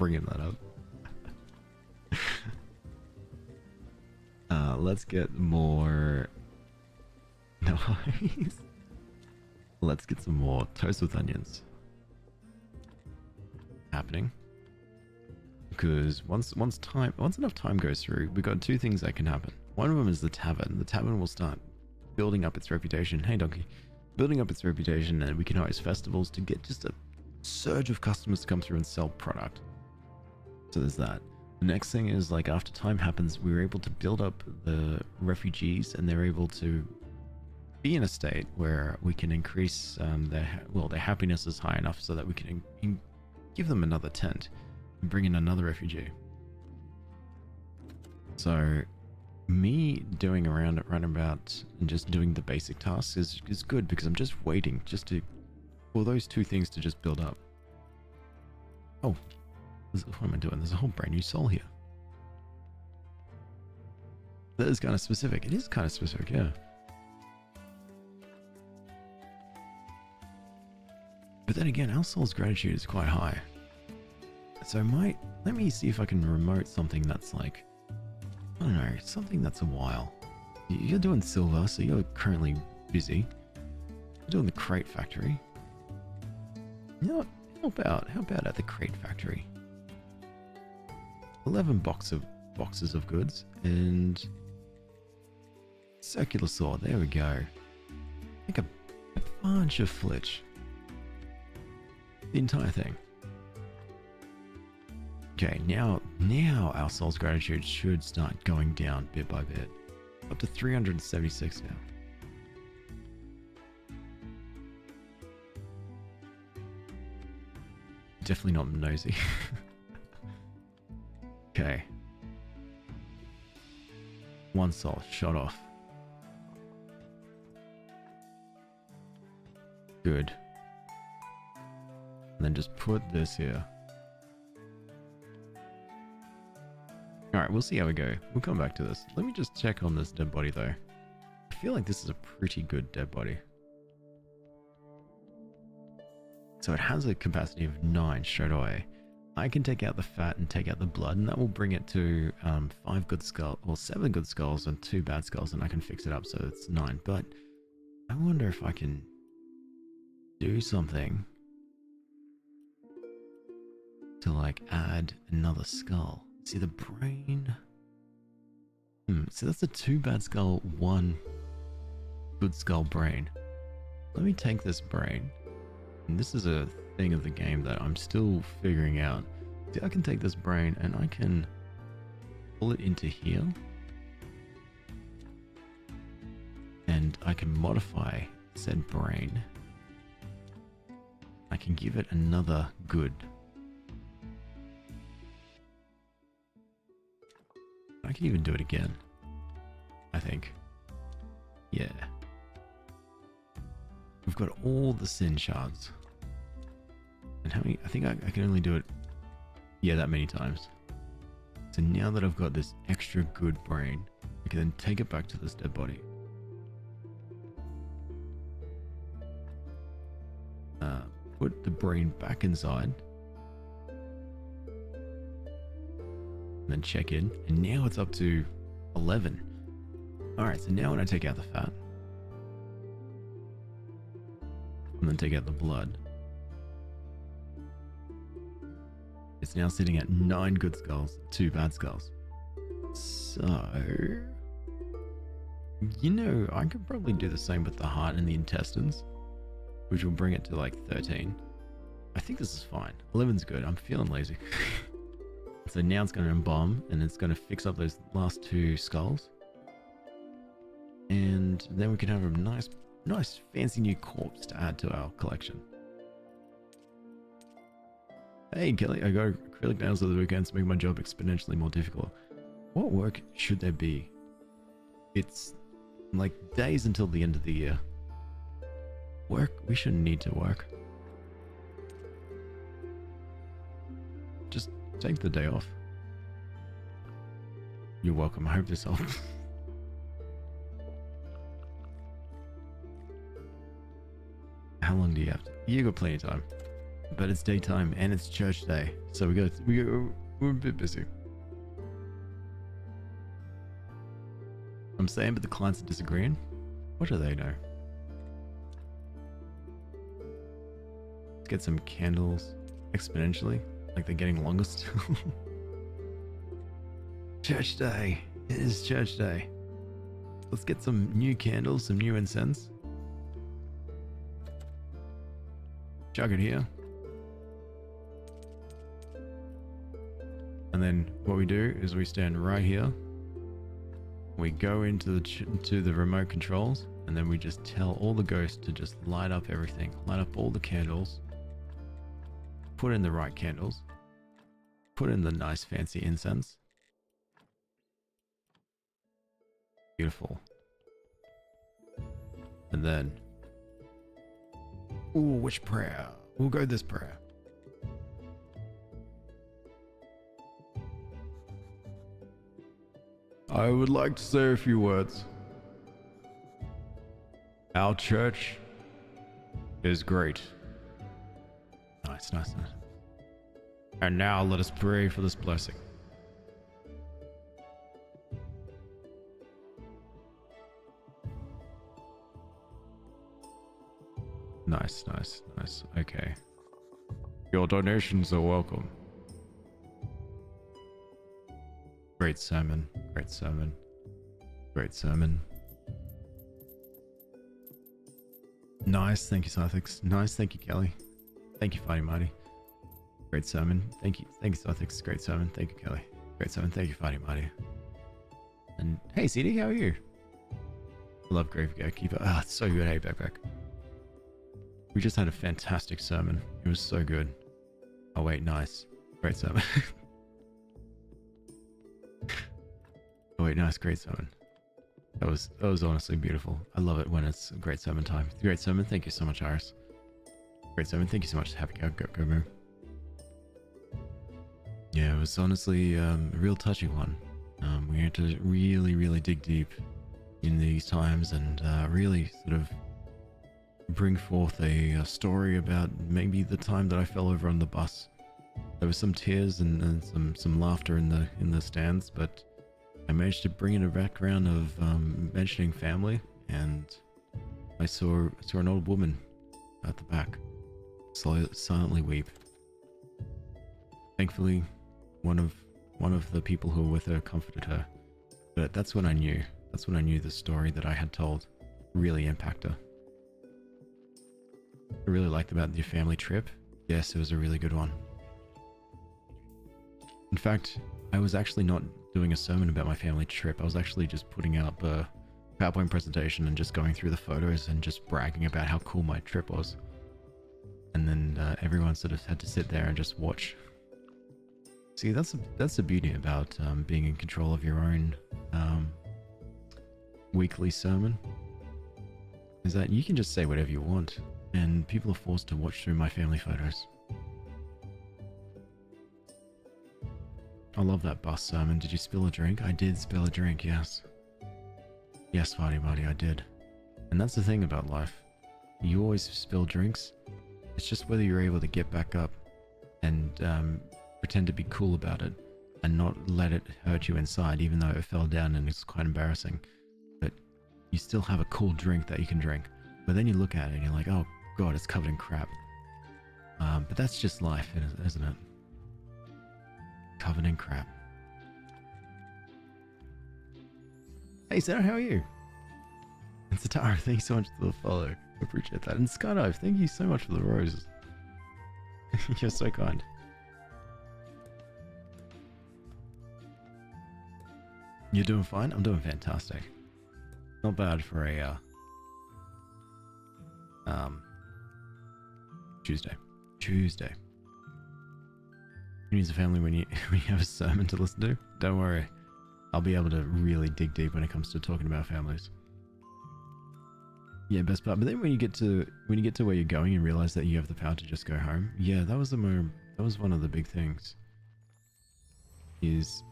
bringing that up. Let's get more... Nice. Let's get some more toast with onions happening. Because once enough time goes through, we've got two things that can happen. One of them is the tavern. The tavern will start building up its reputation. Hey, donkey. Building up its reputation, and we can host festivals to get just a surge of customers to come through and sell product. So there's that. The next thing is, like, after time happens, we're able to build up the refugees, and they're able to be in a state where we can increase their happiness is high enough so that we can give them another tent and bring in another refugee. So me doing around at runabout and just doing the basic tasks is good, because I'm just waiting for those two things to just build up. Oh, what am I doing? There's a whole brand new soul here. That is kind of specific. It is kind of specific, yeah. But then again, our soul's gratitude is quite high. So let me see if I can remote something that's like, I don't know, something that's a while. You're doing silver, so you're currently busy. You're doing the crate factory. You know what? How about at the crate factory? 11 boxes of goods and circular sword. There we go. Like a bunch of flitch. The entire thing. Okay, now our soul's gratitude should start going down bit by bit. Up to 376 now. Definitely not nosy. Okay. One soul shot off. Good. And then just put this here. Alright, we'll see how we go. We'll come back to this. Let me just check on this dead body though. I feel like this is a pretty good dead body. So it has a capacity of 9 straight away. I can take out the fat and take out the blood, and that will bring it to 5 good skulls, or 7 good skulls and 2 bad skulls, and I can fix it up so it's 9. But I wonder if I can do something to like add another skull. See the brain? So that's a 2 bad skull, 1 good skull brain. Let me take this brain. And this is a thing of the game that I'm still figuring out. See, I can take this brain and I can pull it into here. And I can modify said brain. I can give it another good. I can even do it again, I think. Yeah. We've got all the sin shards. And how many? I think I can only do it, yeah, that many times. So now that I've got this extra good brain, I can then take it back to this dead body. Put the brain back inside. And then check in, and now it's up to 11. Alright, so now when I take out the fat, and then take out the blood, it's now sitting at 9 good skulls, 2 bad skulls. So, you know, I could probably do the same with the heart and the intestines, which will bring it to like 13. I think this is fine. 11's good. I'm feeling lazy. So now it's going to embalm, and it's going to fix up those last 2 skulls. And then we can have a nice fancy new corpse to add to our collection. Hey Kelly, I got acrylic nails over the weekend to make my job exponentially more difficult. What work should there be? It's like days until the end of the year. Work? We shouldn't need to work. Just take the day off. You're welcome. I hope this helps. How long do you have to? You got plenty of time. but it's daytime and it's church day, so we're a bit busy. I'm saying, but the clients are disagreeing. What do they know? Let's get some candles exponentially, like they're getting longer still. Church day. It is church day. Let's get some new candles, some new incense. Chug it here. And then what we do is we stand right here. We go into the remote controls, and then we just tell all the ghosts to just light up everything. Light up all the candles. Put in the right candles. Put in the nice fancy incense. Beautiful. And then, ooh, which prayer? We'll go this prayer. I would like to say a few words. Our church is great. Nice, nice, nice. And now let us pray for this blessing. Nice, nice, nice. Okay. Your donations are welcome. Great sermon. Great sermon. Great sermon. Nice. Thank you, Sarthix. Nice. Thank you, Kelly. Thank you, Fighting Mighty. Great sermon. Thank you. Thank you, Sarthix. Great sermon. Thank you, Kelly. Great sermon. Thank you, Fighting Mighty. And hey, CD, how are you? I love Grave Gatekeeper. Ah, it's so good. Hey, backpack. We just had a fantastic sermon. It was so good. Oh wait, nice. Great sermon. Oh wait, nice, great sermon. That was honestly beautiful. I love it when it's a great sermon time. Great sermon, thank you so much, Iris. Great sermon, thank you so much, Happy Go Moo. Yeah, it was honestly a real touching one. We had to really dig deep in these times and really sort of bring forth a story about maybe the time that I fell over on the bus. There was some tears and some laughter in the stands, but I managed to bring in a background of mentioning family, and I saw an old woman at the back silently weep. Thankfully, one of the people who were with her comforted her, but that's when I knew the story that I had told really impacted her. I really liked about your family trip. Yes, it was a really good one. In fact, I was actually not doing a sermon about my family trip. I was actually just putting up a PowerPoint presentation and just going through the photos and just bragging about how cool my trip was. And then everyone sort of had to sit there and just watch. See, that's the beauty about being in control of your own weekly sermon, is that you can just say whatever you want, and people are forced to watch through my family photos. I love that bus sermon. Did you spill a drink? I did spill a drink, yes. Yes, Farty Marty, I did. And that's the thing about life. You always spill drinks. It's just whether you're able to get back up and pretend to be cool about it and not let it hurt you inside, even though it fell down and it's quite embarrassing. But you still have a cool drink that you can drink. But then you look at it and you're like, oh god, it's covered in crap. But that's just life, isn't it? Covered in crap. Hey Sarah, how are you? And Satara, thank you so much for the follow. I appreciate that. And Skydive, thank you so much for the roses. You're so kind. You're doing fine? I'm doing fantastic. Not bad for a Tuesday. You need a family when you have a sermon to listen to. Don't worry, I'll be able to really dig deep when it comes to talking about families. Yeah, best part. But then when you get to where you're going and realize that you have the power to just go home, yeah, that was one of the big things. Is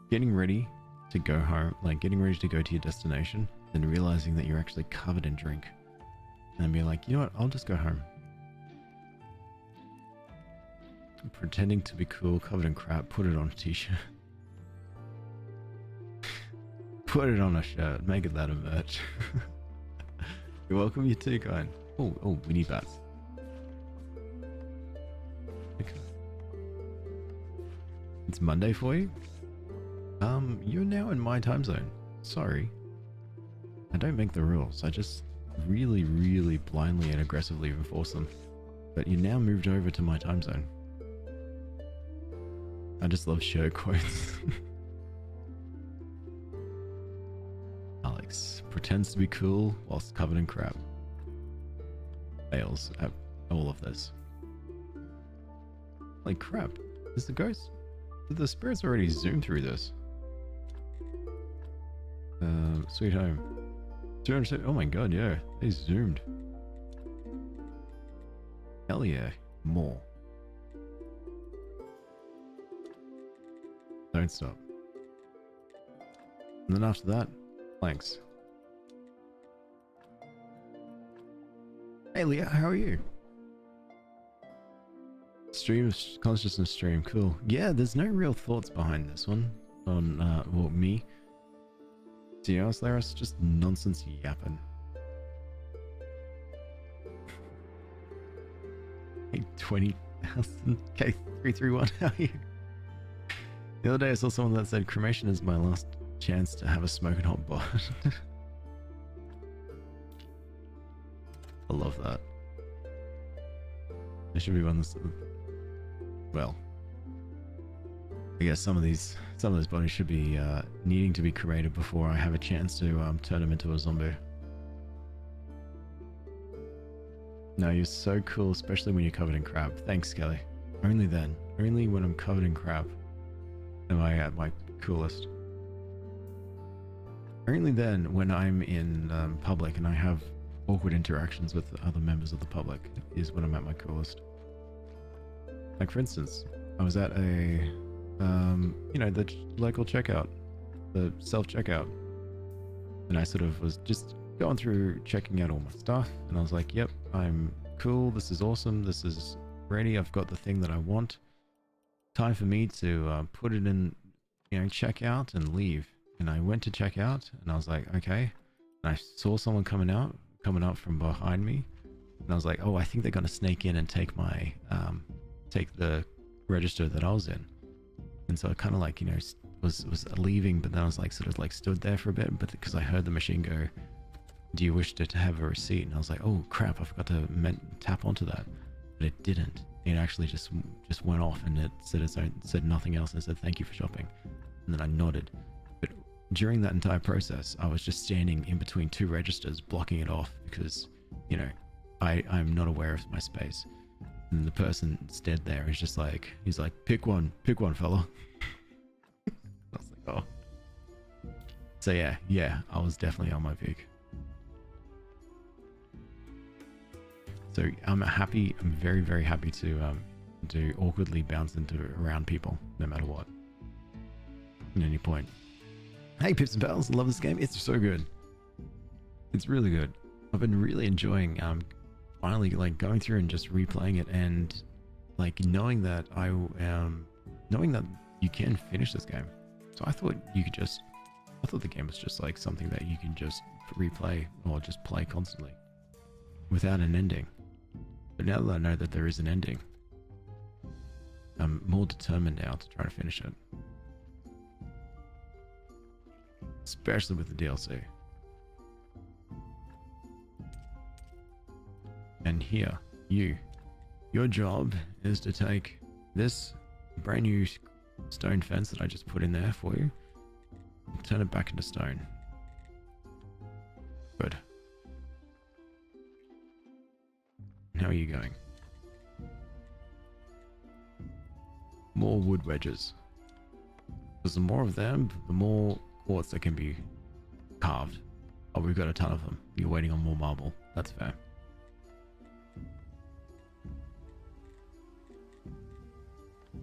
getting ready to go home, like getting ready to go to your destination, then realizing that you're actually covered in drink, and be like, you know what, I'll just go home. Pretending to be cool, covered in crap. Put it on a t-shirt. Put it on a shirt. Make it that a merch. You're welcome, you too, kind. Oh, we need bats. Okay. It's Monday for you? You're now in my time zone. Sorry. I don't make the rules. I just really, really blindly and aggressively enforce them. But you now moved over to my time zone. I just love shirt quotes. Alex pretends to be cool whilst covered in crap. Fails at all of this. Like crap. Is the ghost? Did the spirits already zoom through this? Sweet home. 200, oh my god, yeah. They zoomed. Hell yeah. More. Don't stop. And then after that, planks. Hey Leah, how are you? Stream of consciousness stream, cool. Yeah, there's no real thoughts behind this one. On, well, me. Do you know, Laris? Just nonsense yapping. Hey, 20,000 K331, how are you? The other day I saw someone that said cremation is my last chance to have a smoking hot bod. I love that. There should be one that's, well, I guess some of those bodies should be needing to be cremated before I have a chance to turn them into a zombie. No, you're so cool, especially when you're covered in crap. Thanks, Kelly. Only then. Only when I'm covered in crap am I at my coolest. Only then when I'm in public and I have awkward interactions with other members of the public is when I'm at my coolest. Like for instance, I was at a, you know, the local checkout, the self-checkout, and I sort of was just going through checking out all my stuff, and I was like, yep, I'm cool, this is awesome, this is ready, I've got the thing that I want. Time for me to put it in, you know, check out and leave. And I went to check out, and I was like, okay. And I saw someone coming up from behind me, and I was like, oh, I think they're gonna snake in and take my, take the register that I was in. And so I kind of like, you know, was leaving, but then I was like, sort of like stood there for a bit, but because I heard the machine go, do you wish to have a receipt? And I was like, oh crap, I forgot to tap onto that, but it didn't. It actually just went off, and it said nothing else, and it said thank you for shopping. And then I nodded. But during that entire process, I was just standing in between two registers, blocking it off because, you know, I'm not aware of my space. And the person stood there. He's like, pick one, fella. I was like, oh. So yeah, I was definitely on my peak. So I'm very, very happy to awkwardly bounce around people, no matter what. At any point. Hey Pips and Pals, love this game. It's so good. It's really good. I've been really enjoying finally like going through and just replaying it, and like knowing that knowing that you can finish this game. So I thought the game was just like something that you can just replay or just play constantly without an ending. But now that I know that there is an ending, I'm more determined now to try to finish it. Especially with the DLC. And here, your job is to take this brand new stone fence that I just put in there for you and turn it back into stone. Good. How are you going? More wood wedges. Because the more of them, the more quartz that can be carved. Oh, we've got a ton of them. You're waiting on more marble. That's fair.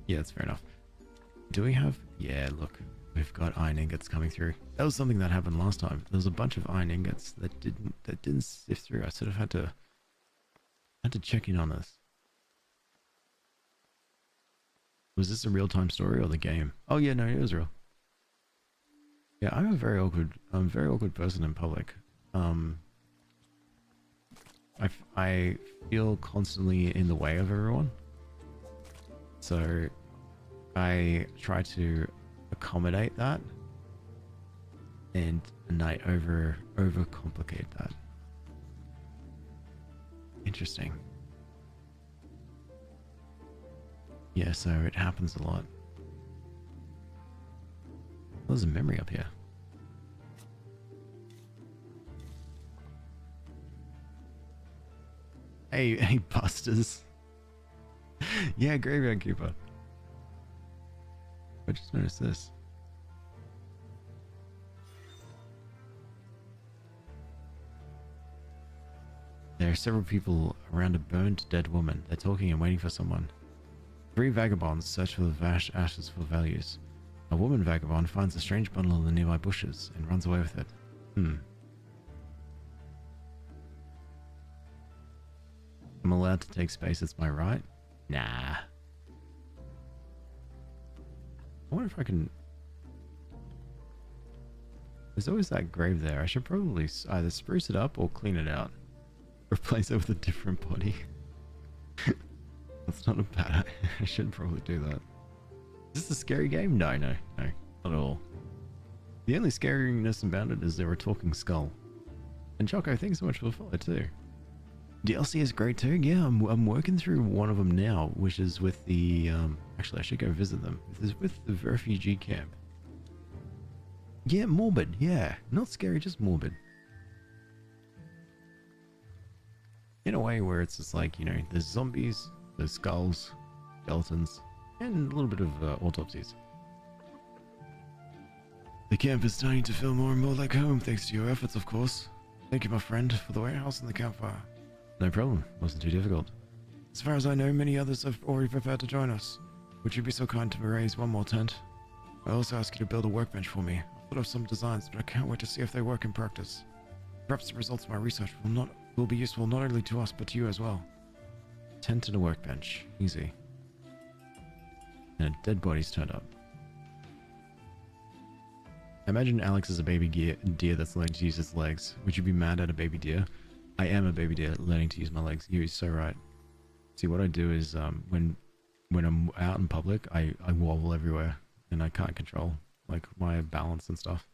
Yeah, that's fair enough. Do we have... Yeah, look. We've got iron ingots coming through. That was something that happened last time. There was a bunch of iron ingots that didn't sift through. I sort of had to check in on this. Was this a real-time story or the game? Oh yeah, no, it was real. Yeah, I'm a very awkward person in public. I feel constantly in the way of everyone. So I try to accommodate that and I overcomplicate that. Interesting. Yeah, so it happens a lot. There's a memory up here. Hey, busters. Yeah, Graveyard Keeper. I just noticed this. There are several people around a burned dead woman. They're talking and waiting for someone. 3 vagabonds search for the vast ashes for values. A woman vagabond finds a strange bundle in the nearby bushes and runs away with it. I'm allowed to take space, it's my right? Nah. I wonder if I can... There's always that grave there. I should probably either spruce it up or clean it out. Replace it with a different body. That's not a bad... I should probably do that. Is this a scary game? No, not at all. The only scariness about it is they're a talking skull. And Choco, thanks so much for the follow too. DLC is great too. Yeah, I'm working through one of them now, which is with the... actually, I should go visit them. This is with the refugee camp. Yeah, morbid. Yeah, not scary, just morbid. In a way where it's just like, you know, there's zombies, there's skulls, skeletons, and a little bit of autopsies. The camp is starting to feel more and more like home, thanks to your efforts, of course. Thank you, my friend, for the warehouse and the campfire. No problem. Wasn't too difficult. As far as I know, many others have already prepared to join us. Would you be so kind to raise one more tent? I'll also ask you to build a workbench for me. I've thought of some designs, but I can't wait to see if they work in practice. Perhaps the results of my research will be useful not only to us, but to you as well. Tent and a workbench. Easy. And a dead body's turned up. Imagine Alex is a baby deer that's learning to use its legs. Would you be mad at a baby deer? I am a baby deer learning to use my legs. You're so right. See, what I do is when I'm out in public, I wobble everywhere and I can't control like my balance and stuff.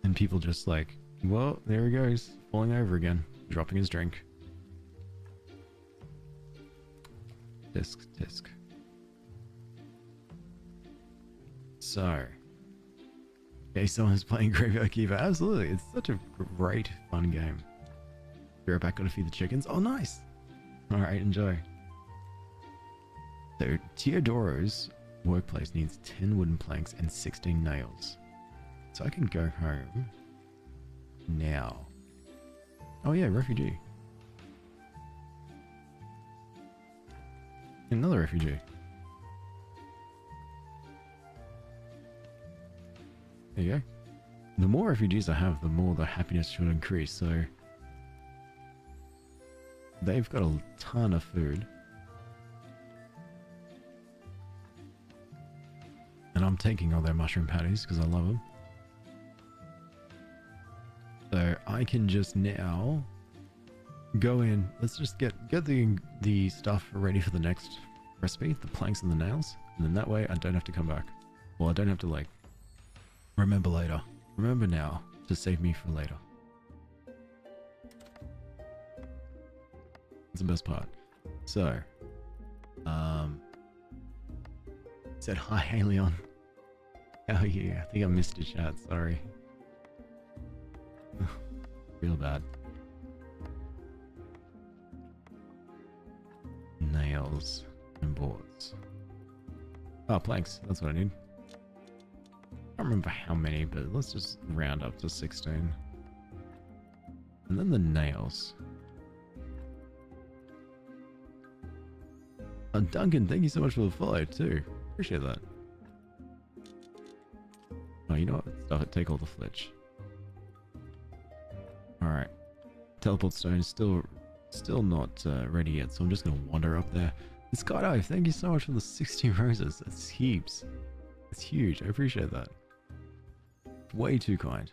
And people just like, well, there he goes, falling over again, dropping his drink. Disc. So, okay, someone's playing Graveyard Keeper. Absolutely, it's such a great, fun game. Be right back, gotta feed the chickens. Oh, nice. All right, enjoy. So, Teodoro's workplace needs 10 wooden planks and 16 nails. So I can go home now. Oh yeah, refugee. Another refugee. There you go. The more refugees I have, the more the happiness should increase, so... They've got a ton of food. And I'm taking all their mushroom patties because I love them. So I can just now go in. Let's just get the stuff ready for the next recipe, the planks and the nails, and then that way I don't have to come back. Well, I don't have to like remember later. Remember now to save me for later. That's the best part. So, said hi, Leon. How are you? I think I missed your chat. Sorry. Real bad. Nails and boards. Oh, planks. That's what I need. I don't remember how many, but let's just round up to 16. And then the nails. Oh, Duncan, thank you so much for the follow too. Appreciate that. Oh, you know what? Stuff it. Take all the flitch. Alright. Teleport stone is still not ready yet, so I'm just going to wander up there. Skydive, thank you so much for the 60 roses. That's heaps. It's huge. I appreciate that. Way too kind.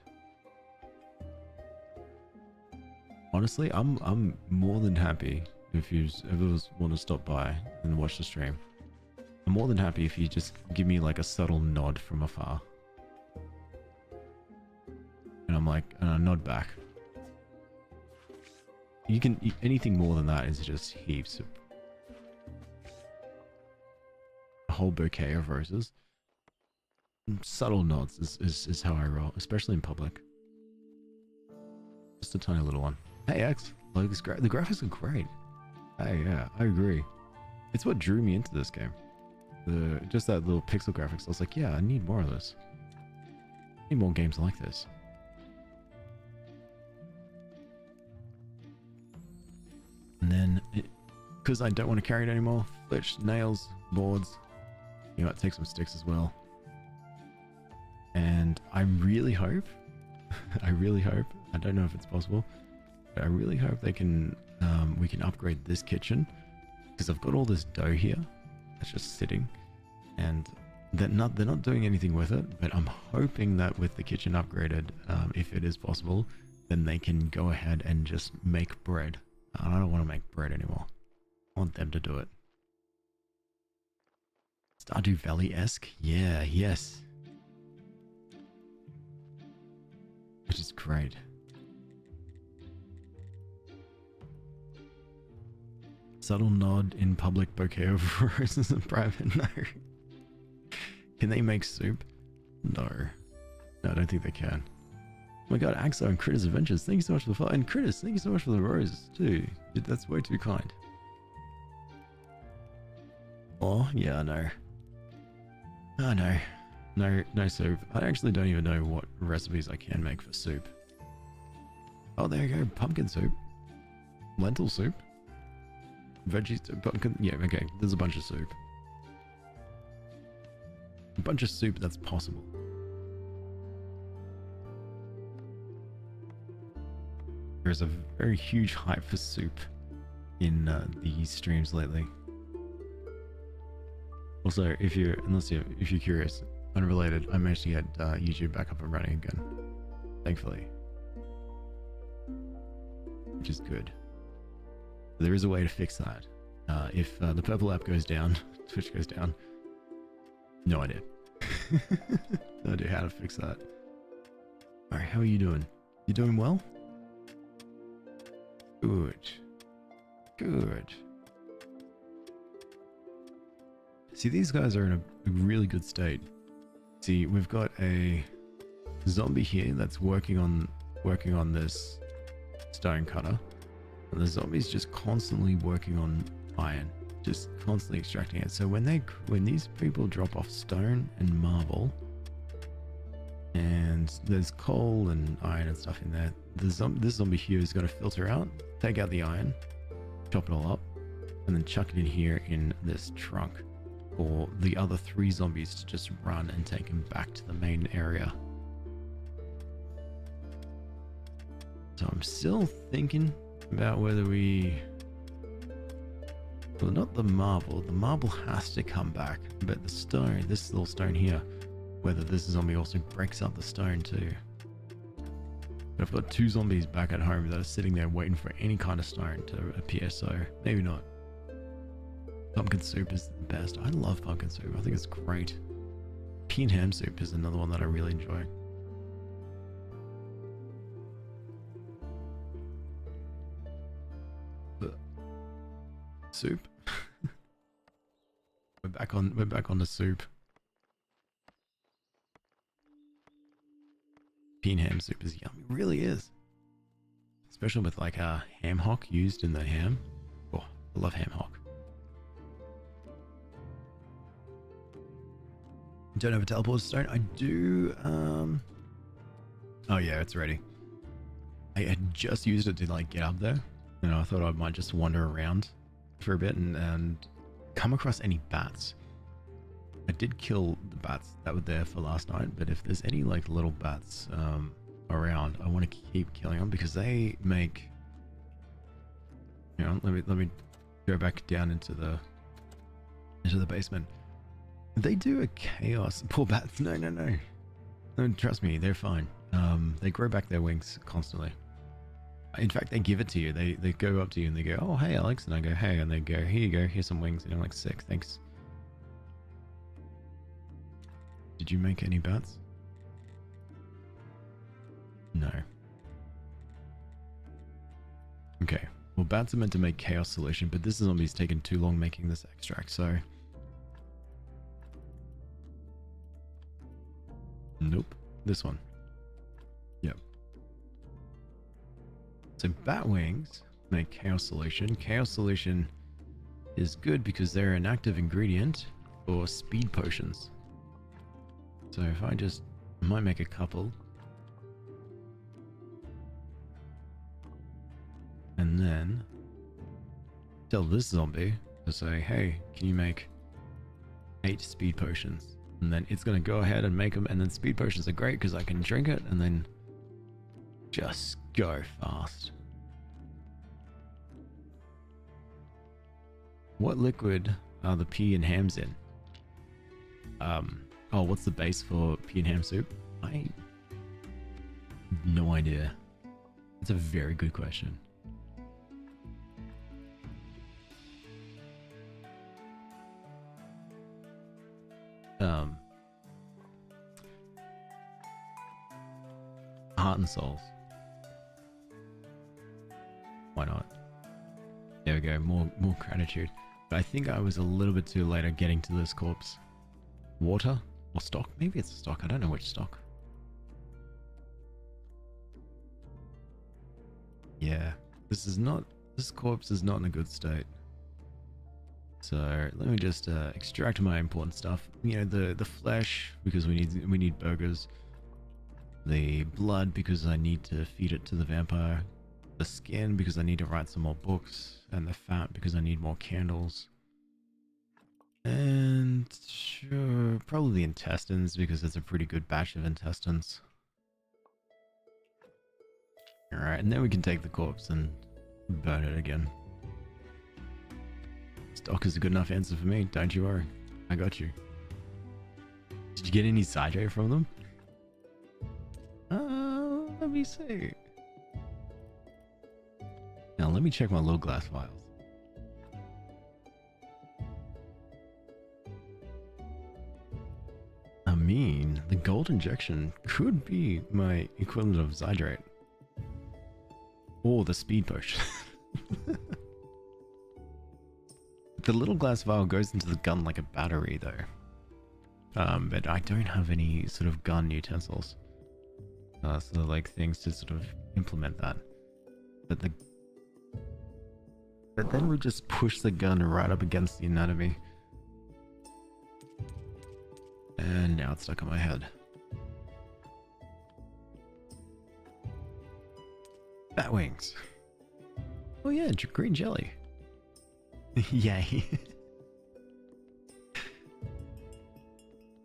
Honestly, I'm more than happy if you ever want to stop by and watch the stream. I'm more than happy if you just give me like a subtle nod from afar. And I'm like, and I nod back. You can, anything more than that is just heaps. A whole bouquet of roses. Subtle nods is how I roll, especially in public. Just a tiny little one. Hey X, like this the graphics are great. Hey, yeah, I agree. It's what drew me into this game. Just that little pixel graphics. I was like, yeah, I need more of this. I need more games like this. And then, because I don't want to carry it anymore, flitch, nails, boards. You might take some sticks as well. And I really hope, I don't know if it's possible, but I really hope they can, we can upgrade this kitchen, because I've got all this dough here that's just sitting, and they're not doing anything with it. But I'm hoping that with the kitchen upgraded, if it is possible, then they can go ahead and just make bread. I don't want to make bread anymore. I want them to do it. Stardew Valley-esque? Yeah, yes. Which is great. Subtle nod in public, bouquet of roses in private. No. Can they make soup? No. No, I don't think they can. Oh my god, Axo and Critters Adventures, thank you so much for the follow. And Critters, thank you so much for the roses too. That's way too kind. Oh, yeah, I know. Oh no. No soup. I actually don't even know what recipes I can make for soup. Oh, there you go. Pumpkin soup. Lentil soup. Veggie soup. Pumpkin. Yeah, okay. There's a bunch of soup. A bunch of soup that's possible. There's a very huge hype for soup in the streams lately. Also, if you're curious, unrelated, I managed to get YouTube back up and running again, thankfully, which is good. There is a way to fix that. If the purple app goes down, Twitch goes down. No idea. No idea how to fix that. All right, how are you doing? You doing well? Good. Good. See, these guys are in a really good state. See, we've got a zombie here that's working on this stone cutter, and the zombie's just constantly working on iron, just constantly extracting it. So when these people drop off stone and marble, and there's coal and iron and stuff in there, this zombie here is going to filter out, take out the iron, chop it all up, and then chuck it in here in this trunk for the other 3 zombies to just run and take him back to the main area. So I'm still thinking about whether we... Well, not the marble. The marble has to come back, but the stone, this little stone here, whether this zombie also breaks up the stone too. But I've got 2 zombies back at home that are sitting there waiting for any kind of stone to appear, so maybe not. Pumpkin soup is the best. I love pumpkin soup. I think it's great. Pea and ham soup is another one that I really enjoy. But soup. We're back on the soup. Pea and ham soup is yummy. It really is. Especially with like a ham hock used in the ham. Oh, I love ham hock. Don't have a teleport stone? I do. Oh yeah, it's ready. I had just used it to like get up there, and I thought I might just wander around for a bit and come across any bats. I did kill the bats that were there for last night, but if there's any like little bats around, I want to keep killing them because they make. You know, let me go back down into the into the basement. They do a chaos. Poor bats. No, no, no. No, trust me, they're fine. They grow back their wings constantly. In fact, they give it to you. They go up to you and they go, "Oh, hey, Alex," and I go, "Hey," and they go, "Here you go. Here's some wings." And I'm like, "Sick, thanks." Did you make any bats? No. Okay. Well, bats are meant to make chaos solution, but this zombie's taken too long making this extract, so... Nope. This one. Yep. So bat wings make chaos solution. Chaos solution is good because they're an active ingredient for speed potions. So if I might make a couple. And then tell this zombie to say, "Hey, can you make 8 speed potions?" And then it's going to go ahead and make them. And then speed potions are great because I can drink it and then just go fast. What liquid are the pea and hams in? Oh, what's the base for pea and ham soup? I have no idea. It's a very good question. Heart and souls. Why not? There we go. More gratitude. But I think I was a little bit too late at getting to this corpse. Water or stock? Maybe it's a stock. I don't know which stock. Yeah, this corpse is not in a good state. So let me just extract my important stuff. You know, the flesh because we need burgers. The blood because I need to feed it to the vampire. The skin because I need to write some more books, and the fat because I need more candles. And sure, probably the intestines because it's a pretty good batch of intestines. Alright, and then we can take the corpse and burn it again. Stock is a good enough answer for me, don't you worry. I got you. Did you get any Zyjo from them? Let me see. Now let me check my little glass vials. I mean, the gold injection could be my equivalent of Zydrate. Or the speed potion. The little glass vial goes into the gun like a battery though. But I don't have any sort of gun utensils. So like things to sort of implement that. But then we just push the gun right up against the anatomy. And now it's stuck on my head. Bat wings. Oh yeah, green jelly. Yay.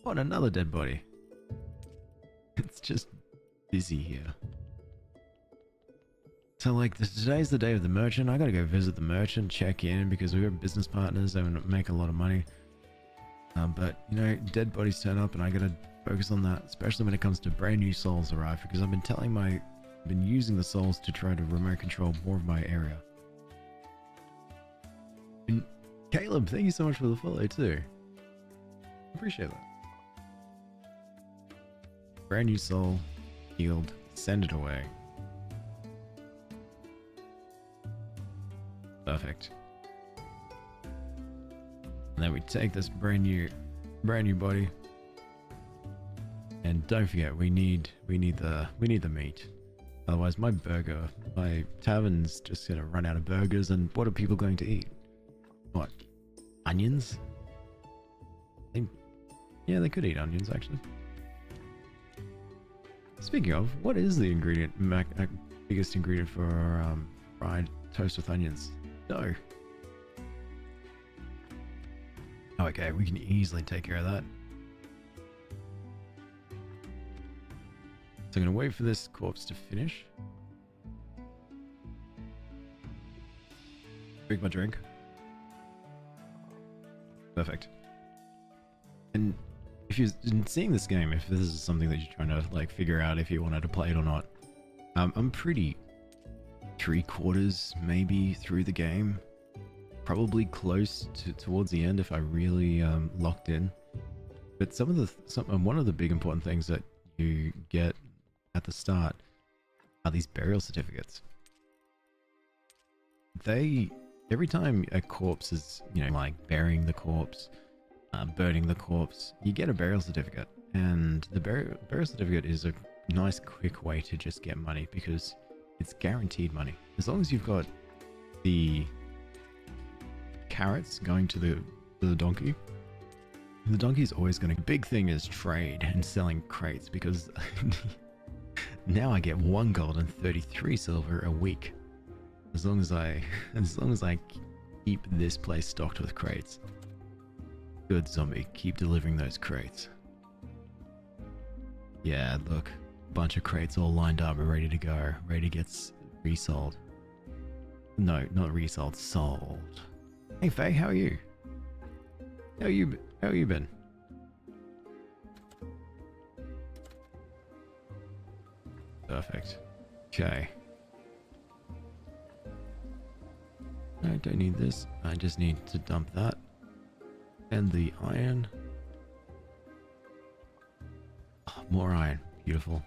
What, another dead body? It's just busy here. So like today's the day of the merchant. I gotta go visit the merchant, check in because we're business partners and make a lot of money. But you know, dead bodies turn up and I gotta focus on that, especially when it comes to brand new souls arrive, because I've been using the souls to try to remote control more of my area. And Caleb, thank you so much for the follow too. Appreciate that. Brand new soul, healed, send it away. Perfect. And then we take this brand new body. And don't forget, we need the meat. Otherwise my tavern's just gonna run out of burgers, and what are people going to eat? What? Onions? Yeah, they could eat onions actually. Speaking of, what is the biggest ingredient for fried toast with onions? No. Okay, we can easily take care of that. So I'm gonna wait for this corpse to finish. Drink my drink. Perfect. And if you're seeing this game, if this is something that you're trying to like figure out if you wanted to play it or not, I'm pretty 3/4 maybe through the game, probably close to towards the end if I really locked in. But one of the big important things that you get at the start are these burial certificates. Every time a corpse is, like burying the corpse, burning the corpse, you get a burial certificate. And the burial certificate is a nice quick way to just get money because it's guaranteed money. As long as you've got the carrots going to the donkey, the donkey is always going to... Big thing is trade and selling crates because now I get 1 gold and 33 silver a week. As long as I keep this place stocked with crates. Good zombie, keep delivering those crates. Yeah, look, a bunch of crates all lined up and ready to go, ready to get resold. No, not resold, sold. Hey Faye, how are you? How you been? Perfect. Okay. I don't need this. I just need to dump that. And the iron. Oh, more iron. Beautiful.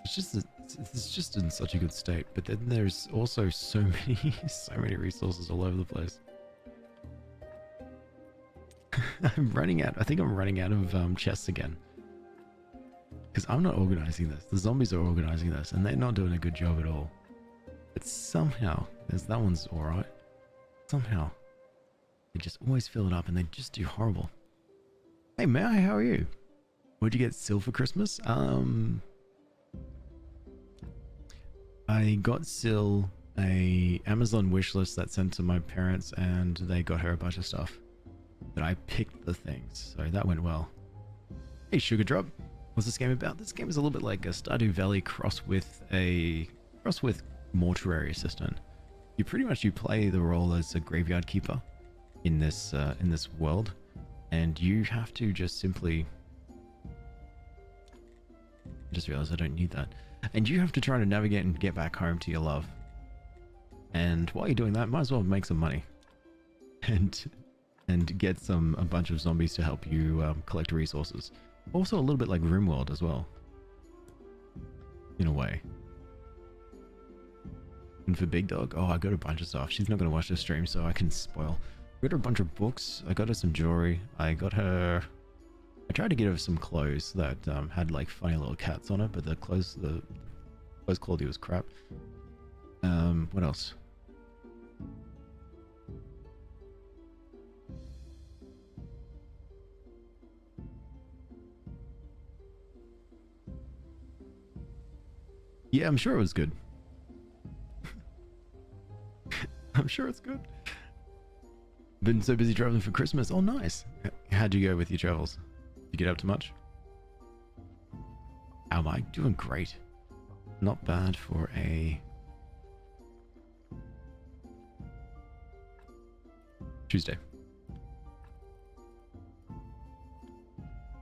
It's just in such a good state. But then there's also so many resources all over the place. I'm running out. I think I'm running out of chests again. Because I'm not organizing this. The zombies are organizing this, and they're not doing a good job at all. But somehow, that one's alright. Somehow, they just always fill it up and they just do horrible. Hey May, how are you? What'd you get, Sil for Christmas? I got Sil a Amazon wishlist that sent to my parents and they got her a bunch of stuff. But I picked the things, so that went well. Hey Sugar Drop, what's this game about? This game is a little bit like a Stardew Valley cross with mortuary assistant. You play the role as a graveyard keeper in this world, and you have to just simply... I just realized I don't need that. And you have to try to navigate and get back home to your love. And while you're doing that, might as well make some money and get a bunch of zombies to help you collect resources. Also a little bit like RimWorld as well, in a way. And for Big Dog, I got a bunch of stuff. She's not going to watch the stream, so I can spoil. I got her a bunch of books. I got her some jewelry. I tried to get her some clothes that had like funny little cats on it, but the clothes quality was crap. What else? Yeah, I'm sure it was good. I'm sure it's good. Been so busy traveling for Christmas. Oh, nice. How'd you go with your travels? Did you get up to much? How am I? Doing great. Not bad for a Tuesday.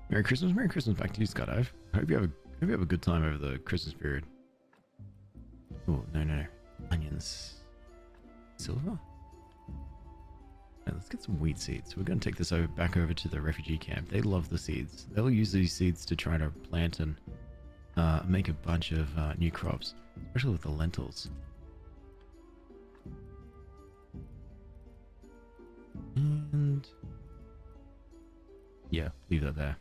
Merry Christmas. Merry Christmas back to you, Skydive. I hope you have a good time over the Christmas period. Oh, no. Onions. Silver? Now, let's get some wheat seeds. We're going to take this back over to the refugee camp. They love the seeds. They'll use these seeds to try to plant and make a bunch of new crops, especially with the lentils. And yeah, leave that there.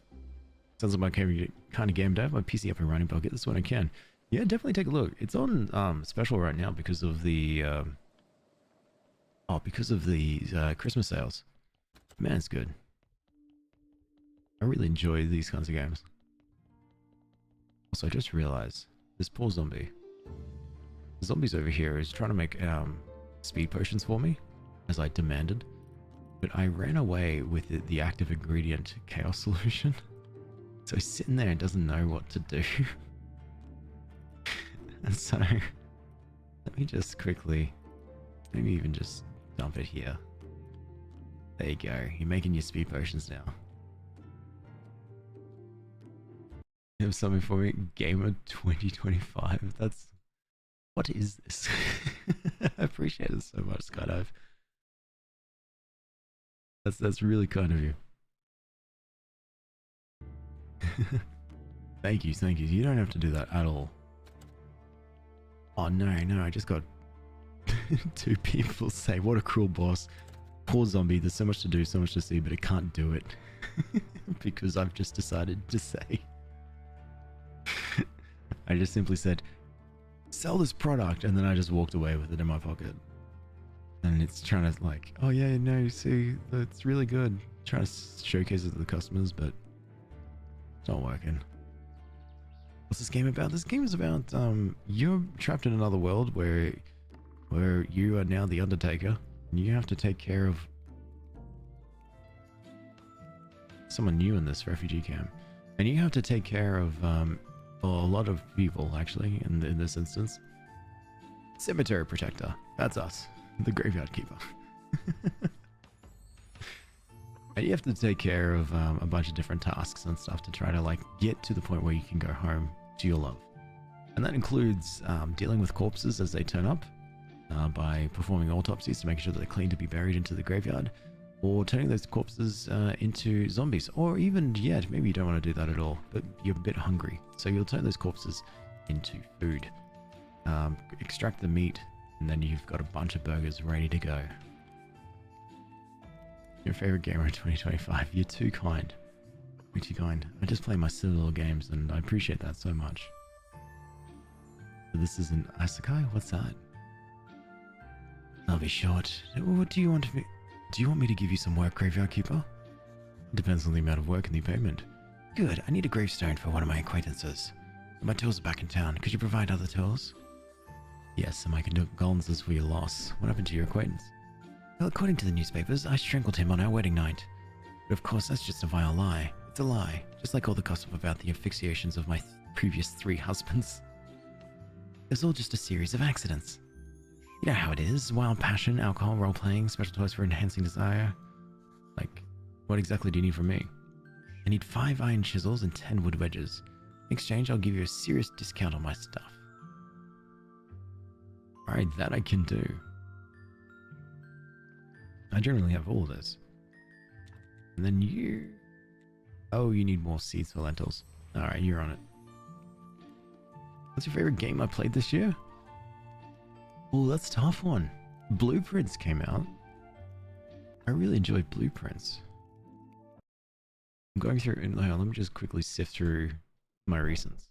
Sounds like my kind of game to have my PC up and running, but I'll get this when I can. Yeah, definitely take a look. It's on special right now because of the Christmas sales. Man, it's good. I really enjoy these kinds of games. Also, I just realized this poor zombie. The zombies over here is trying to make speed potions for me, as I demanded. But I ran away with the active ingredient chaos solution. So he's sitting there and doesn't know what to do. And so, let me just quickly, maybe even just dump it here. There you go. You're making your speed potions now. You have something for me? Gamer 2025. That's... What is this? I appreciate it so much, Skydive. That's really kind of you. Thank you, thank you. You don't have to do that at all. Oh no, I just got 2 people say, what a cruel boss. Poor zombie, there's so much to do, so much to see, but it can't do it. Because I've just decided to say. I just simply said, sell this product, and then I just walked away with it in my pocket. And it's trying to like, oh yeah, no, you see, it's really good. Trying to showcase it to the customers, but it's not working. What's this game about? This game is about you're trapped in another world where you are now the Undertaker, and you have to take care of someone new in this refugee camp, and you have to take care of a lot of people actually in this instance. Cemetery protector, that's us, the graveyard keeper. And you have to take care of a bunch of different tasks and stuff to try to like get to the point where you can go home to your love. And that includes dealing with corpses as they turn up by performing autopsies to make sure that they're clean to be buried into the graveyard, or turning those corpses into zombies, or even yet, maybe you don't want to do that at all, but you're a bit hungry. So you'll turn those corpses into food, extract the meat, and then you've got a bunch of burgers ready to go. Your favorite gamer in 2025. You're too kind. Way too kind. I just play my silly little games, and I appreciate that so much. This is an Isekai? What's that? I'll be short. What do you want me... Do you want me to give you some work, Graveyard Keeper? It depends on the amount of work and the payment. Good. I need a gravestone for one of my acquaintances. My tools are back in town. Could you provide other tools? Yes, and my condolences for your loss. What happened to your acquaintance? Well, according to the newspapers, I strangled him on our wedding night. But of course, that's just a vile lie. It's a lie, just like all the gossip about the asphyxiations of my previous 3 husbands. It was all just a series of accidents. You know how it is. Wild passion, alcohol, role-playing, special toys for enhancing desire. Like, what exactly do you need from me? I need 5 iron chisels and 10 wood wedges. In exchange, I'll give you a serious discount on my stuff. Alright, that I can do. I generally have all of this. And then you... Oh, you need more seeds for lentils. Alright, you're on it. What's your favorite game I played this year? Oh, that's a tough one. Blueprints came out. I really enjoyed Blueprints. I'm going through... Hang on, let me just quickly sift through my recents.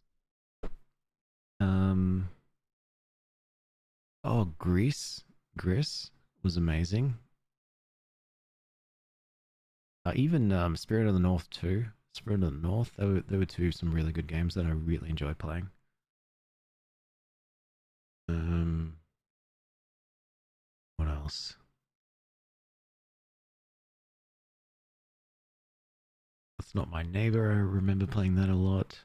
Oh, Greece was amazing. Even Spirit of the North 2. Spirit of the North, they were some really good games that I really enjoyed playing. What else? That's Not My Neighbor, I remember playing that a lot.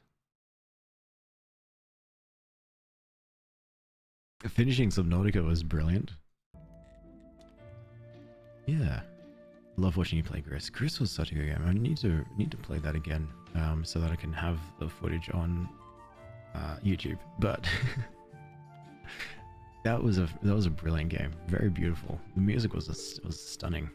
Finishing Subnautica was brilliant. Yeah. Love watching you play Gris. Gris was such a good game. I need to play that again, so that I can have the footage on YouTube. But that was a brilliant game. Very beautiful. The music was stunning.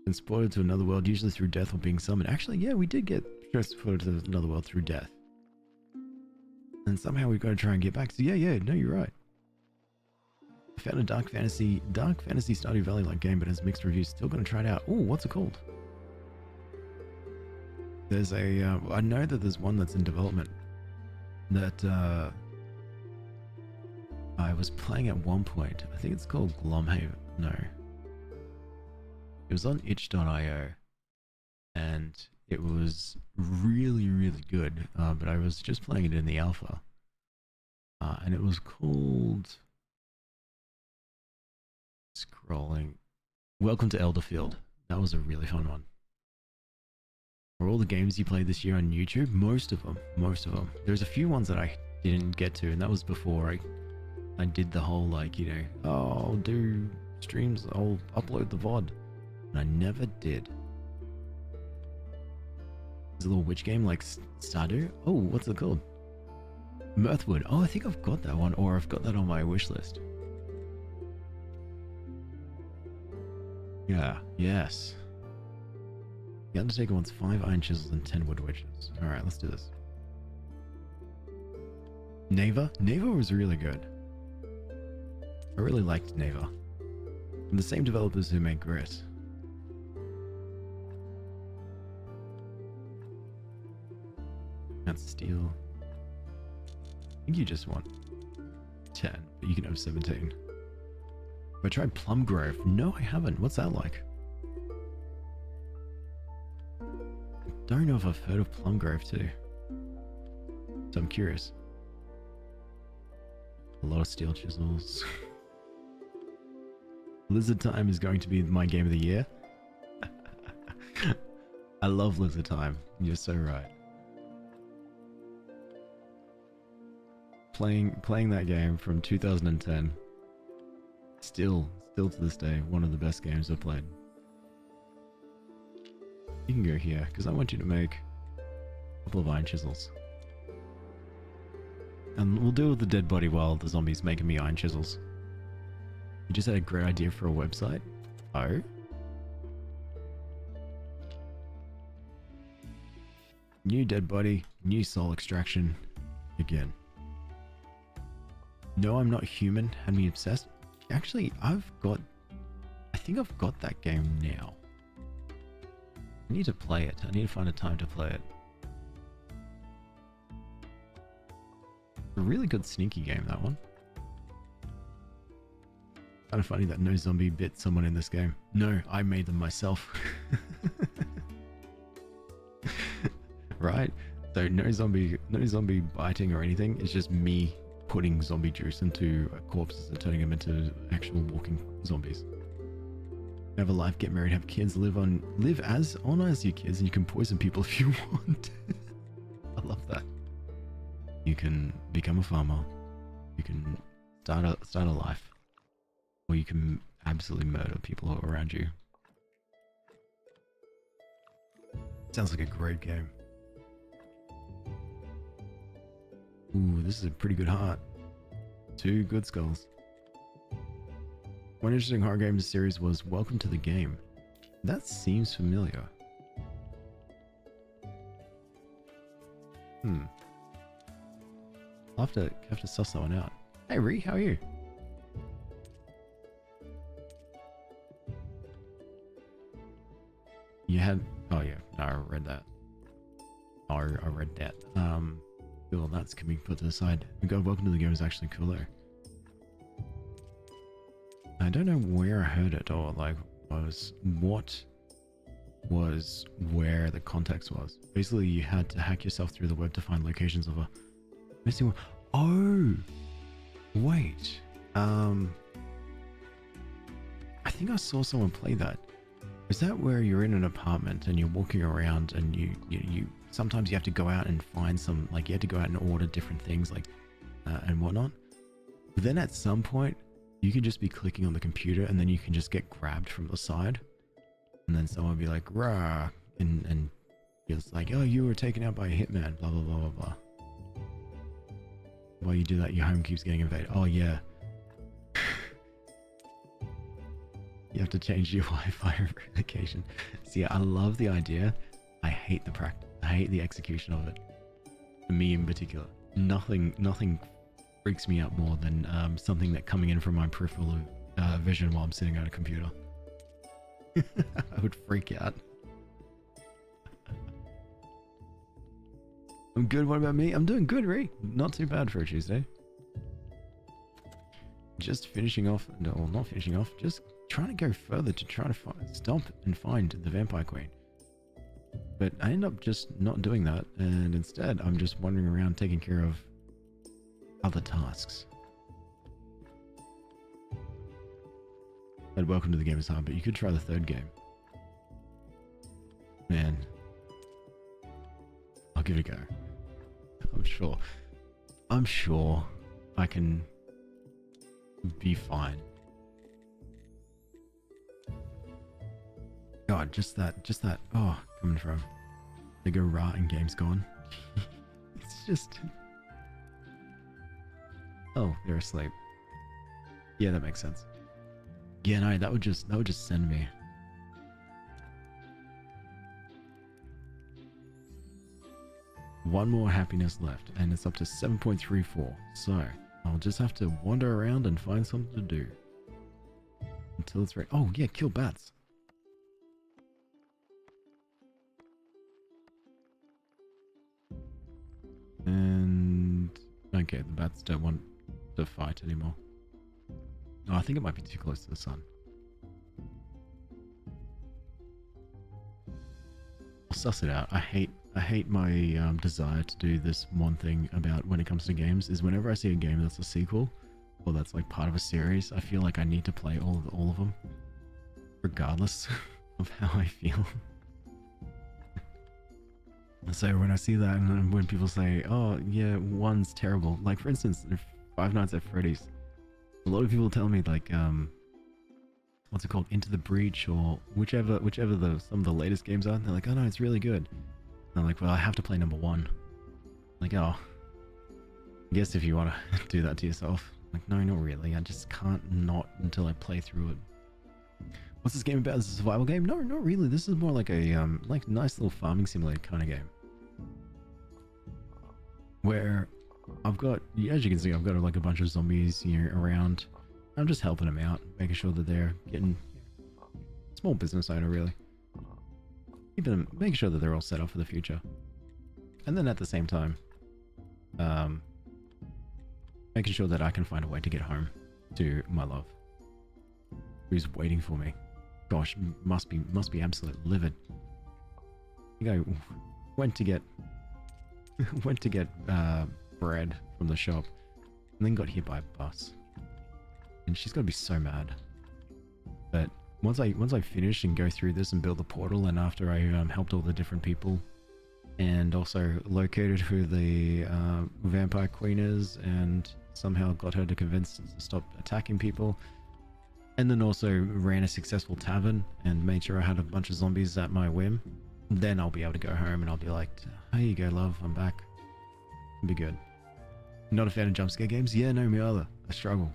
Transported to another world, usually through death or being summoned. Actually, yeah, we did get transported to another world through death. And somehow we've got to try and get back. So yeah, no, you're right. I found a dark fantasy Stardew Valley-like game, but has mixed reviews. Still gonna try it out. Oh, what's it called? There's a, I know that there's one that's in development that I was playing at one point. I think it's called Glomhaven. No. It was on itch.io, and it was really, really good, but I was just playing it in the alpha, and it was called... Scrolling. Welcome to Elderfield. That was a really fun one. Are all the games you played this year on YouTube? Most of them. There's a few ones that I didn't get to, and that was before I did the whole, like, you know, oh, I'll do streams, I'll upload the VOD. And I never did. There's a little witch game like Stardew. Oh, what's it called? Mirthwood. Oh, I think I've got that one, or I've got that on my wish list. Yeah, yes. The Undertaker wants 5 iron chisels and 10 wood wedges. Alright, let's do this. Neva? Neva was really good. I really liked Neva. From the same developers who make Grit. That's steel. I think you just want 10, but you can have 17. Have I tried Plum Grove? No, I haven't. What's that like? Don't know if I've heard of Plum Grove too. So I'm curious. A lot of steel chisels. Lizard Time is going to be my game of the year. I love Lizard Time. You're so right. Playing that game from 2010. Still to this day, one of the best games I've played. You can go here, because I want you to make a couple of iron chisels. And we'll deal with the dead body while the zombie's making me iron chisels. You just had a great idea for a website? Oh? New dead body, new soul extraction. Again. No, I'm not human. Had me obsessed. Actually, I think I've got that game now. I need to play it. I need to find a time to play it. A really good sneaky game, that one. Kind of funny that no zombie bit someone in this game. No, I made them myself. Right? So no zombie biting or anything. It's just me putting zombie juice into corpses and turning them into actual walking zombies. Have a life, get married, have kids, live as your kids, and you can poison people if you want. I love that. You can become a farmer. You can start a life, or you can absolutely murder people who are around you. Sounds like a great game. Ooh, this is a pretty good heart. 2 good skulls. One interesting horror game series was Welcome to the Game. That seems familiar. I'll have to suss that one out. Hey Ree, how are you? You had... Oh yeah, no, I read that. Oh, I read that. Cool, that's can be put to the side. Welcome to the Game is actually cool though. I don't know where I heard it or like what was where the context was. Basically, you had to hack yourself through the web to find locations of a missing one. Oh, wait. I think I saw someone play that. Is that where you're in an apartment and you're walking around and you sometimes you have to go out and find some, like you have to go out and order different things like and whatnot. But then at some point you can just be clicking on the computer and then you can just get grabbed from the side, and then someone will be like, rah, and it's like, oh, you were taken out by a hitman, blah blah blah blah blah. While you do that, your home keeps getting invaded. Oh yeah. You have to change your Wi-Fi location. See, I love the idea. I hate the practice. I hate the execution of it. For me in particular, nothing freaks me out more than something that coming in from my peripheral vision while I'm sitting at a computer. I would freak out. I'm good. What about me? I'm doing good, Ree. Not too bad for a Tuesday. Just finishing off, no, not finishing off, just trying to go further to try to stop and find the Vampire Queen. But I end up just not doing that, and instead I'm just wandering around taking care of other tasks. And Welcome to the Game is hard, but you could try the 3rd game. Man. I'll give it a go. I'm sure I can be fine. God, just that. Oh, coming from they go rah and game's gone. It's just. Oh, they're asleep. Yeah, that makes sense. Yeah, no, that would just send me. One more happiness left, and it's up to 7.34. So I'll just have to wander around and find something to do until it's ready. Oh yeah, kill bats. And okay, the bats don't want to fight anymore. Oh, I think it might be too close to the sun. I'll suss it out. I hate my desire to do this one thing about when it comes to games is whenever I see a game that's a sequel or that's like part of a series, I feel like I need to play all of them, regardless of how I feel. So when I see that and when people say, oh yeah, one's terrible, like for instance, Five Nights at Freddy's, a lot of people tell me like, what's it called, Into the Breach or whichever some of the latest games are, they're like, oh no, it's really good. And I'm like, well, I have to play number one. Like, oh, I guess if you want to do that to yourself. Like, no, not really. I just can't not until I play through it. What's this game about? Is it a survival game? No, not really. This is more like a like nice little farming simulator kind of game. Where I've got, as you can see, I've got like a bunch of zombies here around. I'm just helping them out, making sure that they're getting small business owner really. Keeping them, making sure that they're all set up for the future. And then at the same time, making sure that I can find a way to get home to my love, who's waiting for me. Gosh, must be absolutely livid. I think I went to get bread from the shop, and then got hit by a bus, and she's gonna be so mad. But once I finish and go through this and build the portal, and after I helped all the different people, and also located who the vampire queen is, and somehow got her to convince to stop attacking people, and then also ran a successful tavern and made sure I had a bunch of zombies at my whim, then I'll be able to go home and I'll be like, here you go, love, I'm back. It'll be good. Not a fan of jump scare games? Yeah, no, me either. I struggle.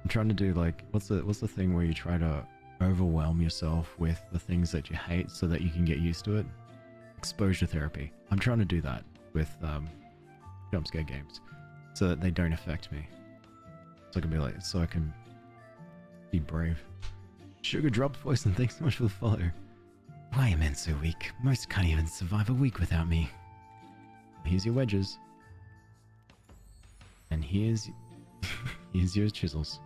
I'm trying to do like, what's the thing where you try to overwhelm yourself with the things that you hate so that you can get used to it? Exposure therapy. I'm trying to do that with jump scare games so that they don't affect me. So I can be like, so I can be brave. Sugar dropped voice, and thanks so much for the follow. Why am I so weak? Most can't even survive a week without me. Here's your wedges. And here's your chisels.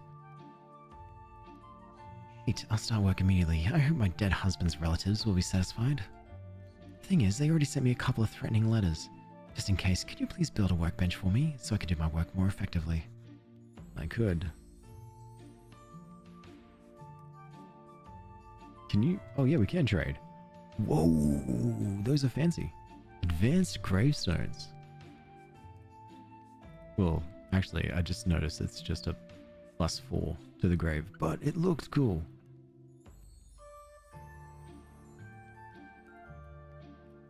Wait, I'll start work immediately. I hope my dead husband's relatives will be satisfied. The thing is, they already sent me a couple of threatening letters. Just in case, could you please build a workbench for me so I can do my work more effectively? I could. Can you? Oh yeah, we can trade. Whoa, those are fancy. Advanced gravestones. Well, actually, I just noticed it's just a +4 to the grave, but it looks cool.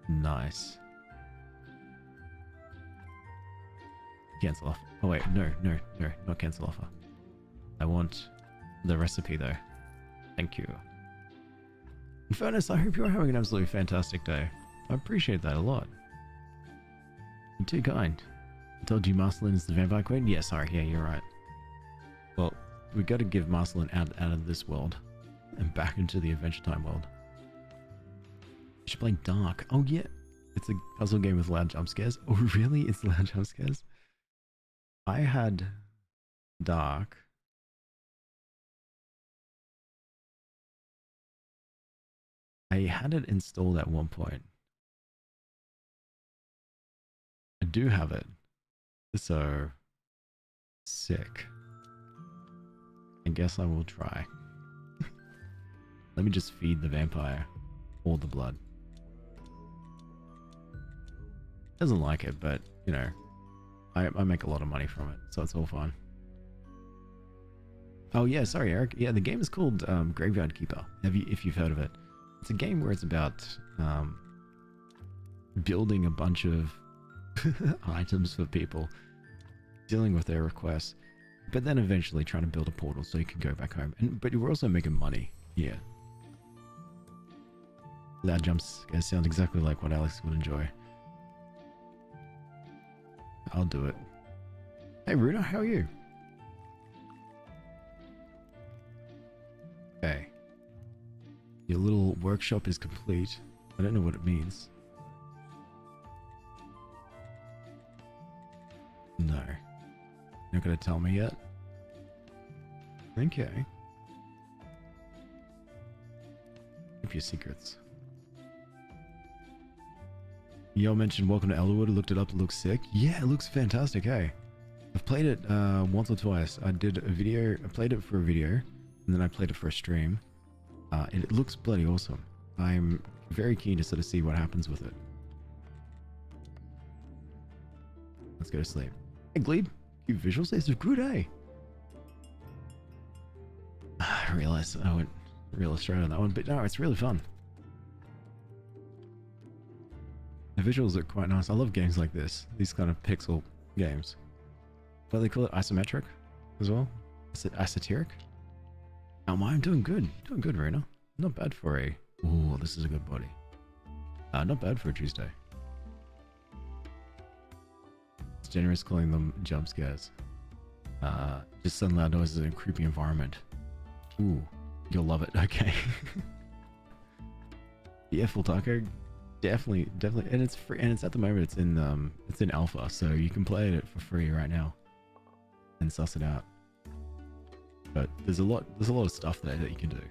Nice. Cancel offer. Oh wait, no, not cancel offer. I want the recipe though. Thank you. In fairness, I hope you're having an absolutely fantastic day. I appreciate that a lot. You're too kind. I told you Marceline is the vampire queen? Yeah, sorry, yeah, you're right. Well, we got to give Marceline out of this world and back into the Adventure Time world. You should play Dark. Oh yeah, it's a puzzle game with loud jump scares. Oh really? It's loud jump scares? I had Dark. I had it installed at one point. I do have it. So sick. I guess I will try. Let me just feed the vampire all the blood. Doesn't like it, but you know, I make a lot of money from it, so it's all fine. Oh yeah, sorry, Eric. Yeah, the game is called Graveyard Keeper. If you've heard of it? It's a game where it's about building a bunch of items for people, dealing with their requests, but then eventually trying to build a portal so you can go back home. But you're also making money. Yeah. Loud jumps sound exactly like what Alex would enjoy. I'll do it. Hey Runa, how are you? Okay. Your little workshop is complete. I don't know what it means. No. You're not gonna tell me yet? Okay. Keep your secrets. Y'all mentioned Welcome to Elderwood. I looked it up. It looks sick. Yeah, it looks fantastic, hey. I've played it once or twice. I did a video. I played it for a video, and then I played it for a stream. It looks bloody awesome. I'm very keen to sort of see what happens with it. Let's go to sleep. Hey, Glebe. Cute visuals. It's a good day. I realized I went real Australian on that one, but no, it's really fun. The visuals are quite nice. I love games like this. These kind of pixel games. What do they call it? Isometric as well? Is it esoteric? Oh, I'm doing good. Doing good, Rena. Not bad for a... Ooh, this is a good body. Not bad for a Tuesday. It's generous calling them jump scares. Just sudden loud noises in a creepy environment. Ooh, you'll love it. Okay. Yeah, full taco. Definitely, and it's free, and it's at the moment it's in alpha, so you can play it for free right now and suss it out. But there's a lot of stuff there that you can do.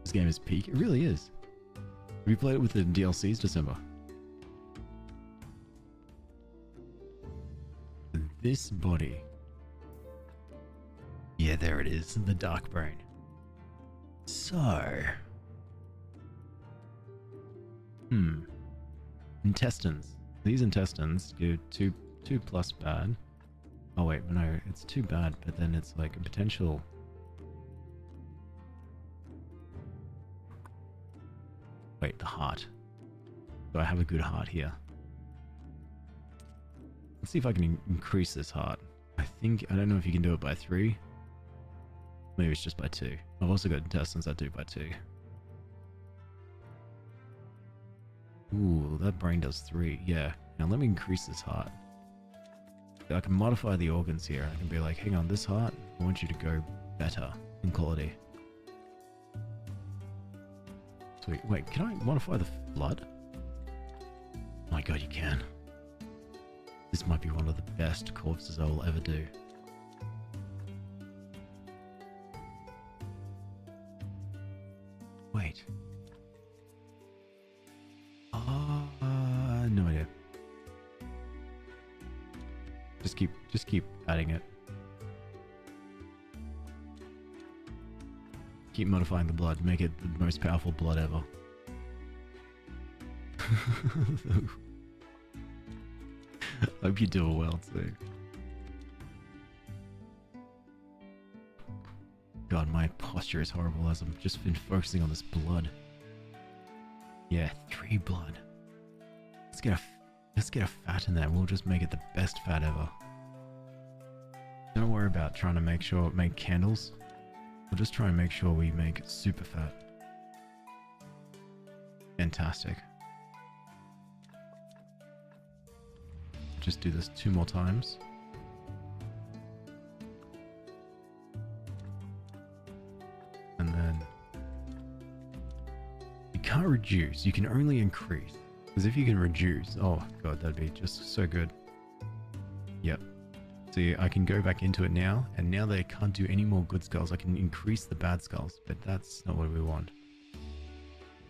This game is peak. It really is. Have you played it with the DLCs, December? This body. Yeah, there it is, the dark brain. So. Intestines. These intestines do 2 plus bad. Oh wait, no, it's 2 bad, but then it's like a potential. Wait, the heart. Do I have a good heart here? Let's see if I can increase this heart. I don't know if you can do it by 3. Maybe it's just by 2. I've also got intestines that do by 2. Ooh, that brain does 3. Yeah. Now let me increase this heart. I can modify the organs here. I can be like, hang on, this heart, I want you to go better in quality. Sweet. Wait, can I modify the blood? Oh my god, you can. This might be one of the best corpses I will ever do. Wait. No idea. Just keep adding it. Keep modifying the blood. Make it the most powerful blood ever. Hope you do it well too. God, my posture is horrible as I've just been focusing on this blood. Yeah, 3 blood. Let's get a fat in there. We'll just make it the best fat ever. Don't worry about trying to make candles. We'll just try and make sure we make it super fat. Fantastic. Just do this 2 more times. And then you can't reduce, you can only increase. Because if you can reduce, oh god, that'd be just so good. Yep. See, I can go back into it now, and now they can't do any more good skulls. I can increase the bad skulls, but that's not what we want.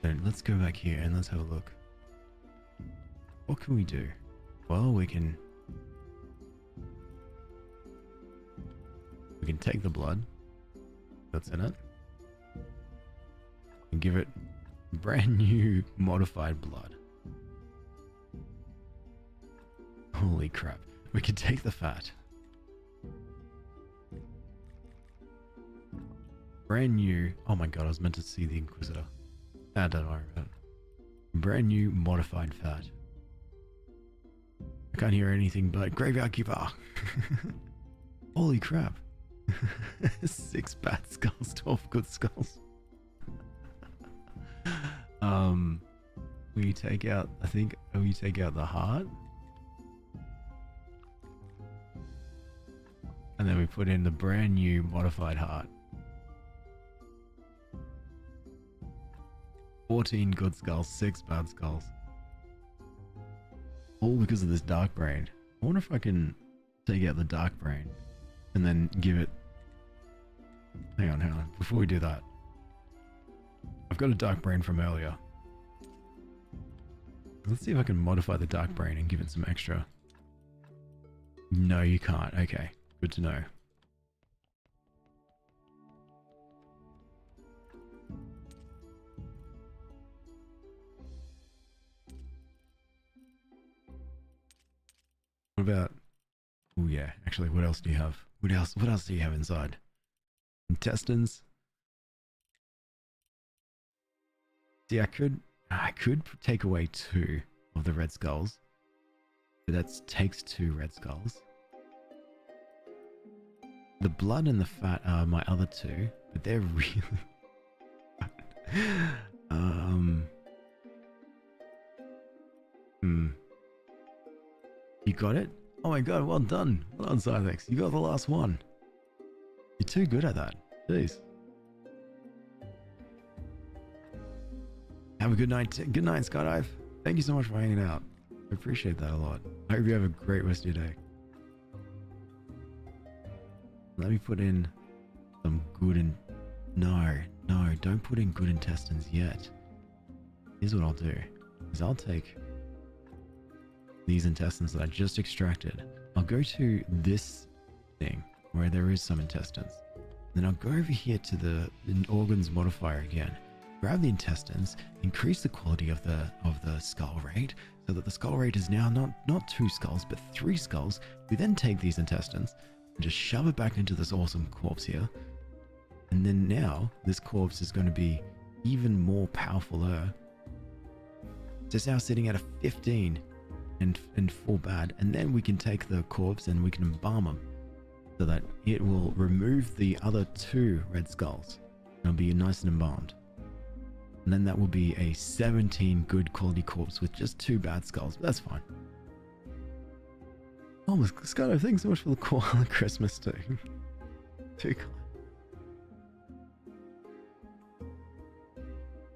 Then let's go back here and let's have a look. What can we do? Well, we can take the blood that's in it and give it brand new modified blood. Holy crap. We can take the fat. Brand new. Oh my god, I was meant to see the Inquisitor. Ah, don't worry about it. Brand new modified fat. I can't hear anything but Graveyard Keeper. Holy crap. 6 bad skulls, 12 good skulls. We take out, I think, we take out the heart. And then we put in the brand new modified heart. 14 good skulls, 6 bad skulls. All because of this dark brain. I wonder if I can take out the dark brain and then give it... Hang on. Before we do that. I've got a dark brain from earlier. Let's see if I can modify the dark brain and give it some extra. No, you can't. Okay, good to know. What about... Oh yeah, actually, what else do you have? What else do you have inside? Intestines? See, I could take away 2 of the red skulls. But that takes 2 red skulls. The blood and the fat are my other 2, but they're really... You got it? Oh my god, well done. Well done, Cythex. You got the last one. You're too good at that. Jeez. Have a good night. Good night, Skydive. Thank you so much for hanging out. I appreciate that a lot. I hope you have a great rest of your day. Let me put in some good No, don't put in good intestines yet. Here's what I'll do. Is I'll take these intestines that I just extracted. I'll go to this thing where there is some intestines. Then I'll go over here to the organs modifier again. Grab the intestines, increase the quality of the skull rate, so that the skull rate is now not 2 skulls, but 3 skulls. We then take these intestines and just shove it back into this awesome corpse here. And then now, this corpse is going to be even more powerful. It's now sitting at a 15 and 4 bad. And then we can take the corpse and we can embalm them, so that it will remove the other 2 red skulls. It'll be nice and embalmed. And then that will be a 17 good quality corpse with just 2 bad skulls, but that's fine. Oh my god, thanks so much for the koala Christmas too. Too kind.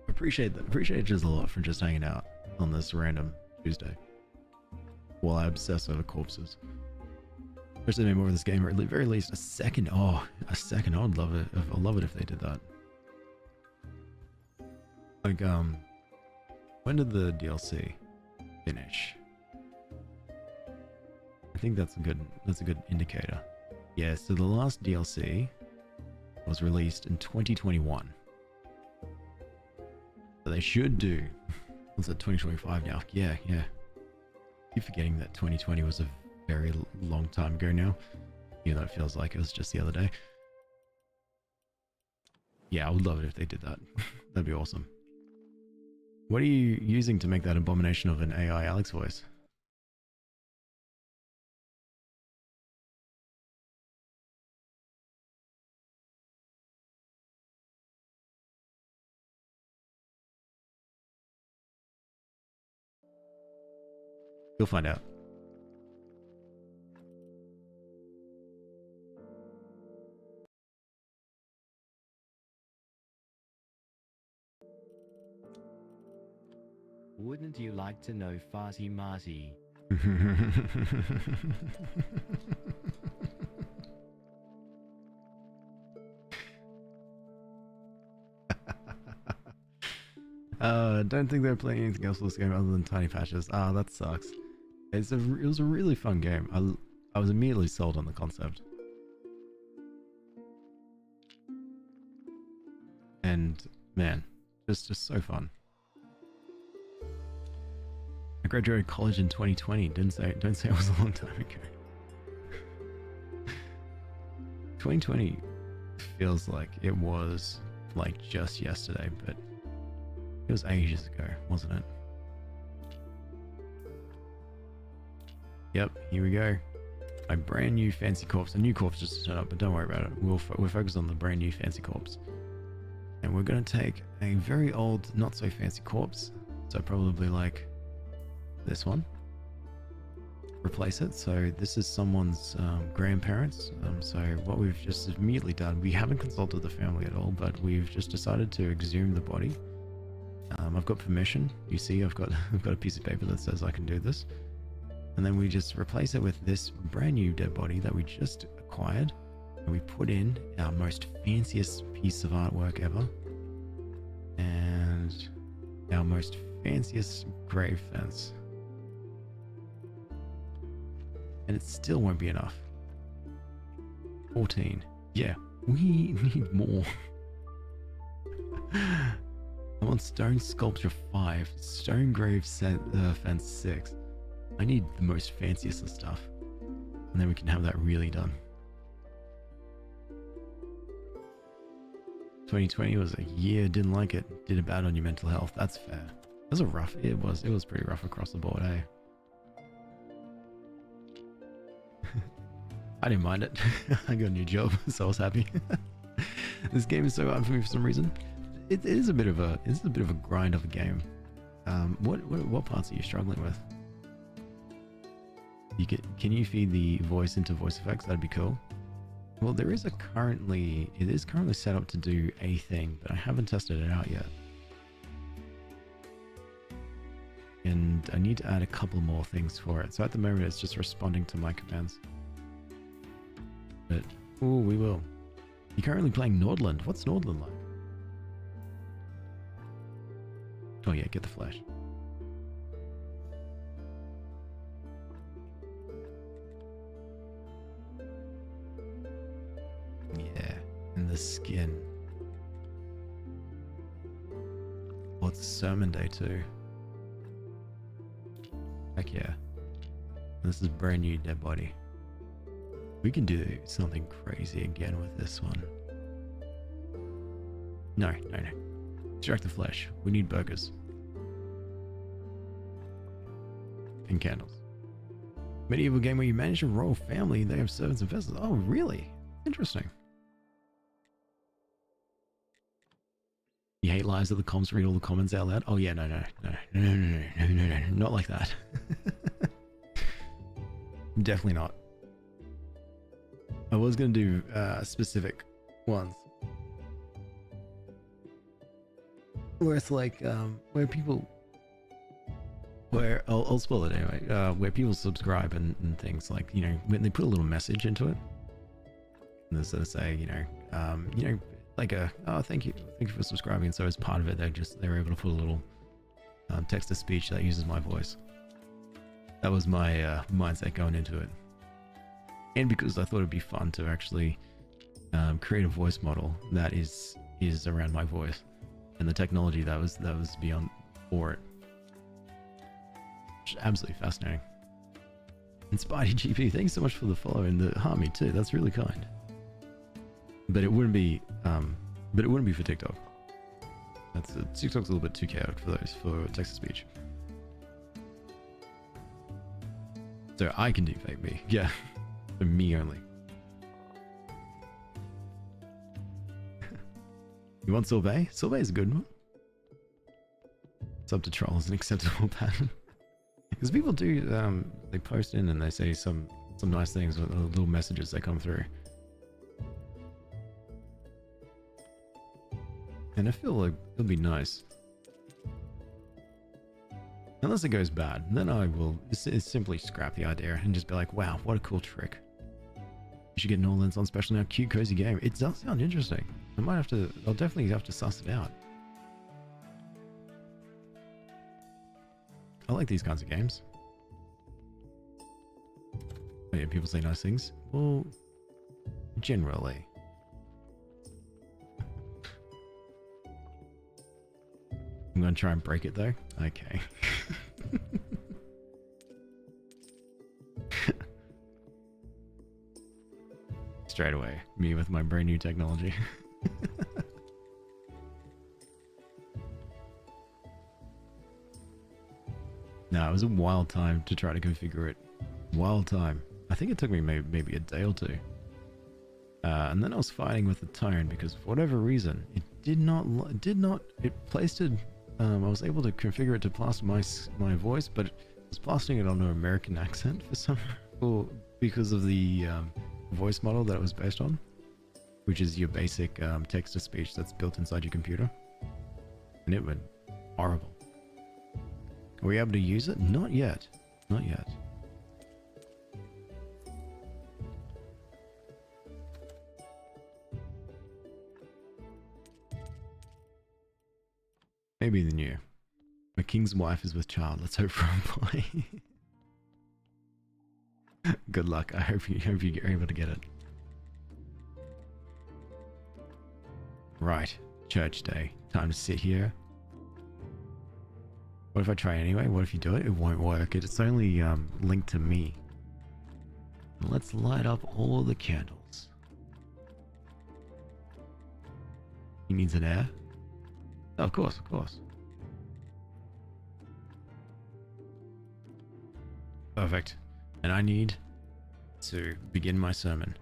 Appreciate that. Appreciate it just a lot for just hanging out on this random Tuesday while I obsess over corpses. Especially maybe more of this game, or at the very least a second. Oh, a second. I would love it. I'd love it if they did that. Like, when did the DLC finish? I think that's a good indicator. Yeah, so the last DLC was released in 2021. So they should do. What's that, 2025 now? Yeah. Keep forgetting that 2020 was a very long time ago now. Even though it feels like it was just the other day. Yeah, I would love it if they did that. That'd be awesome. What are you using to make that abomination of an AI Alex voice? You'll find out. Wouldn't you like to know Farty Marty? Don't think they're playing anything else with this game other than tiny patches. Ah, that sucks. It was a really fun game. I was immediately sold on the concept. And man, just so fun. I graduated college in 2020. Don't say it was a long time ago. 2020 feels like it was like just yesterday, but it was ages ago, wasn't it? Yep, here we go. My brand new fancy corpse. A new corpse just to turn up, but don't worry about it. We're focused on the brand new fancy corpse. And we're going to take a very old, not so fancy corpse. So probably like this one. Replace it. So this is someone's grandparents. So what we've just immediately done, we haven't consulted the family at all, but we've just decided to exhume the body. I've got permission. You see, I've got a piece of paper that says I can do this. And then we just replace it with this brand new dead body that we just acquired. And we put in our most fanciest piece of artwork ever. And our most fanciest grave fence. And it still won't be enough. 14. Yeah, we need more. I want stone sculpture 5, stone grave fence 6. I need the most fanciest of stuff. And then we can have that really done. 2020 was a year, didn't like it, did it bad on your mental health. That's fair. It was pretty rough across the board, eh? I didn't mind it. I got a new job, so I was happy. This game is so hard for me for some reason. It is a bit of a grind of a game. What parts are you struggling with? Can you feed the voice into voice effects? That'd be cool. Well, it is currently set up to do a thing, but I haven't tested it out yet. And I need to add a couple more things for it. So at the moment, it's just responding to my commands. But, oh, we will. You're currently playing Nordland. What's Nordland like? Oh yeah, get the flesh. Yeah, and the skin. Oh, it's Sermon Day too. Heck yeah. This is brand new dead body. We can do something crazy again with this one. No. Extract the flesh. We need burgers. And candles. Medieval game where you manage a royal family. They have servants and vessels. Oh, really? Interesting. You hate lives at the comms, read all the comments out loud? Oh yeah, no. Not like that. Definitely not. I was going to do specific ones. Where it's like, where I'll spell it anyway, where people subscribe and things like, you know, when they put a little message into it, and they sort of say, like thank you for subscribing. So as part of it, they're able to put a little text to speech that uses my voice. That was my mindset going into it. And because I thought it'd be fun to actually create a voice model that is around my voice, and the technology that was beyond for it, which is absolutely fascinating. And Spidey GP, thanks so much for the follow and the harmony too. That's really kind. But it wouldn't be for TikTok. TikTok's a little bit too chaotic for text to speech. So I can do fake me, yeah. For me only. You want sorbet? Sorbet is a good one. Sub to troll is an acceptable pattern. Because people do, they post in and they say some nice things with little messages that come through. And I feel like it'll be nice. Unless it goes bad, then I will simply scrap the idea and just be like, wow, what a cool trick. You should get Norlands on special now. Cute, cozy game. It does sound interesting. I'll definitely have to suss it out. I like these kinds of games. Oh yeah, people say nice things. Well, generally. I'm gonna try and break it though. Okay. Straight away. Me with my brand new technology. No, it was a wild time to try to configure it. Wild time. I think it took me maybe a day or two. And then I was fighting with the tone because for whatever reason, it it placed it, I was able to configure it to plaster my voice, but it was plastering it on an American accent because of the voice model that it was based on, which is your basic text-to-speech that's built inside your computer. And it went horrible. Are we able to use it? Not yet. Not yet. Maybe the new. A king's wife is with child. Let's hope for a boy. Good luck. I hope you're able to get it. Right. Church day. Time to sit here. What if I try anyway? What if you do it? It won't work. It's only linked to me. Let's light up all the candles. He needs an air? Oh, of course, of course. Perfect. And I need to begin my sermon.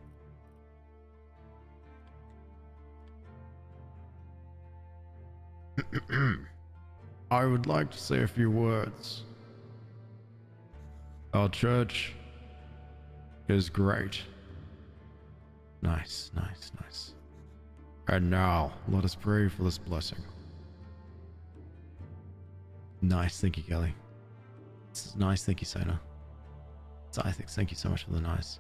I would like to say a few words. Our church is great. Nice, nice, nice. And now, let us pray for this blessing. Nice, thank you, Kelly. It's nice, thank you, Sona. Thank you so much for the nice.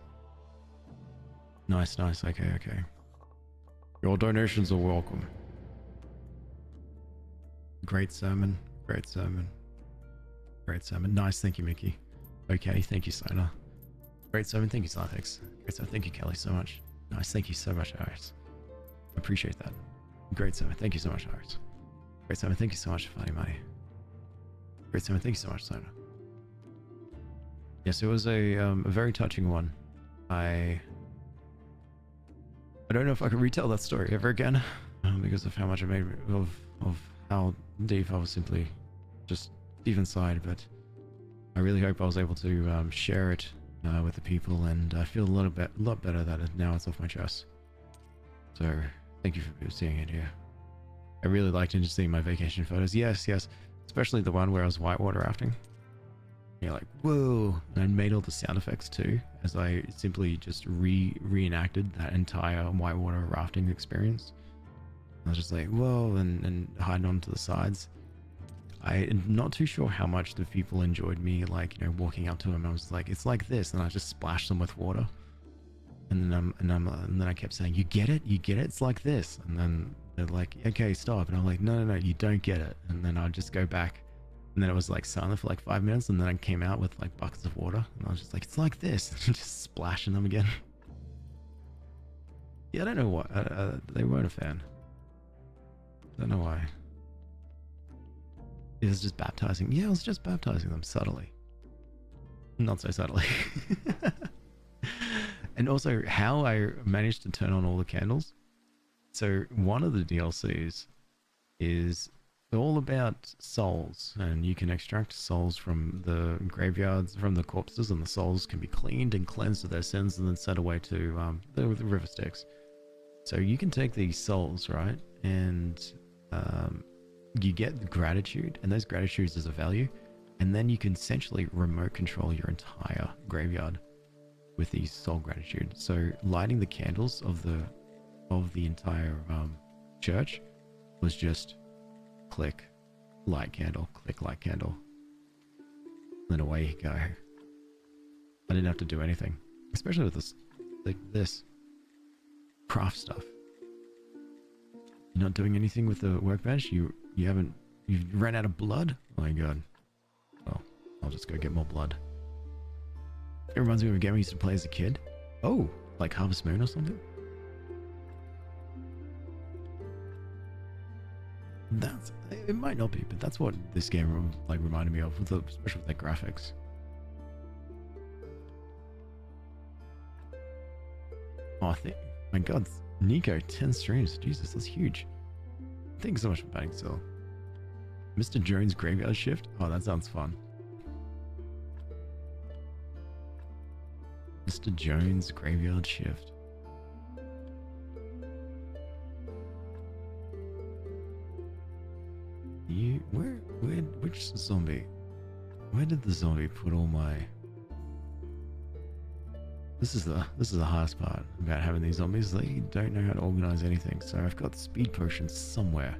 Nice, nice, okay, okay. Your donations are welcome. Great sermon, great sermon. Great sermon. Nice, thank you, Mickey. Okay, thank you, Sona. Great sermon, thank you, Sarthix. Great sermon, thank you, Kelly, so much. Nice, thank you so much, Iris. Appreciate that. Great sermon, thank you so much, Iris. Great sermon, thank you so much, Funny Money. Great sermon, thank you so much, Sona. Yes, it was a very touching one. I don't know if I could retell that story ever again because of how much it made me, of how deep I was simply just deep inside, but I really hope I was able to share it with the people, and I feel a lot better that now it's off my chest. So thank you for seeing it here. I really liked just seeing my vacation photos. Yes, yes, especially the one where I was whitewater rafting. You're like, whoa, and I made all the sound effects too, as I simply just reenacted that entire whitewater rafting experience. I was just like, whoa, and hiding onto the sides. I'm not too sure how much the people enjoyed me, like, you know, walking up to them. I was like, it's like this, and I just splashed them with water. And then I kept saying, you get it? You get it? It's like this. And then they're like, okay, stop. And I'm like, no, you don't get it. And then I'd just go back. And then it was like silent for like 5 minutes, and then I came out with like buckets of water, and I was just like, it's like this, and just splashing them again. Yeah, I don't know why. They weren't a fan. I don't know why. It was just baptizing. Yeah, I was just baptizing them subtly. Not so subtly. And also how I managed to turn on all the candles. So one of the DLCs is all about souls, and you can extract souls from the graveyards, from the corpses, and the souls can be cleaned and cleansed of their sins and then sent away to the river Styx. So you can take these souls, right, and you get the gratitude, and those gratitudes as a value, and then you can essentially remote control your entire graveyard with these soul gratitude. So lighting the candles of the entire church was just click, light candle, click, light candle. Then away you go. I didn't have to do anything, especially with this, like this craft stuff. You're not doing anything with the workbench. You've ran out of blood. Oh my god. Well, I'll just go get more blood. It reminds me of a game I used to play as a kid. Oh, like Harvest Moon or something. It might not be, but that's what this game like reminded me of, especially with the graphics. Oh, my God, Nico, 10 streams. Jesus, that's huge. Thanks so much for batting still. Mr. Jones graveyard shift? Oh, that sounds fun. Mr. Jones graveyard shift. Which zombie? Where did the zombie put all my... This is the hardest part about having these zombies. They don't know how to organize anything. So I've got speed potions somewhere.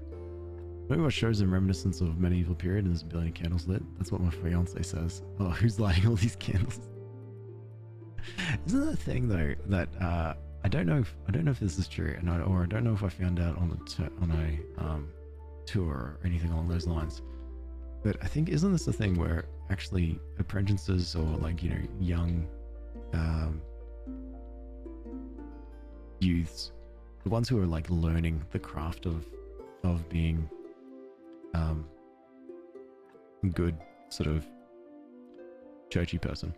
Maybe what shows them reminiscence of medieval period and there's a billion candles lit. That's what my fiance says. Oh, who's lighting all these candles? Isn't that a thing though that I don't know if this is true, or I don't know if I found out on a tour or anything along those lines. But I think, isn't this a thing where actually apprentices or like, you know, young youths, the ones who are like learning the craft of being good sort of churchy person,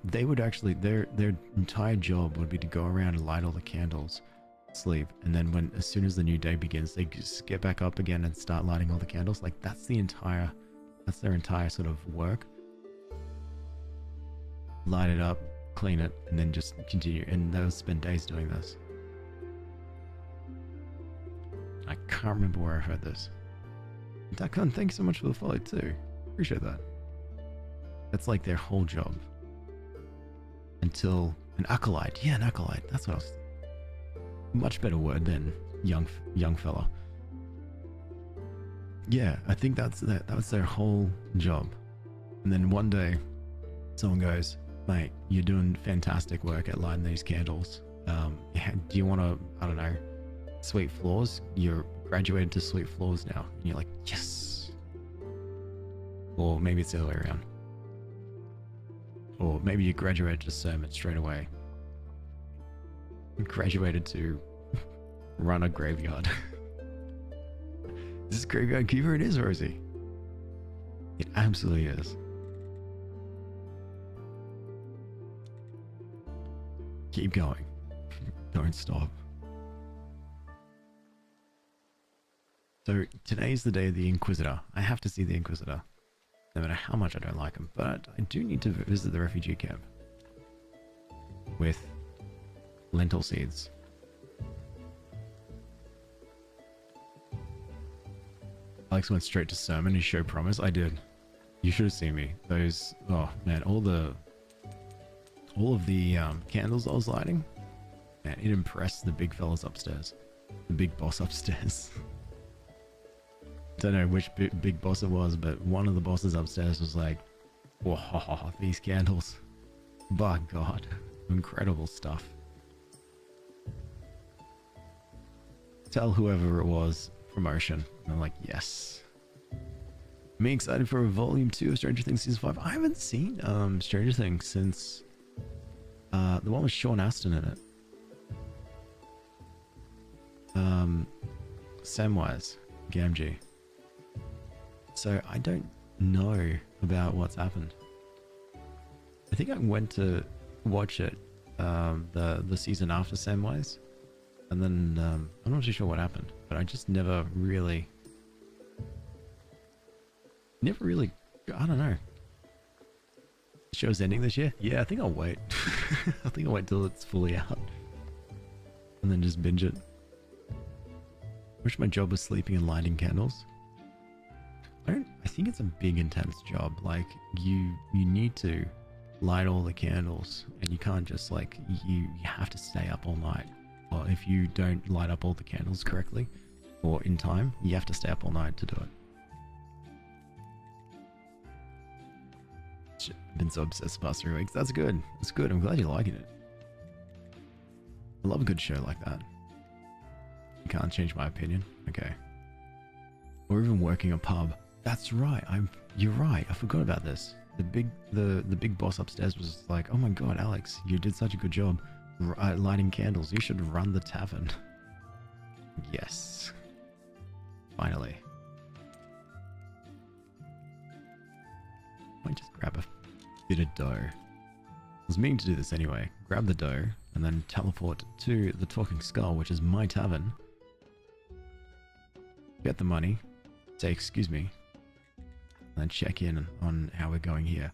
they would actually, their entire job would be to go around and light all the candles, sleep, and then as soon as the new day begins, they just get back up again and start lighting all the candles. Like that's their entire sort of work. Light it up, clean it, and then just continue. And they'll spend days doing this. I can't remember where I heard this. Dakan, thanks so much for the follow too. Appreciate that. That's like their whole job. Until an acolyte. Yeah, an acolyte. That's what I was... Much better word than young fella. Yeah, I think that was their whole job. And then one day, someone goes, "Mate, you're doing fantastic work at lighting these candles. Do you want to, I don't know, sweep floors? You're graduated to sweep floors now." And you're like, yes. Or maybe it's the other way around. Or maybe you graduated to sermon straight away. Graduated to run a graveyard. Is this graveyard keeper? It is, Rosie. It absolutely is. Keep going. Don't stop. So today's the day of the Inquisitor. I have to see the Inquisitor, no matter how much I don't like him. But I do need to visit the refugee camp with lentil seeds. Alex went straight to sermon and showed promise. I did. You should have seen me. Those, oh man, all of the candles I was lighting, man, it impressed the big fellas upstairs, the big boss upstairs. Don't know which big boss it was, but one of the bosses upstairs was like, "Whoa, these candles! By God, incredible stuff." Tell whoever it was, promotion. And I'm like, yes. Me excited for volume 2 of Stranger Things season 5. I haven't seen Stranger Things since the one with Sean Astin in it. Samwise Gamgee. So I don't know about what's happened. I think I went to watch it the season after Samwise, and then I'm not too sure what happened, but I just never really, I don't know. The show's ending this year? Yeah, I think I'll wait. I think I'll wait till it's fully out and then just binge it. Wish my job was sleeping and lighting candles. I think it's a big intense job. Like you need to light all the candles, and you can't just like, you have to stay up all night. Or if you don't light up all the candles correctly or in time, you have to stay up all night to do it. Been so obsessed the past 3 weeks. That's good. That's good. I'm glad you're liking it. I love a good show like that. You can't change my opinion. Okay. Or even working a pub. That's right. You're right. I forgot about this. The big boss upstairs was like, "Oh my God, Alex, you did such a good job lighting candles. You should run the tavern." Yes. Finally. Might just grab a bit of dough. was meaning to do this anyway. Grab the dough and then teleport to the Talking Skull, which is my tavern. Get the money. Say excuse me. And then check in on how we're going here.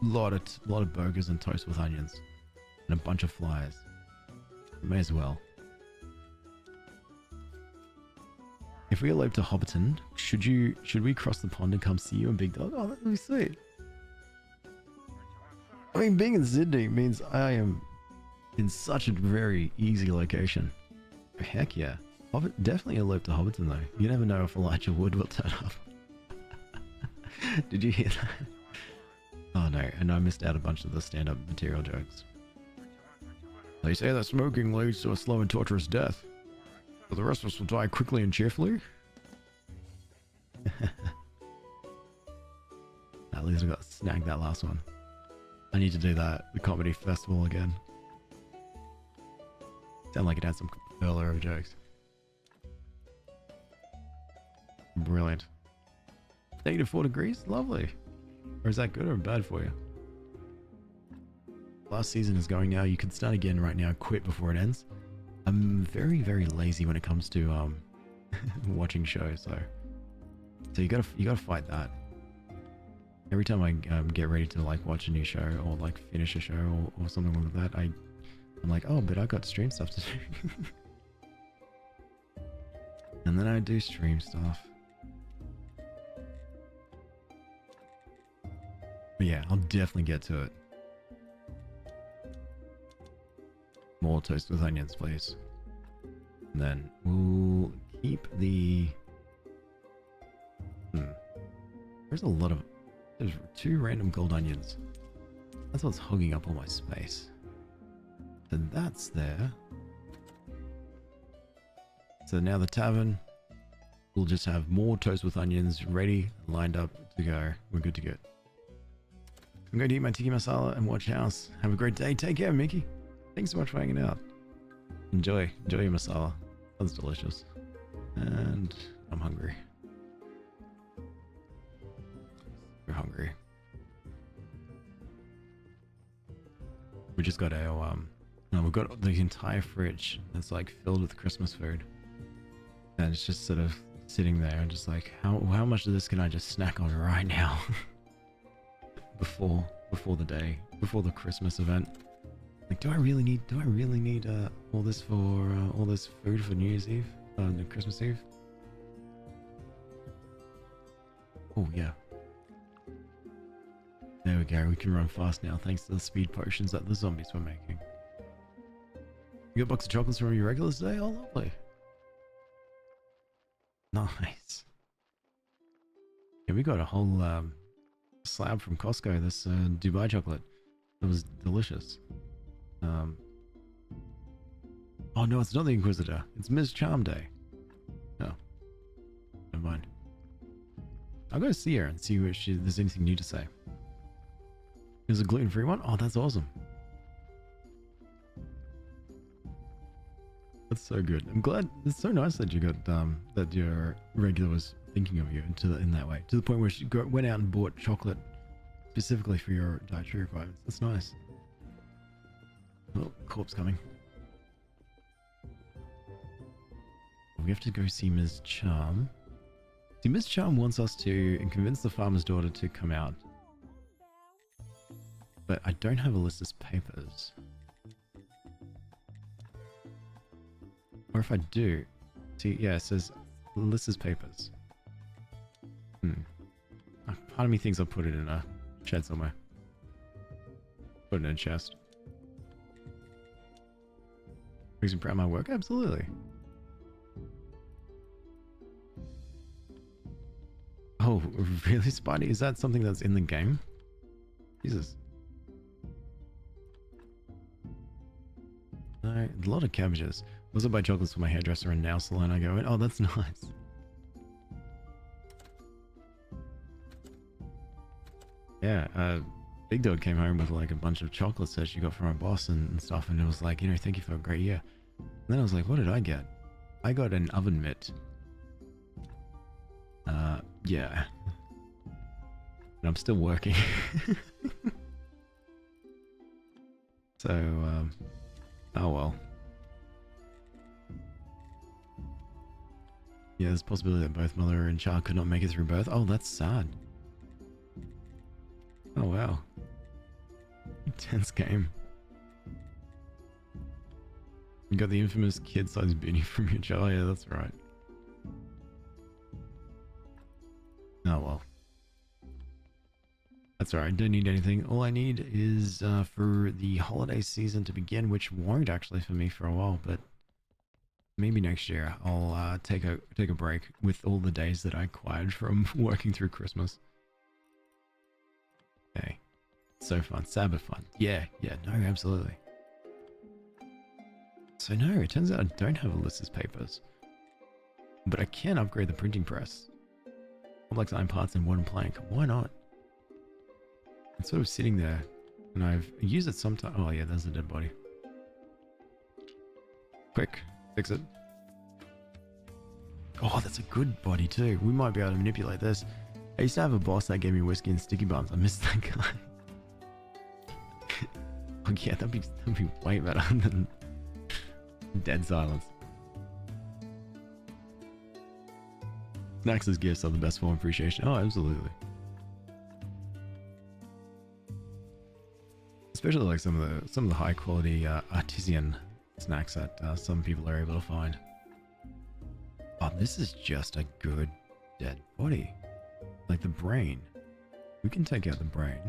Lot of burgers and toast with onions. And a bunch of flyers. May as well. If we elope to Hobbiton, should we cross the pond and come see you in Big Dog? Oh, that'd be sweet. I mean, being in Sydney means I am in such a very easy location. Heck yeah. Definitely elope to Hobbiton though. You never know if Elijah Wood will turn up. Did you hear that? Oh no, and I missed out a bunch of the stand-up material jokes. They say that smoking leads to a slow and torturous death, but the rest of us will die quickly and cheerfully. At least I got snagged that last one. I need to do that, the comedy festival again. Sound like it had some furler of jokes. Brilliant. -4 degrees? Lovely. Or is that good or bad for you? Last season is going now. You can start again right now. Quit before it ends. I'm very, very lazy when it comes to watching shows. So you gotta fight that. Every time I get ready to like watch a new show or like finish a show or something like that, I'm like, oh, but I got stream stuff to do. And then I do stream stuff. But yeah, I'll definitely get to it. More toast with onions, please. And then we'll keep the... There's a lot of... There's 2 random gold onions. That's what's hogging up all my space. So that's there. So now the tavern, we'll just have more toast with onions ready, lined up to go. We're good to go. I'm going to eat my tiki masala and watch House. Have a great day. Take care, Mickey. Thanks so much for hanging out. Enjoy your masala. That's delicious. And I'm hungry. We're hungry. We just got our no, we've got the entire fridge that's like filled with Christmas food, and it's just sort of sitting there and just like, how much of this can I just snack on right now? before the Christmas event. Like, do I really need all this food for New Year's Eve, Christmas Eve? Oh yeah. There we go. We can run fast now thanks to the speed potions that the zombies were making. You got a box of chocolates from your regulars today? Oh, lovely. Nice. Yeah, we got a whole slab from Costco, this Dubai chocolate. It was delicious. Oh no, it's not the Inquisitor. It's Ms. Charm Day. Oh. Never mind. I'll go see her and see if there's anything new to say. There's a gluten-free one? Oh, that's awesome. That's so good. I'm glad. It's so nice that you got that your regular was thinking of you in that way, to the point where she went out and bought chocolate specifically for your dietary requirements. That's nice. Oh, corpse coming. We have to go see Ms. Charm. See, Ms. Charm wants us to convince the farmer's daughter to come out. But I don't have Alyssa's papers. Or if I do... See, yeah, it says Alyssa's papers. Part of me thinks I'll put it in a shed somewhere. Put it in a chest. Makes me proud of my work? Absolutely. Oh, really, Spidey? Is that something that's in the game? Jesus. No, a lot of cabbages. Also buy chocolates for my hairdresser and nail salon I go in. Oh, that's nice. Yeah, Big Dog came home with like a bunch of chocolates that she got from her boss and stuff, and it was like, you know, thank you for a great year. And then I was like, what did I get? I got an oven mitt. Yeah. And I'm still working. So, oh well. Yeah, there's a possibility that both mother and child could not make it through birth. Oh, that's sad. Oh wow. Intense game. You got the infamous kid-sized beanie from your child. Oh, yeah, that's right. Oh well. That's alright, don't need anything. All I need is for the holiday season to begin, which won't actually for me for a while, but maybe next year I'll take a break with all the days that I acquired from working through Christmas. Okay. So fun. Sabbath fun. Yeah, no, absolutely. So no, it turns out I don't have Alyssa's papers. But I can upgrade the printing press. Complex iron parts in wooden plank. Why not? It's sort of sitting there, and I've used it sometime. Oh yeah, there's a dead body. Quick, fix it. Oh, that's a good body too. We might be able to manipulate this. I used to have a boss that gave me whiskey and sticky bumps. I missed that guy. Oh yeah, that'd be way better than dead silence. Snacks as gifts are the best form of appreciation. Oh, absolutely. Especially like some of the high quality artisan snacks that some people are able to find. Oh, this is just a good dead body. Like the brain. We can take out the brain.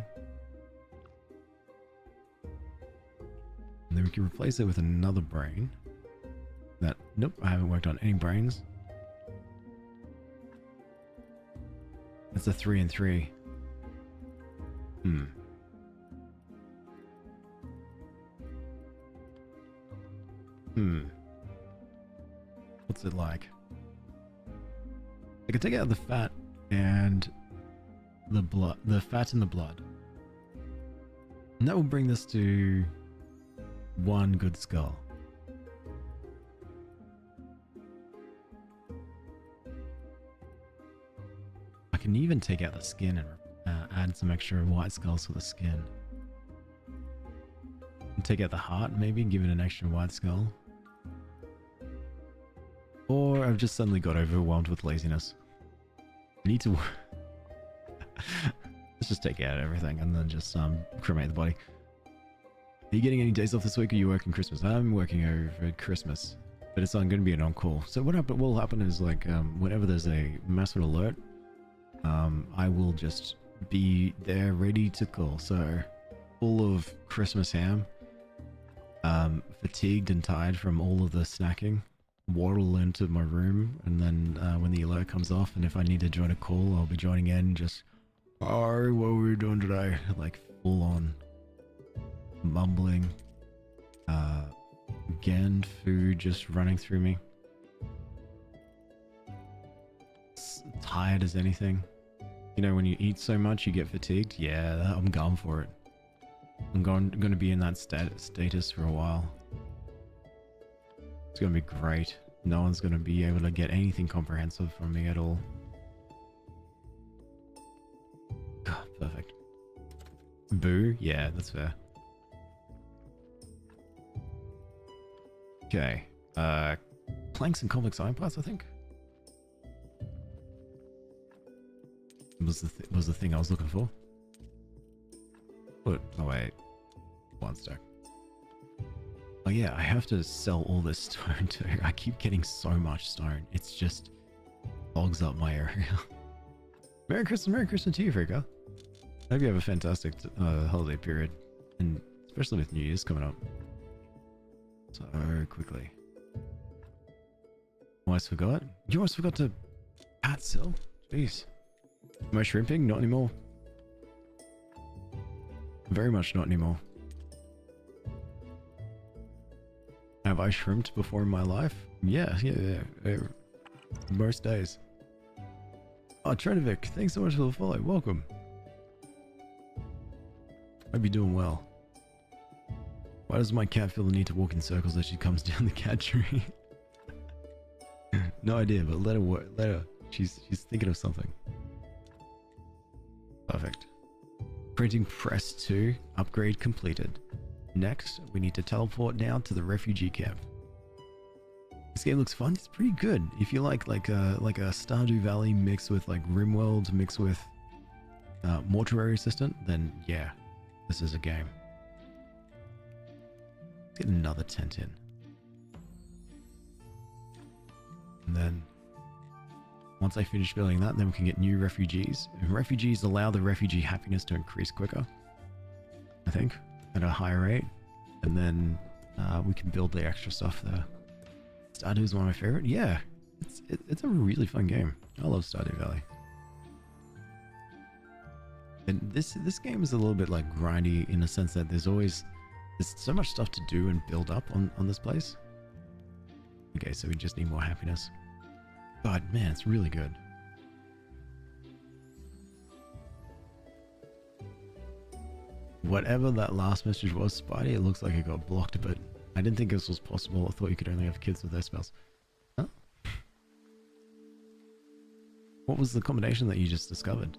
And then we can replace it with another brain. That, nope, I haven't worked on any brains. It's a 3 and 3. What's it like? I can take out the fat and the blood, the fat and the blood. And that will bring this to one good skull. I can even take out the skin and add some extra white skulls for the skin. And take out the heart, maybe give it an extra white skull. Or I've just suddenly got overwhelmed with laziness. I need to... Let's just take out everything and then just cremate the body. Are you getting any days off this week or are you working Christmas? I'm working over Christmas, but it's going to be an on-call. So what will happen is like whenever there's a massive alert, I will just be there ready to call. So full of Christmas ham, fatigued and tired from all of the snacking, waddle into my room, and then when the alert comes off and if I need to join a call, I'll be joining in just, oh, what were we doing today? Like full on mumbling, again, food just running through me. Tired as anything. You know, when you eat so much, you get fatigued. Yeah, I'm going for it. I'm going to be in that status for a while. It's going to be great. No one's going to be able to get anything comprehensive from me at all. God, perfect. Boo? Yeah, that's fair. Okay. Planks and complex iron parts, I think. Was the thing I was looking for. What? Oh wait, one stack. Oh yeah, I have to sell all this stone too. I keep getting so much stone. It's just bogs up my area. Merry Christmas to you, Frika. Hope you have a fantastic holiday period, and especially with New Year's coming up. So quickly. Almost forgot. You almost forgot to pat sell. Jeez. Am I shrimping? Not anymore. Very much not anymore. Have I shrimped before in my life? Yeah. Most days. Oh, Trenovic, thanks so much for the follow. Welcome. Hope you're doing well. Why does my cat feel the need to walk in circles as she comes down the cat tree? No idea, but let her work. Let her. She's thinking of something. Perfect. Printing press 2, upgrade completed. Next, we need to teleport now to the refugee camp. This game looks fun. It's pretty good. If you like a Stardew Valley mixed with like RimWorld mixed with Mortuary Assistant, then yeah, this is a game. Get another tent in. And then once I finish building that, then we can get new refugees. And refugees allow the refugee happiness to increase quicker, I think, at a higher rate. And then we can build the extra stuff there. Stardew is one of my favorite. Yeah, it's a really fun game. I love Stardew Valley. And this game is a little bit like grindy in the sense that there's so much stuff to do and build up on this place. Okay, so we just need more happiness. God, man, it's really good. Whatever that last message was, Spidey, it looks like it got blocked, but I didn't think this was possible. I thought you could only have kids with their spells. Huh? What was the combination that you just discovered?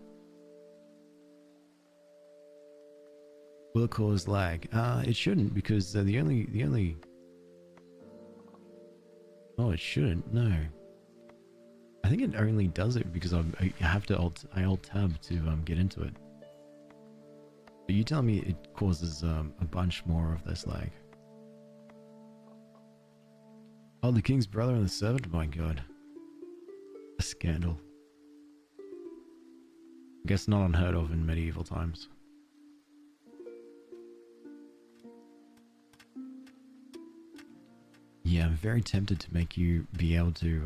Will it cause lag? It shouldn't, because the only... Oh, it shouldn't. No. I think it only does it because I have to alt tab to get into it. But you tell me it causes a bunch more of this lag. Oh, the king's brother and the servant? My god. A scandal. I guess not unheard of in medieval times. Yeah, I'm very tempted to make you be able to,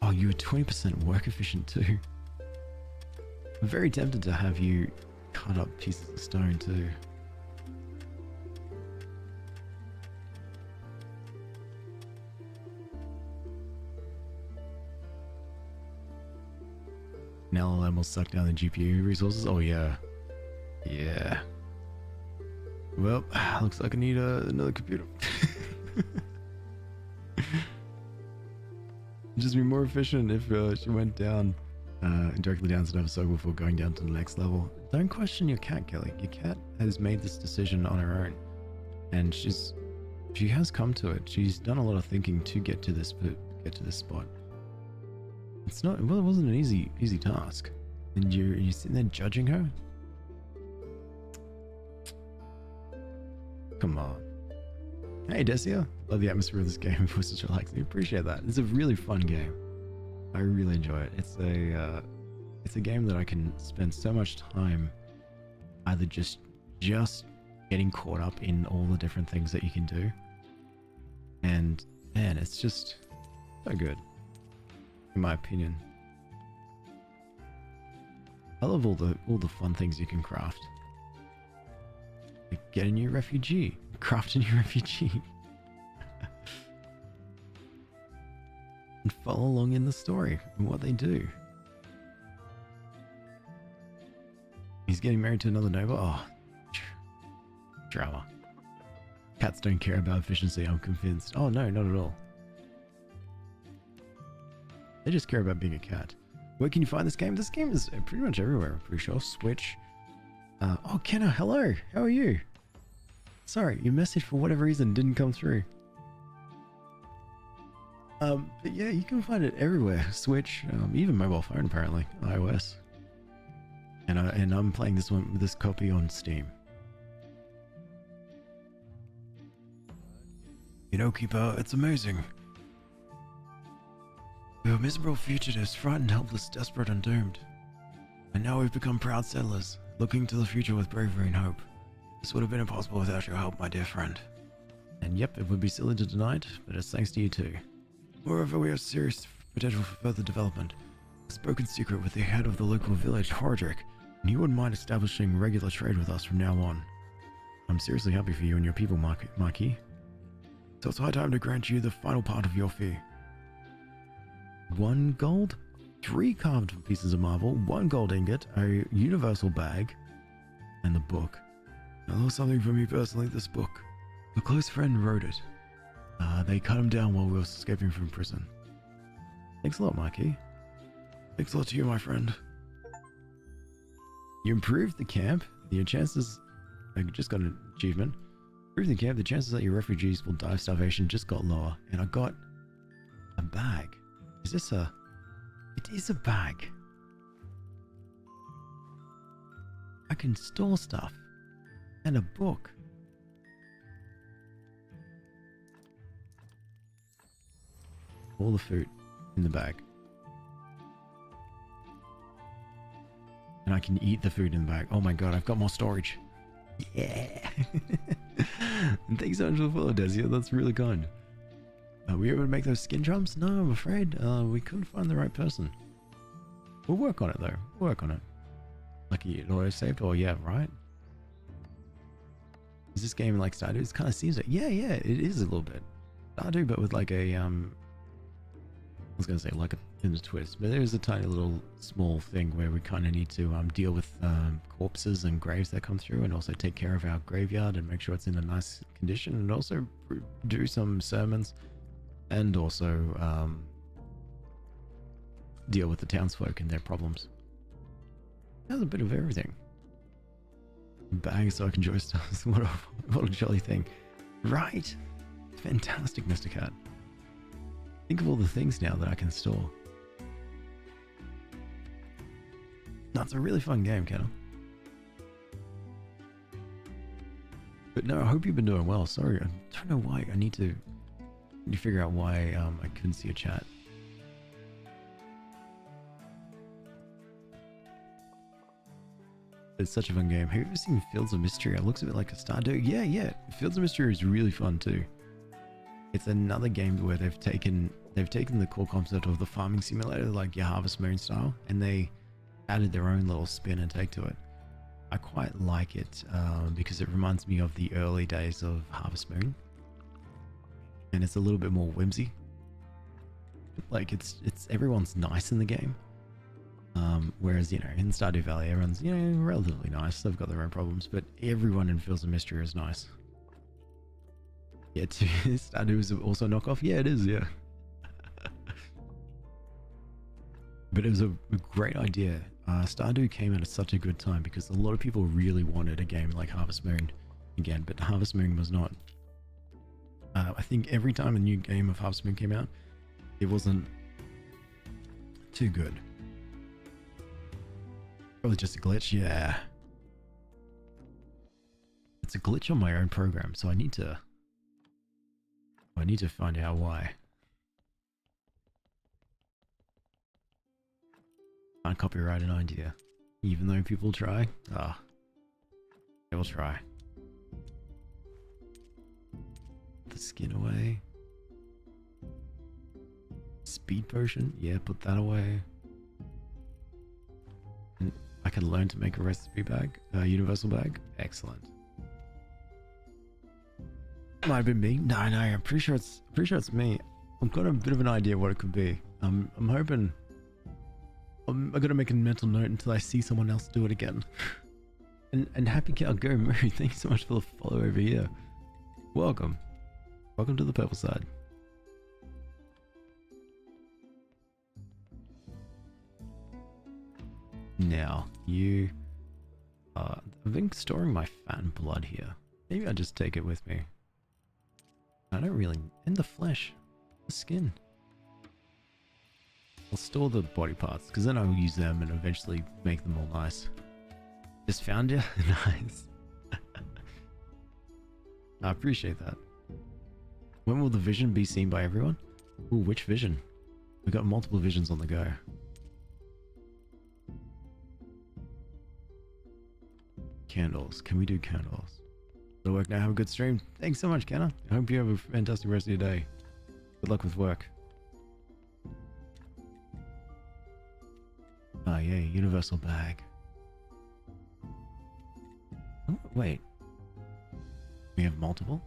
oh, you were 20% work efficient too. I'm very tempted to have you cut up pieces of stone too. An LLM will suck down the GPU resources? Oh yeah. Yeah. Well, looks like I need another computer. Just be more efficient if she went down directly down to the circle before going down to the next level. Don't question your cat, Kelly. Your cat has made this decision on her own, and she has come to it. She's done a lot of thinking to get to this spot. It's not, well, it wasn't an easy task, and you're sitting there judging her. Come on. Hey Desia, love the atmosphere of this game. It was just relaxing. Appreciate that. It's a really fun game. I really enjoy it. It's a game that I can spend so much time either just getting caught up in all the different things that you can do, and man, it's just so good, in my opinion. I love all the fun things you can craft. Like get a new refugee. Craft a new refugee. And follow along in the story and what they do. He's getting married to another neighbor. Oh, drama. Cats don't care about efficiency, I'm convinced. Oh no, not at all. They just care about being a cat. Where can you find this game? This game is pretty much everywhere, I'm pretty sure. Switch. Oh, Kenna, hello. How are you? Sorry, your message for whatever reason didn't come through. But yeah, you can find it everywhere. Switch, even mobile phone apparently, iOS. And I'm playing this copy on Steam. You know, Keeper, it's amazing. We were miserable fugitives, frightened, helpless, desperate, and doomed. And now we've become proud settlers, looking to the future with bravery and hope. This would have been impossible without your help, my dear friend. And yep, it would be silly to deny it, but it's thanks to you too. Moreover, we have serious potential for further development. A spoken secret with the head of the local village, Hordrick, and he wouldn't mind establishing regular trade with us from now on. I'm seriously happy for you and your people, Marquis. So it's high time to grant you the final part of your fee. 1 gold, 3 carved pieces of marble, 1 gold ingot, a universal bag, and the book. Now, that was something for me personally, this book. A close friend wrote it. They cut him down while we were escaping from prison. Thanks a lot, Marquis. Thanks a lot to you, my friend. You improved the camp. Your chances... I just got an achievement. Through the camp, the chances that your refugees will die of starvation just got lower, and I got a bag. Is this a... It is a bag. I can store stuff. And a book. All the food in the bag. And I can eat the food in the bag. Oh my god, I've got more storage. Yeah. And thanks so much for the follow, Desi. That's really kind. Are we able to make those skin jumps? No, I'm afraid we couldn't find the right person. We'll work on it though. We'll work on it. Lucky it auto saved. Oh yeah, right. Is this game like Stardew? It kind of seems like, yeah, it is a little bit Stardew, but with like a I was gonna say like a twist, but there's a tiny little small thing where we kind of need to deal with corpses and graves that come through, and also take care of our graveyard and make sure it's in a nice condition, and also do some sermons, and also deal with the townsfolk and their problems. There's a bit of everything. Bag so I can enjoy stuff. What a jolly thing, right? Fantastic, Mr. Cat. Think of all the things now that I can store. That's a really fun game, Kenna. But no, I hope you've been doing well. Sorry, I don't know why. I need to figure out why I couldn't see a chat. It's such a fun game. Have you ever seen Fields of Mystery? It looks a bit like a Stardew. Yeah. Fields of Mystery is really fun too. It's another game where they've taken the core concept of the farming simulator, like your Harvest Moon style, and they added their own little spin and take to it. I quite like it because it reminds me of the early days of Harvest Moon, and it's a little bit more whimsy. Like it's everyone's nice in the game, whereas in Stardew Valley everyone's relatively nice. They've got their own problems, but everyone in Fields of Mystery is nice. Yeah, Stardew is also a knockoff. Yeah, it is. Yeah. But it was a great idea. Stardew came at such a good time because a lot of people really wanted a game like Harvest Moon again, but Harvest Moon was not. I think every time a new game of Harvest Moon came out, it wasn't too good. Probably just a glitch, yeah. It's a glitch on my own program, so I need to find out why. Can't copyright an idea, even though people try. They will try. Put the skin away. Speed potion, yeah, put that away. And I can learn to make a recipe bag, universal bag. Excellent. Might have been me. No, I'm pretty sure it's me. I've got a bit of an idea what it could be. I'm hoping. I gotta make a mental note until I see someone else do it again. and happy cow go Murray, thank you so much for the follow over here. Welcome to the purple side. Now I've been storing my fat and blood here. Maybe I'll just take it with me. I don't really, in the flesh, the skin. I'll store the body parts because then I'll use them and eventually make them all nice. Just found you? Nice. I appreciate that. When will the vision be seen by everyone? Ooh, which vision? We've got multiple visions on the go. Candles. Can we do candles? Good work now. Have a good stream. Thanks so much, Kenna. I hope you have a fantastic rest of your day. Good luck with work. Oh yeah, universal bag. Oh, wait. We have multiple?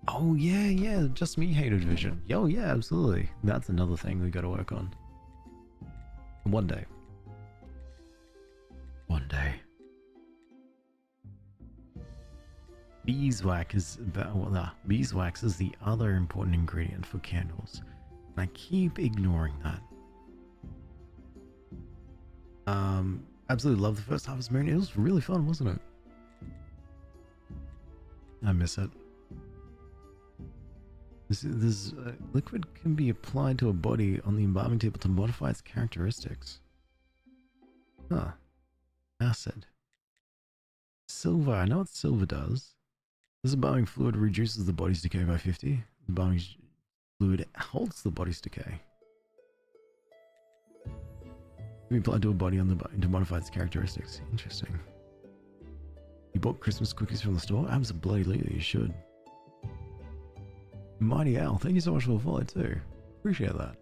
Oh yeah, just me hated vision. Oh yeah, absolutely. That's another thing we gotta work on. One day. One day. Beeswax is the other important ingredient for candles. And I keep ignoring that. Absolutely love the first Harvest Moon. It was really fun, wasn't it? I miss it. This liquid can be applied to a body on the embalming table to modify its characteristics. Huh. Acid. Silver. I know what silver does. This embalming fluid reduces the body's decay by 50. The embalming fluid halts the body's decay. Can be applied to a body on the body to modify its characteristics. Interesting. You bought Christmas cookies from the store? Absolutely, you should. Mighty Owl, thank you so much for the follow too. Appreciate that.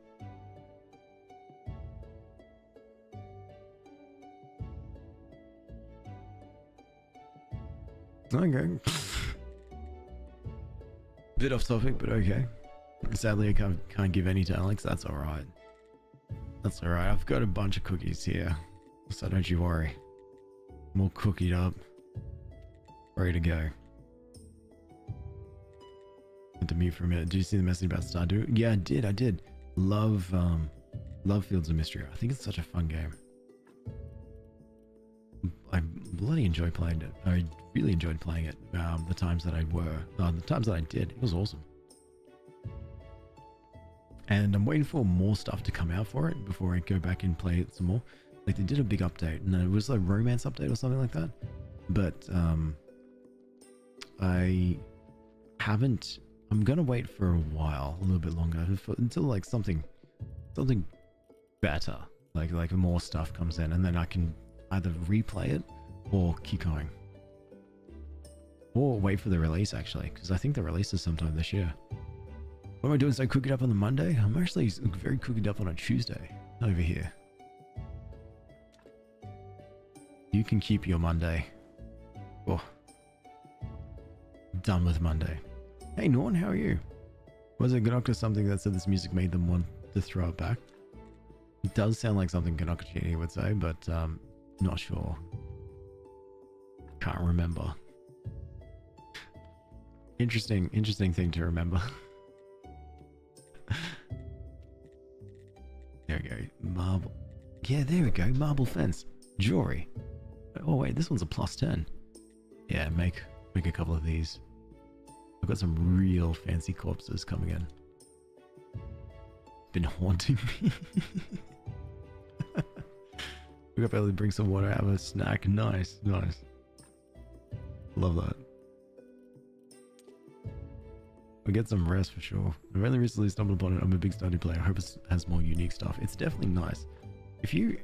Okay. Bit off topic, but okay. Sadly, I can't give any to Alex. That's alright. That's alright. I've got a bunch of cookies here, so don't you worry. I'm all cookied up. Ready to go. To mute for a minute. Did you see the message about Stardew? Yeah, I did. Love Fields of Mystery. I think it's such a fun game. I bloody enjoy playing it. I really enjoyed playing it. The times that the times that I did, it was awesome. And I'm waiting for more stuff to come out for it before I go back and play it some more. Like they did a big update, and it was a romance update or something like that. But I haven't. I'm gonna wait for a while, a little bit longer, until like something better, like more stuff comes in, and then I can either replay it or keep going, or wait for the release actually, because I think the release is sometime this year. What am I doing? So cooking up on the Monday? I'm actually very cooking up on a Tuesday over here. You can keep your Monday. Oh, done with Monday. Hey Norn, how are you? Was it Ganok or something that said this music made them want to throw it back? It does sound like something Ganok would say, but not sure. Can't remember. Interesting thing to remember. There we go. Marble. Yeah, there we go. Marble fence. Jewelry. Oh wait, this one's a +10. Yeah, make a couple of these. I've got some real fancy corpses coming in. Been haunting me. We got able to bring some water, have a snack. Nice. Love that. We get some rest for sure. I've only recently stumbled upon it. I'm a big Stardew player. I hope it has more unique stuff. It's definitely nice. If you,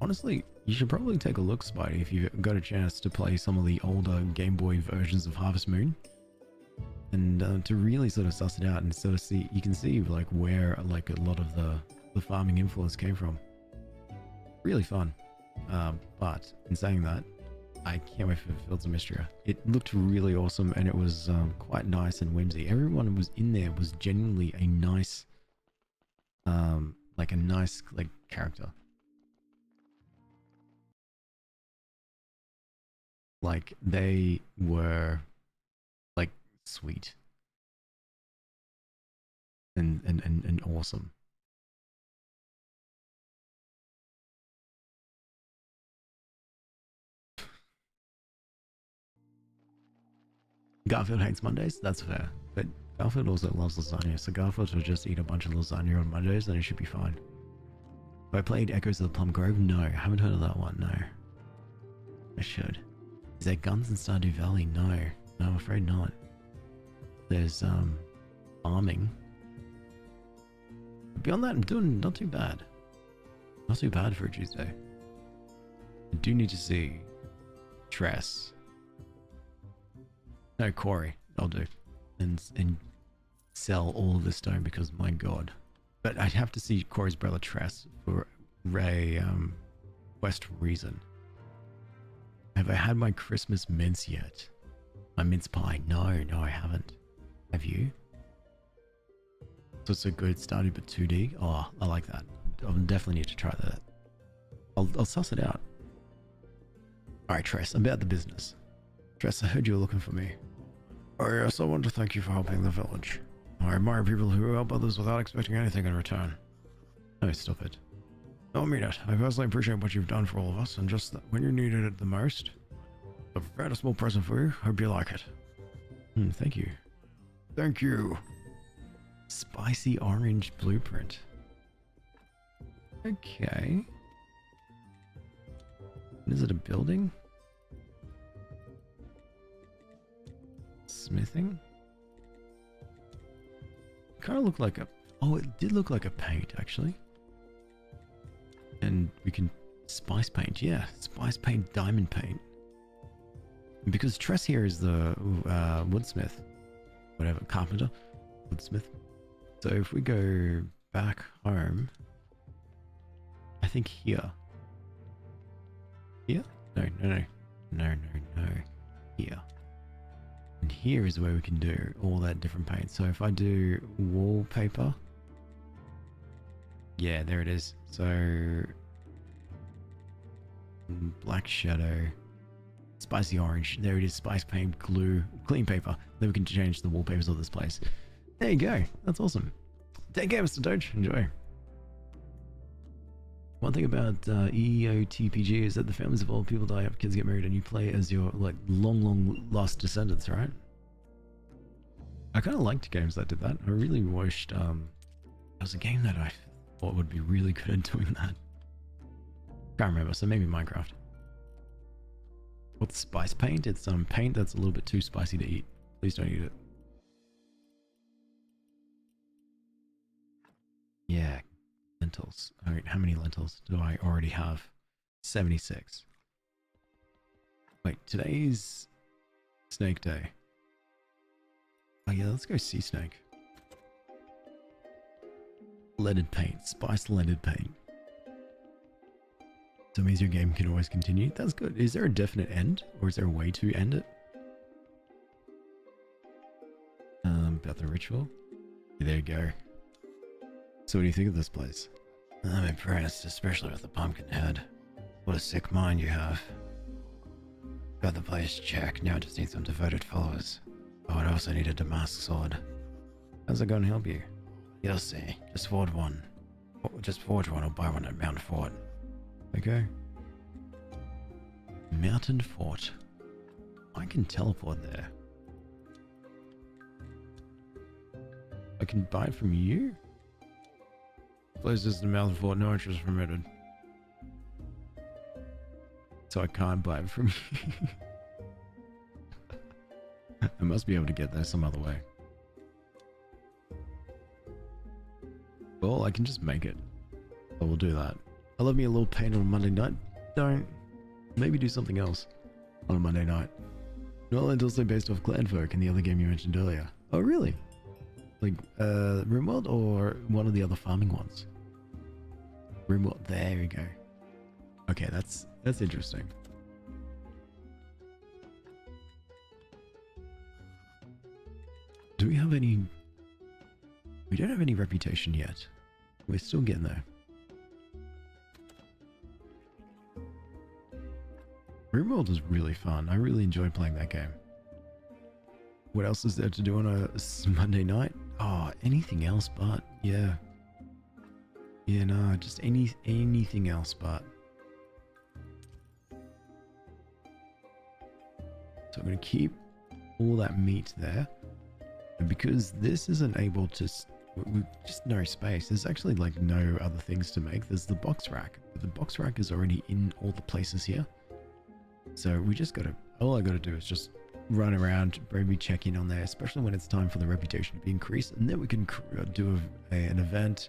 honestly, you should probably take a look, Spidey, if you've got a chance to play some of the older Game Boy versions of Harvest Moon. And to really sort of suss it out and sort of see, you can see like where like a lot of the farming influence came from. Really fun. But in saying that, I can't wait for Fields of Mystery. It looked really awesome, and it was quite nice and whimsy. Everyone who was in there was genuinely a nice, like character. Like they were like sweet and awesome. Garfield hates Mondays, that's fair. But Garfield also loves lasagna, so Garfield should just eat a bunch of lasagna on Mondays, then he should be fine. Have I played Echoes of the Plum Grove? No, I haven't heard of that one, no. I should. Is there guns in Stardew Valley? No. No, I'm afraid not. There's, farming. Beyond that, I'm doing not too bad. Not too bad for a Tuesday. I do need to see Tress. No, Corey, I'll do. And sell all of this stone because my god. But I'd have to see Corey's brother Tress for a quest reason. Have I had my Christmas mince yet? My mince pie? No, I haven't. Have you? So it's a good Stardew but 2D? Oh, I like that. I'll definitely need to try that. I'll suss it out. Alright, Tress, about the business. Tress, I heard you were looking for me. Oh yes, I want to thank you for helping the village. I admire people who help others without expecting anything in return. No, stop it. Don't mean it. I personally appreciate what you've done for all of us, and just when you needed it the most, I've got a small present for you. Hope you like it. Thank you. Thank you. Spicy orange blueprint. Okay. Is it a building? Smithing? Kind of looked like a... Oh, it did look like a paint, actually. And we can... Spice paint, yeah. Spice paint, diamond paint. And because Tress here is the woodsmith. Whatever, carpenter. Woodsmith. So if we go back home... I think here. Here? No. Here. And here is where we can do all that different paint. So if I do wallpaper, yeah, there it is. So black shadow, spicy orange, there it is, spice paint, glue, clean paper. Then we can change the wallpapers of this place. There you go. That's awesome. Take care, Mr. Doge. Enjoy. One thing about EOTPG is that the families of old people die up, kids get married, and you play as your like long lost descendants, right? I kind of liked games that did that. I really wished there was a game that I thought would be really good at doing that. Can't remember, so maybe Minecraft. What's spice paint? It's paint that's a little bit too spicy to eat. Please don't eat it. Yeah. Lentils. Alright, how many lentils do I already have? 76. Wait, today's Snake Day. Oh yeah, let's go sea snake. Leaded paint. Spiced leaded paint. So it means your game can always continue. That's good. Is there a definite end? Or is there a way to end it? About the ritual? Yeah, there you go. So what do you think of this place? I'm impressed, especially with the pumpkin head. What a sick mind you have. Got the place checked, now I just need some devoted followers. Oh, I also need a damask sword. How's it going to help you? You'll see. Just forge one. Just forge one or buy one at Mountain Fort. Okay. Mountain Fort. I can teleport there. I can buy it from you? Place is the Mountain Fort, no interest permitted. So I can't buy it from you. I must be able to get there some other way. Well, I can just make it. I will do that. I love me a little paint on a Monday night. Don't. Maybe do something else on a Monday night. New Orleans also based off Clanfolk in the other game you mentioned earlier. Oh, really? Like, RimWorld or one of the other farming ones? RimWorld, there we go. Okay, that's interesting. Do we have any... We don't have any reputation yet. We're still getting there. RimWorld is really fun. I really enjoyed playing that game. What else is there to do on a Monday night? Oh, anything else but, yeah. Yeah, no, just anything else but. So I'm going to keep all that meat there. And because this isn't able to... We just no space. There's actually like no other things to make. There's the box rack. But the box rack is already in all the places here. So we just got to... All I got to do is just run around, maybe check in on there, especially when it's time for the reputation to be increased. And then we can do an event,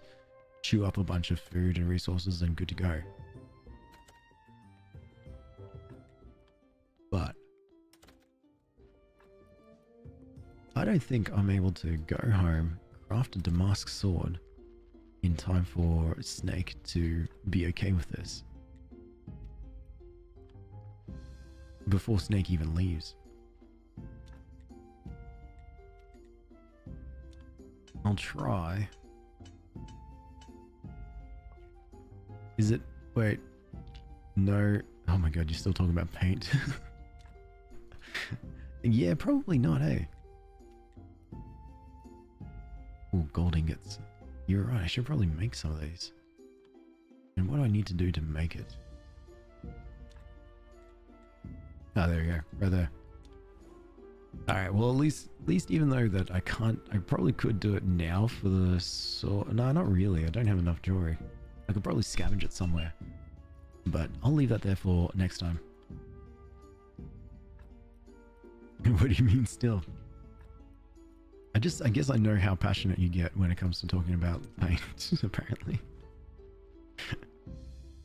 chew up a bunch of food and resources, and good to go. But I don't think I'm able to go home, craft a damask sword in time for Snake to be okay with this. Before Snake even leaves. I'll try. Is it... Wait. No. Oh my god, you're still talking about paint. Yeah, probably not, eh? Oh, gold ingots. You're right, I should probably make some of these. And what do I need to do to make it? Oh, there we go. Right there. All right. Well, at least even though that I can't, I probably could do it now for the sword. No, not really. I don't have enough jewelry. I could probably scavenge it somewhere, but I'll leave that there for next time. What do you mean still? I guess I know how passionate you get when it comes to talking about paint, apparently.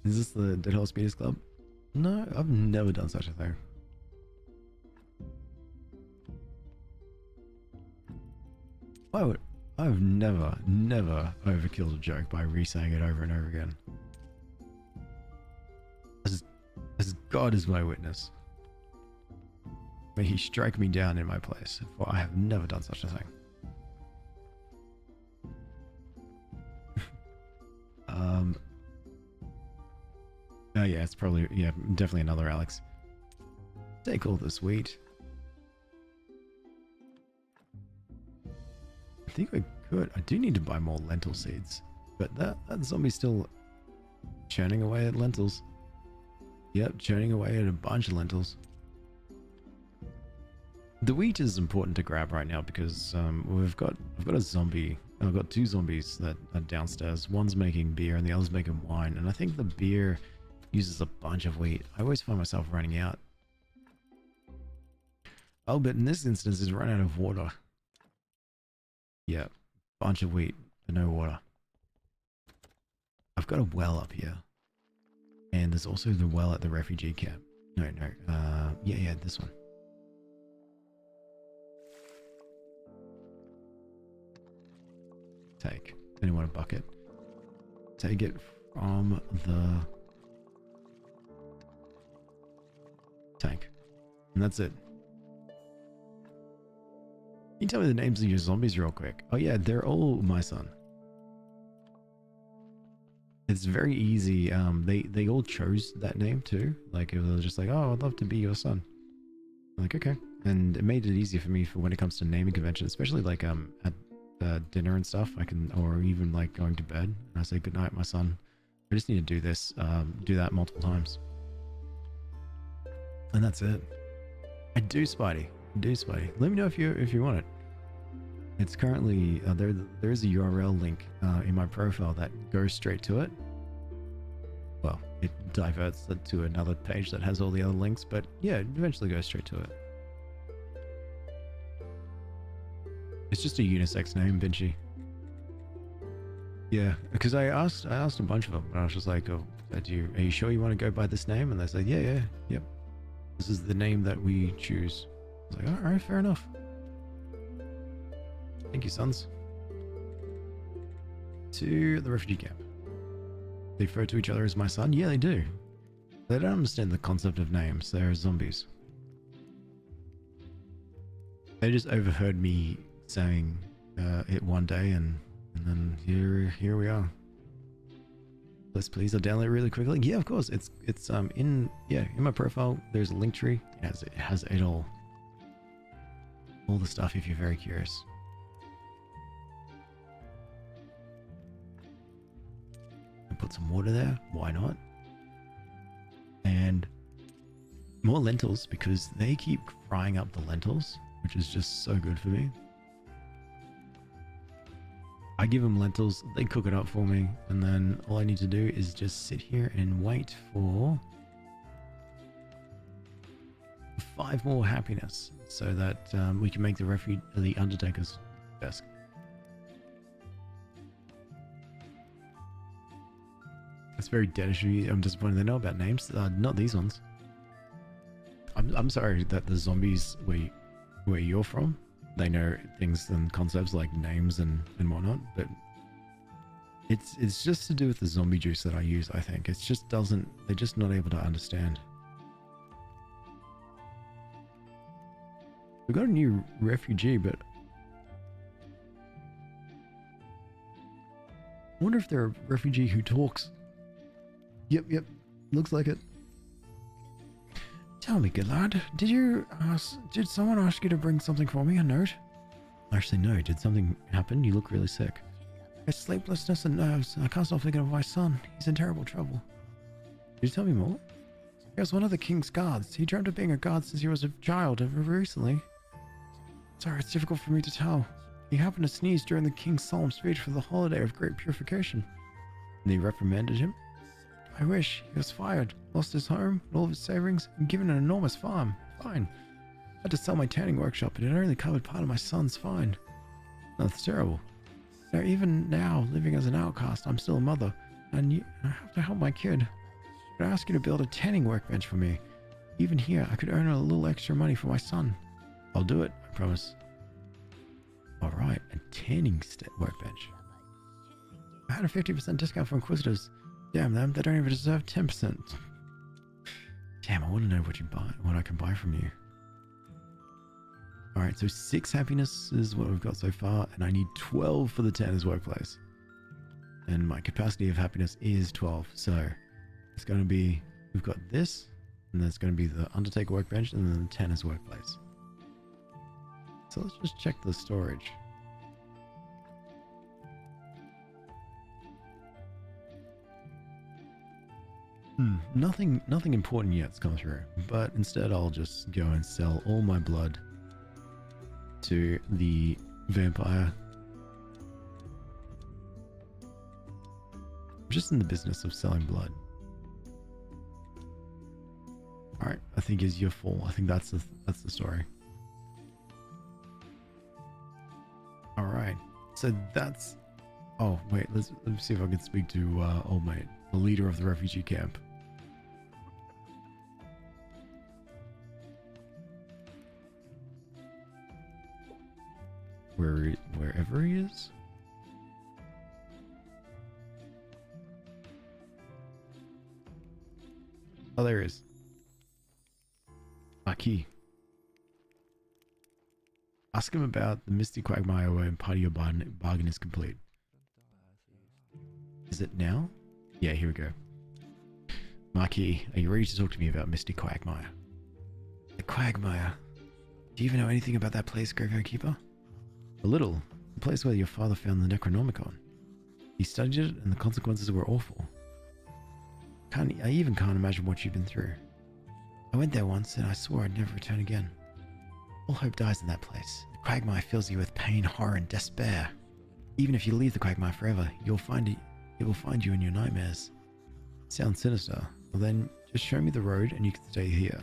Is this the Dead Horse Speeders Club? No, I've never done such a thing. I've never overkilled a joke by re-saying it over and over again. As God is my witness. May he strike me down in my place, for I have never done such a thing. Oh yeah, it's probably, yeah, definitely another Alex. Take all this wheat. I think I could. I do need to buy more lentil seeds, but that zombie's still churning away at lentils. Yep, churning away at a bunch of lentils. The wheat is important to grab right now because I've got a zombie. I've got two zombies that are downstairs. One's making beer and the other's making wine. And I think the beer uses a bunch of wheat. I always find myself running out. Oh, but in this instance, it's run out of water. Yeah, bunch of wheat, but no water. I've got a well up here. And there's also the well at the refugee camp. No. Yeah, this one. Take. Anyone a bucket? Take it from the tank. And that's it. Can you tell me the names of your zombies real quick? Oh yeah, they're all my son. It's very easy. They all chose that name too. Like, it was just like, oh, I'd love to be your son. I'm like, okay. And it made it easier for me for when it comes to naming convention, especially like at dinner and stuff. I can, or even like going to bed, and I say, good night, my son. I just need to do this, do that multiple times. And that's it. I do, Spidey. Let me know if you want it. It's currently there is a URL link in my profile that goes straight to it. Well, it diverts it to another page that has all the other links, but yeah, it eventually goes straight to it. It's just a unisex name, Vinci. Yeah, because I asked a bunch of them, and I was just like, "Oh, are you sure you want to go by this name?" And they said, "Yeah, yep. This is the name that we choose." I was like, "All right, fair enough." Thank you, sons. To the refugee camp. They refer to each other as my son? Yeah, they do. They don't understand the concept of names. They're zombies. They just overheard me saying it one day, and then here we are. Let's please. I'll download it really quickly. Yeah, of course. It's in my profile. There's a link tree. It has it all the stuff if you're very curious. Put some water there, why not? And more lentils, because they keep frying up the lentils, which is just so good for me. I give them lentils, they cook it up for me, and then all I need to do is just sit here and wait for 5 more happiness, so that we can make the Undertaker's desk. It's very deadish of you. I'm disappointed they know about names. Not these ones. I'm sorry that the zombies where you're from, they know things and concepts like names and whatnot, but it's just to do with the zombie juice that I use, I think. It's just they're just not able to understand. We got a new refugee, but I wonder if they're a refugee who talks. Yep, looks like it. Tell me, good lad, did someone ask you to bring something for me, a note? Actually, no. Did something happen? You look really sick. It's sleeplessness and nerves. I can't stop thinking of my son. He's in terrible trouble. Did you tell me more? He was one of the king's guards. He dreamt of being a guard since he was a child, recently. Sorry, it's difficult for me to tell. He happened to sneeze during the king's solemn speech for the holiday of great purification. And they reprimanded him. I wish. He was fired, lost his home, and all of his savings, and given an enormous farm. Fine. I had to sell my tanning workshop, and it only covered part of my son's fine. That's terrible. Now, even now, living as an outcast, I'm still a mother, and I have to help my kid. I ask you to build a tanning workbench for me. Even here, I could earn a little extra money for my son. I'll do it, I promise. Alright, a tanning workbench. I had a 50% discount for Inquisitors. Damn them, they don't even deserve 10%. Damn, I want to know what I can buy from you. Alright, so 6 happiness is what we've got so far, and I need 12 for the Tanner's workplace. And my capacity of happiness is 12, so it's going to be, we've got this, and there's going to be the Undertaker workbench, and then the Tanner's workplace. So let's just check the storage. Nothing important yet's come through, but instead I'll just go and sell all my blood to the vampire. I'm just in the business of selling blood. Alright, I think is your full. I think that's the story. Alright, so that's... Oh, wait, let me see if I can speak to old mate, the leader of the refugee camp. Wherever he is? Oh, there he is. Marquis. Ask him about the Misty Quagmire when part of your bargain is complete. Is it now? Yeah, here we go. Marquis, are you ready to talk to me about Misty Quagmire? The Quagmire? Do you even know anything about that place, Graveyard Keeper? A little. The place where your father found the Necronomicon. He studied it and the consequences were awful. I even can't imagine what you've been through. I went there once and I swore I'd never return again. All hope dies in that place. The Quagmire fills you with pain, horror, and despair. Even if you leave the Quagmire forever, it will find you in your nightmares. Sounds sinister. Well then, just show me the road and you can stay here.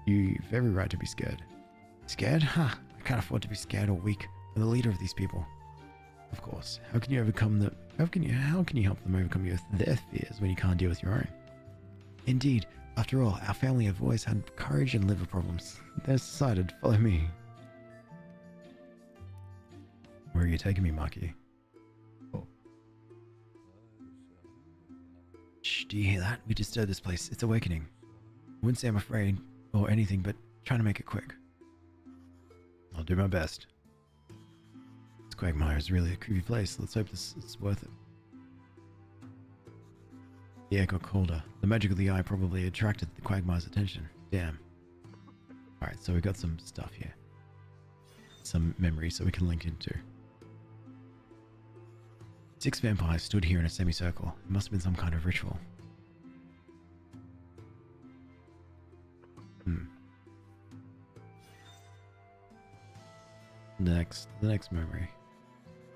You've every right to be scared. Scared? Huh. I can't afford to be scared or weak. I'm the leader of these people. Of course. How can you help them overcome their fears when you can't deal with your own? Indeed. After all, our family have always had courage and liver problems. They're decided. Follow me. Where are you taking me, Marquis? Oh. Shh, do you hear that? We disturbed this place. It's awakening. I wouldn't say I'm afraid or anything, but trying to make it quick. I'll do my best. This Quagmire is really a creepy place. Let's hope it's worth it. The air got colder. The magic of the eye probably attracted the Quagmire's attention. Damn. Alright, so we got some stuff here. Some memories that we can link into. 6 vampires stood here in a semicircle. It must have been some kind of ritual. The next memory.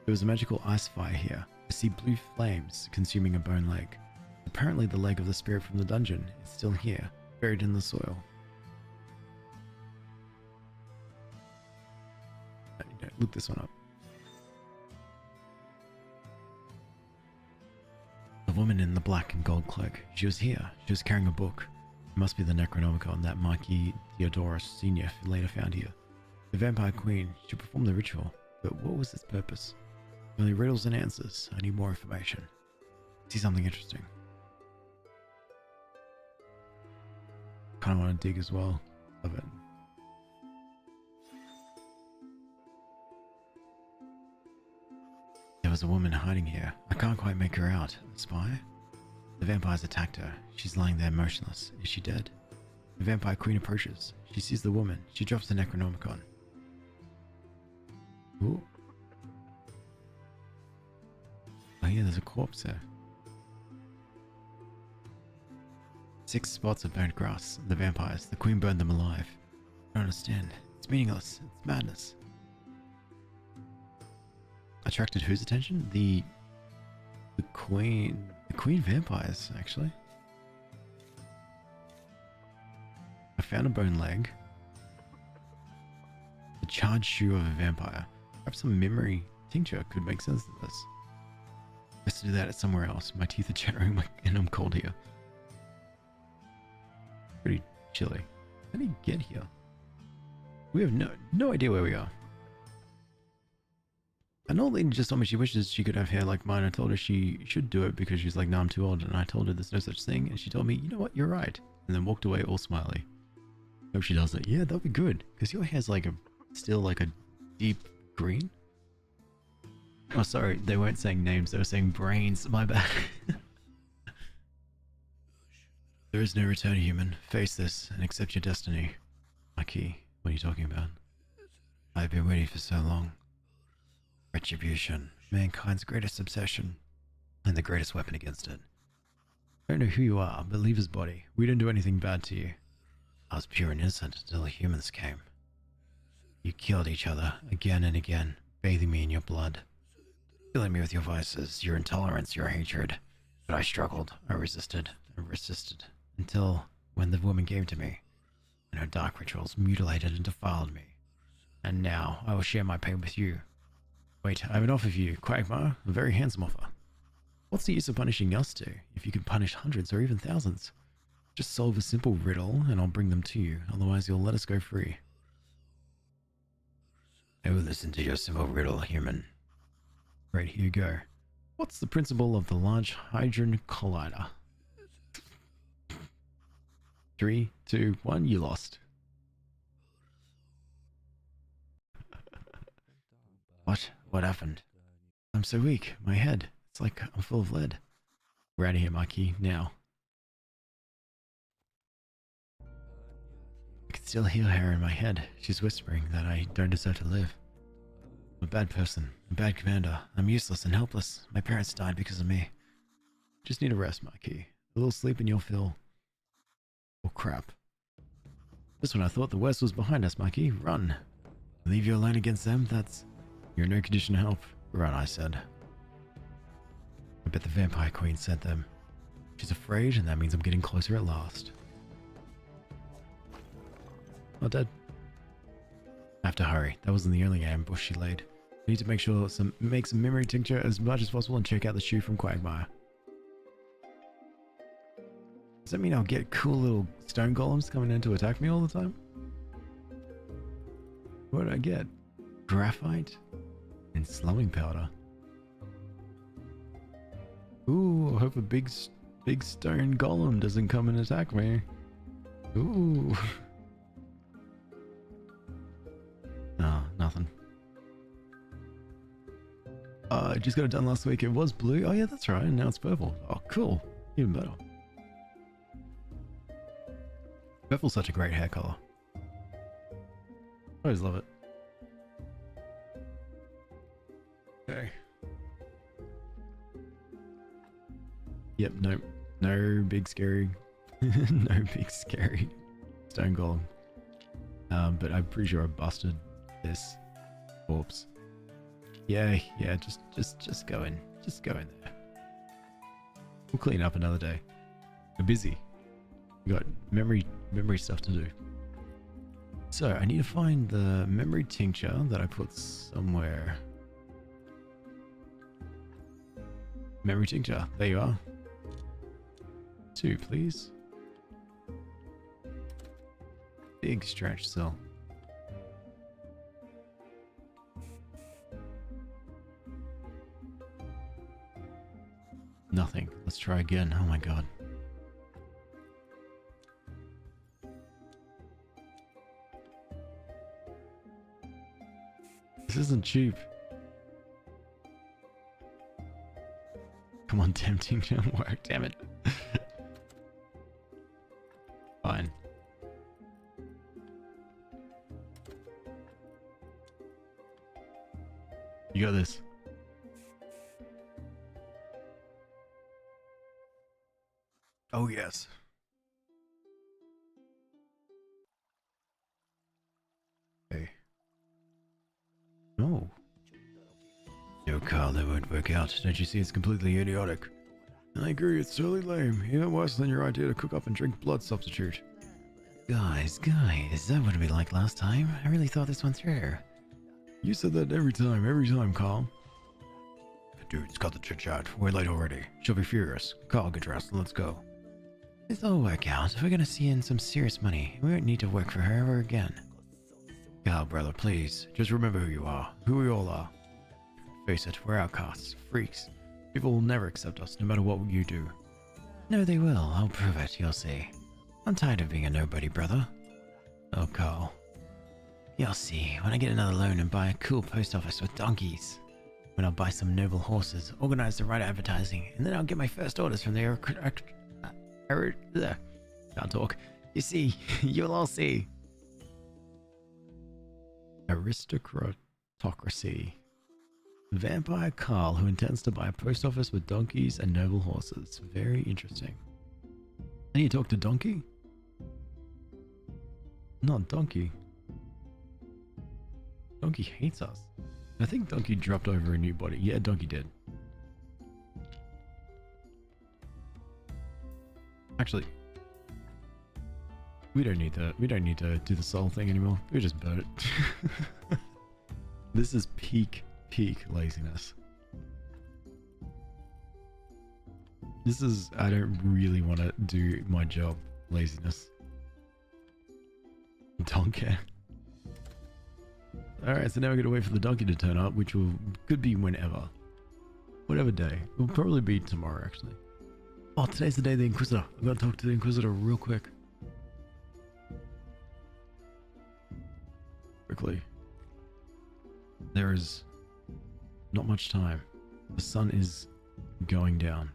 There was a magical ice fire here. I see blue flames consuming a bone leg. Apparently the leg of the spirit from the dungeon is still here, buried in the soil. Look this one up. The woman in the black and gold cloak. She was here. She was carrying a book. It must be the Necronomicon that Marquis Theodorus Sr. later found here. The vampire queen. She performed the ritual. But what was its purpose? Only riddles and answers. I need more information. See something interesting. Kind of want to dig as well. Love it. There was a woman hiding here. I can't quite make her out. A spy? The vampires attacked her. She's lying there motionless. Is she dead? The vampire queen approaches. She sees the woman. She drops the Necronomicon. Ooh. Oh yeah, there's a corpse there. 6 spots of burnt grass. The vampires. The queen burned them alive. I don't understand. It's meaningless. It's madness. attracted whose attention? The queen vampires, actually. I found a bone leg. The charred shoe of a vampire. Perhaps some memory tincture could make sense of this. Best to do that at somewhere else. My teeth are chattering and I'm cold here. Pretty chilly. How do you get here? We have no idea where we are. An old lady just told me she wishes she could have hair like mine. I told her she should do it because she's like, no, I'm too old. And I told her there's no such thing. And she told me, you know what, you're right. And then walked away all smiley. Hope she does it. Yeah, that'll be good. Because your hair's like still like a deep green. Oh, sorry. They weren't saying names. They were saying brains. My bad. There is no return, human. Face this and accept your destiny. Aki, what are you talking about? I've been waiting for so long. Retribution, mankind's greatest obsession, and the greatest weapon against it. I don't know who you are, but leave his body. We didn't do anything bad to you. I was pure and innocent until the humans came. You killed each other again and again, bathing me in your blood. Filling me with your vices, your intolerance, your hatred. But I struggled, I resisted, and resisted, until when the woman gave to me, and her dark rituals mutilated and defiled me. And now I will share my pain with you. Wait, I have an offer for you, Quagmire, a very handsome offer. What's the use of punishing us two, if you can punish hundreds or even thousands? Just solve a simple riddle and I'll bring them to you, otherwise you'll let us go free. I will listen to your simple riddle, human. Right, here you go. What's the principle of the Large Hadron Collider? 3, 2, 1, you lost. What? What happened? I'm so weak. My head. It's like I'm full of lead. We're out of here, Maki. Now. I can still hear her in my head. She's whispering that I don't deserve to live. I'm a bad person. A bad commander. I'm useless and helpless. My parents died because of me. Just need a rest, Maki. A little sleep and you'll feel... oh, crap. Just when I thought the worst was behind us, Maki. Run. Leave you alone against them? That's... You're in no condition to help. Run, I said. I bet the Vampire Queen sent them. She's afraid, and that means I'm getting closer at last. Oh, dead. I have to hurry. That wasn't the only ambush she laid. I need to make sure make some memory tincture as much as possible and check out the shoe from Quagmire. Does that mean I'll get cool little stone golems coming in to attack me all the time? What did I get? Graphite? And slumming powder. Ooh, I hope a big stone golem doesn't come and attack me. Ooh. No, nothing. I just got it done last week. It was blue. Oh yeah, that's right. And now it's purple. Oh, cool. Even better. Purple's such a great hair color. I always love it. Okay. Yep, nope. No big scary. No big scary stone golem. But I'm pretty sure I busted this corpse. Yeah, just go in. Just go in there. We'll clean up another day. We're busy. We got memory stuff to do. So I need to find the memory tincture that I put somewhere. Memory tincture. There you are. 2, please. Big stretch cell. Nothing. Let's try again. Oh my god. This isn't cheap. Come on, tempting to work. Damn it. Fine. You got this. Oh, yes. Okay. No. No Carl, that won't work out. Don't you see it's completely idiotic? I agree, it's totally lame. Even worse than your idea to cook up and drink blood substitute. Guys, that wouldn't be like last time. I really thought this one through. You said that every time, Carl. Dude, cut the chit-chat. We're late already. She'll be furious. Carl, get dressed and let's go. This'll work out. If we're gonna see in some serious money, we won't need to work for her ever again. Carl, brother, please. Just remember who you are. Who we all are. Face it, we're outcasts. Freaks. People will never accept us, no matter what you do. No, they will. I'll prove it, you'll see. I'm tired of being a nobody, brother. Oh, Carl. You'll see. When I get another loan and buy a cool post office with donkeys. When I'll buy some noble horses, organize the right advertising, and then I'll get my first orders from the can't talk. You see, you'll all see. Aristocratocracy. Vampire Carl, who intends to buy a post office with donkeys and noble horses. Very interesting. I need to talk to Donkey? Not Donkey. Donkey hates us. I think Donkey dropped over a new body. Yeah, Donkey did. Actually, we don't need to do the soul thing anymore. We just burn it. This is peak laziness. This is, I don't really want to do my job laziness. Don't care. Alright, so now we're gonna wait for the donkey to turn up, which could be whenever. Whatever day. It'll probably be tomorrow, actually. Oh, today's the day of the Inquisitor. I'm gonna talk to the Inquisitor real quick. Quickly. There is not much time. The sun is going down.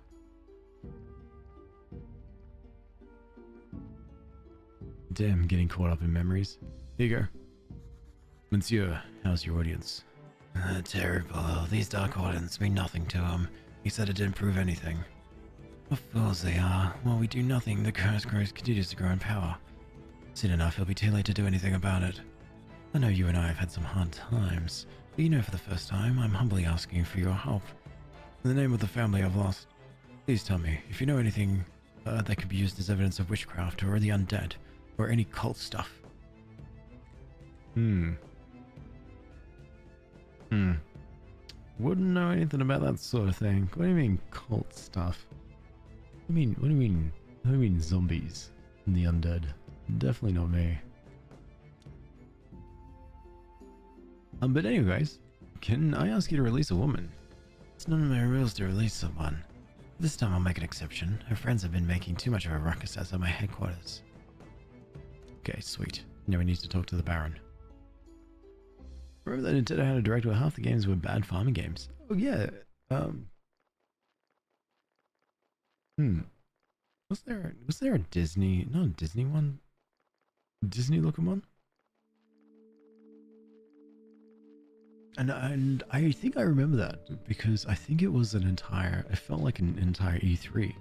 Damn, getting caught up in memories. Here you go. Monsieur, how's your audience? Terrible. These Dark Wardens mean nothing to him. He said it didn't prove anything. What fools they are. While we do nothing, the curse continues to grow in power. Soon enough, it'll be too late to do anything about it. I know you and I have had some hard times, but you know for the first time, I'm humbly asking for your help. In the name of the family I've lost, please tell me if you know anything that could be used as evidence of witchcraft or the undead, or any cult stuff. Wouldn't know anything about that sort of thing. What do you mean cult stuff? What do you mean zombies and the undead? Definitely not me. But anyways, can I ask you to release a woman? It's none of my rules to release someone. This time I'll make an exception. Her friends have been making too much of a ruckus outside my headquarters. Okay, sweet. Now we need to talk to the Baron. Remember that Nintendo had a direct where half the games were bad farming games? Oh yeah, Was there a Disney, not a Disney one? Disney looking one? And I think I remember that because I think it was it felt like an entire E3.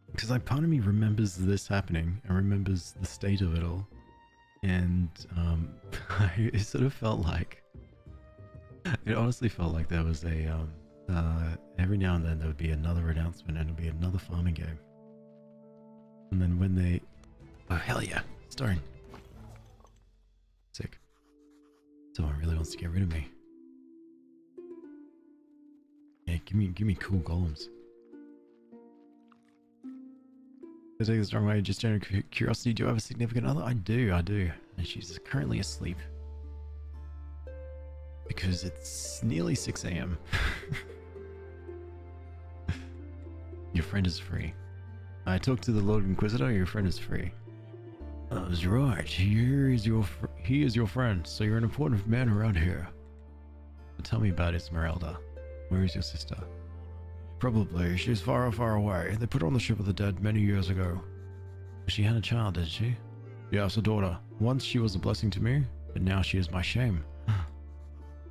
Because part of me remembers this happening and remembers the state of it all. And it sort of felt like, it honestly felt like there was every now and then there would be another announcement and it would be another farming game. And then when they, oh hell yeah, Stone. Sick. Someone really wants to get rid of me. Yeah, give me cool golems. To take this wrong way, just general curiosity, do you have a significant other? I do. And she's currently asleep. Because it's nearly 6 AM. Your friend is free. I talked to the Lord Inquisitor, your friend is free. I was right. He is your friend, so you're an important man around here. But tell me about Esmeralda. Where is your sister? Probably. She's far, far away. They put her on the ship of the dead many years ago. She had a child, did she? Yes, a daughter. Once she was a blessing to me, but now she is my shame.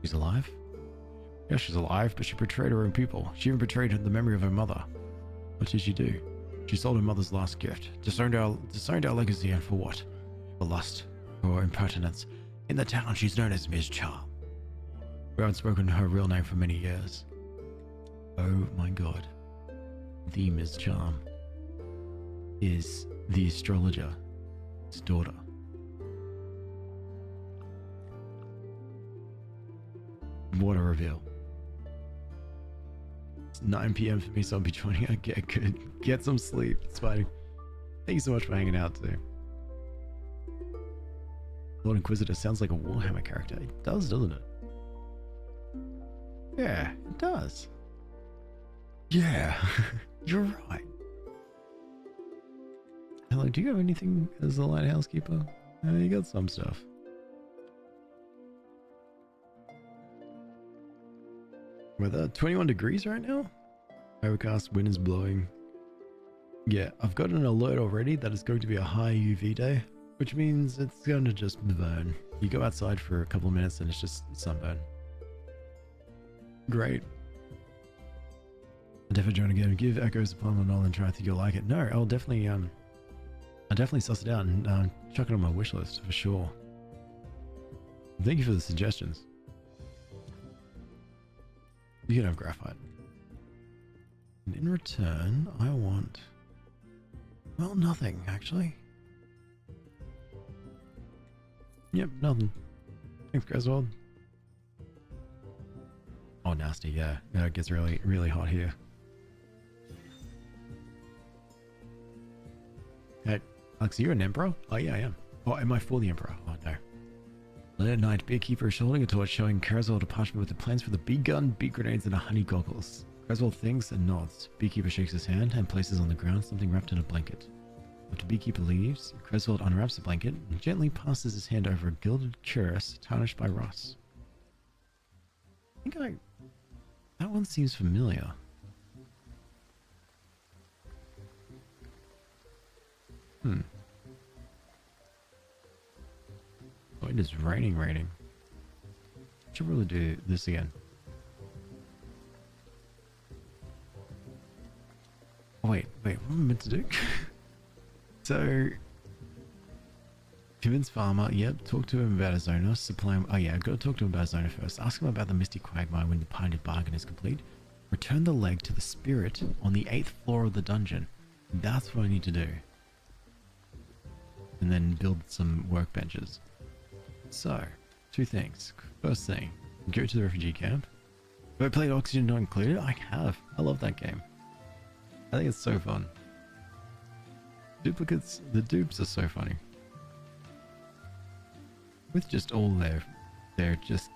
She's alive? Yes, she's alive, but she betrayed her own people. She even betrayed the memory of her mother. What did she do? She sold her mother's last gift. Disowned our legacy, and for what? For lust. For impertinence. In the town, she's known as Ms. Charm. We haven't spoken her real name for many years. Oh my god. The Ms. Charm is the astrologer's daughter. What a reveal. It's 9 p.m. for me, so I'll be joining. Get good. Get some sleep. It's fine. Thank you so much for hanging out too. Lord Inquisitor sounds like a Warhammer character. It does, doesn't it? Yeah, it does. Yeah, you're right. Hello, do you have anything as a lighthouse keeper? You got some stuff. Weather 21 degrees right now. Overcast, wind is blowing. Yeah, I've got an alert already that it's going to be a high UV day, which means it's going to just burn. You go outside for a couple of minutes and it's just sunburn. Great. I'll definitely join again. Give Echoes a palm and try. I think you'll like it. No, I'll definitely suss it out and chuck it on my wish list for sure. Thank you for the suggestions. You can have graphite. And in return, I want... well, nothing, actually. Yep, nothing. Thanks, Griswold. Oh, nasty, yeah. Yeah, it gets really, really hot here. Hey, Alex, are you an emperor? Oh, yeah, I am. Oh, am I for the emperor? Oh, no. Late at night, Beekeeper is holding a torch showing Carswell a parchment with the plans for the bee gun, bee grenades, and a honey goggles. Carswell thinks and nods. Beekeeper shakes his hand and places on the ground something wrapped in a blanket. After Beekeeper leaves, Creswell unwraps the blanket and gently passes his hand over a gilded cuirass tarnished by rust. I think that one seems familiar. Oh, it is raining. Should really do this again. Oh, wait, what am I meant to do? So, convince farmer, yep, talk to him about his owner, supply him, oh yeah, gotta talk to him about his owner first. Ask him about the Misty Quagmire when the painted bargain is complete. Return the leg to the spirit on the 8th floor of the dungeon. That's what I need to do. And then build some workbenches. So, two things. First thing, go to the refugee camp. Have I played Oxygen Not Included? I have. I love that game. I think it's so fun. Duplicates, the dupes are so funny. With just all their just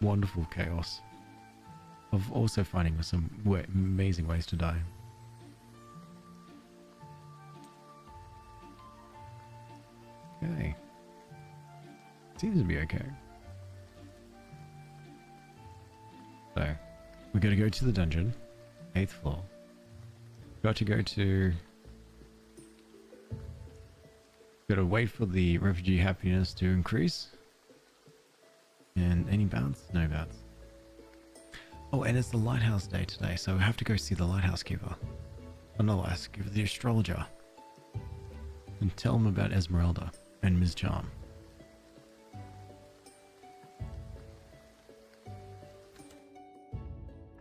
wonderful chaos of also finding some amazing ways to die. Okay. Seems to be okay. So, we're going to go to the dungeon, 8th floor. Got to go to... Got to wait for the refugee happiness to increase. And any bounce? No bounce. Oh, and it's the lighthouse day today, so we have to go see the lighthouse keeper. Oh, no, let's give the astrologer. And tell him about Esmeralda and Ms. Charm.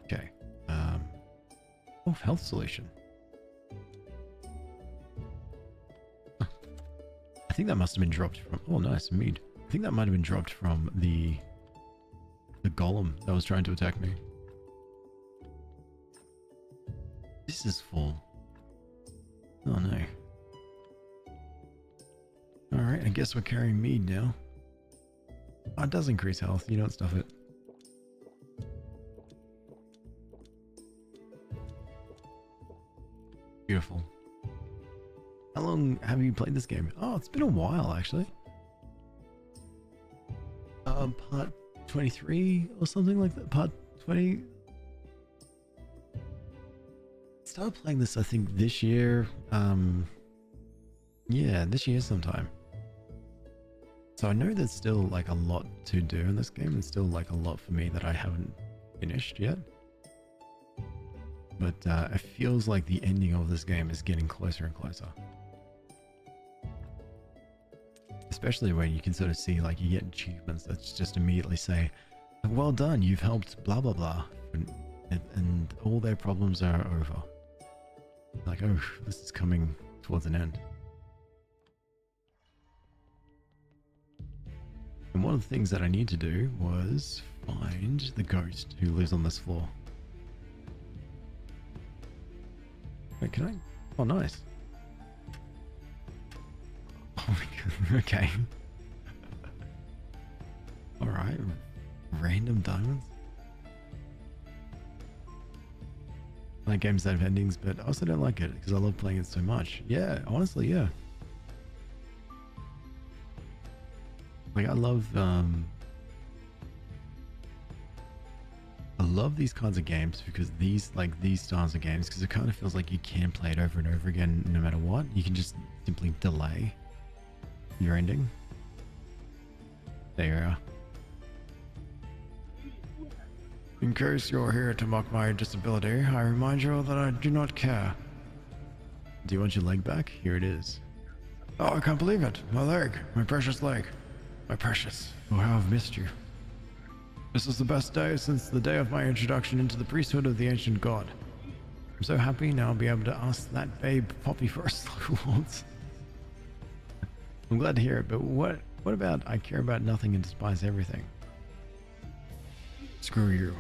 Okay. Oh, health solution. I think that must have been dropped from... oh, nice, mead. I think that might have been dropped from the golem that was trying to attack me. This is full. Oh, no. Alright, I guess we're carrying mead now. Oh, it does increase health. You don't stuff it. Beautiful. How long have you played this game? Oh, it's been a while, actually. Part 23 or something like that. Part 20. Started playing this, I think, this year. Yeah, this year sometime. So I know there's still like a lot to do in this game. There's still like a lot for me that I haven't finished yet. But it feels like the ending of this game is getting closer and closer. Especially when you can sort of see, like, you get achievements that just immediately say, Well done, you've helped blah blah blah. And all their problems are over. Like, oh, this is coming towards an end. And one of the things that I need to do was find the ghost who lives on this floor. Wait, can I? Oh, nice. Oh my god, okay. Alright, random diamonds. I like games that have endings, but I also don't like it because I love playing it so much. Yeah, honestly, yeah. Like I love these kinds of games because these styles of games, because it kind of feels like you can play it over and over again no matter what. You can just simply delay your ending. There you are. In case you're here to mock my disability, I remind you that I do not care. Do you want your leg back? Here it is. Oh, I can't believe it. My leg. My precious leg. My precious. Oh, how I've missed you. This is the best day since the day of my introduction into the priesthood of the ancient god. I'm so happy now I'll be able to ask that babe Poppy for a slow waltz. I'm glad to hear it, but what about I care about nothing and despise everything? Screw you.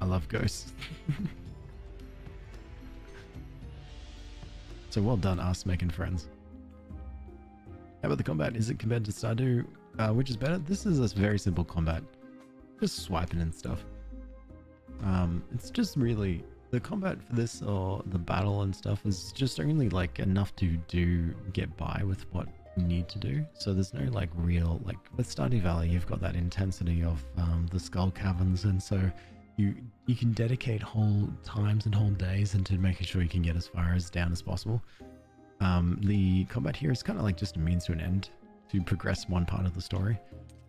I love ghosts. So well done us making friends. How about the combat? Is it compared to Stardew? Which is better? This is a very simple combat. Just swiping and stuff. It's just really... The combat for this or the battle and stuff is just only like enough to get by with what you need to do. So there's no like real... Like with Stardew Valley, you've got that intensity of the skull caverns, and so you can dedicate whole times and whole days into making sure you can get as far as down as possible. The combat here is kind of like just a means to an end to progress one part of the story,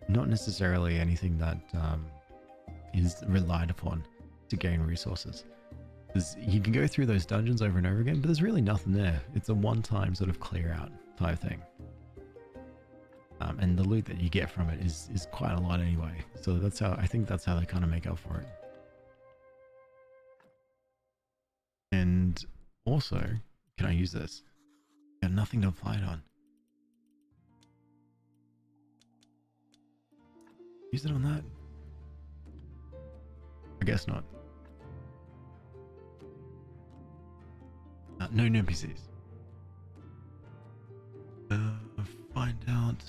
not necessarily anything that is relied upon to gain resources. Because you can go through those dungeons over and over again, but there's really nothing there. It's a one-time sort of clear out type thing. And the loot that you get from it is quite a lot anyway. So I think that's how they kind of make up for it. And also, can I use this? Got nothing to apply it on. Use it on that? I guess not. No NPCs. Find out.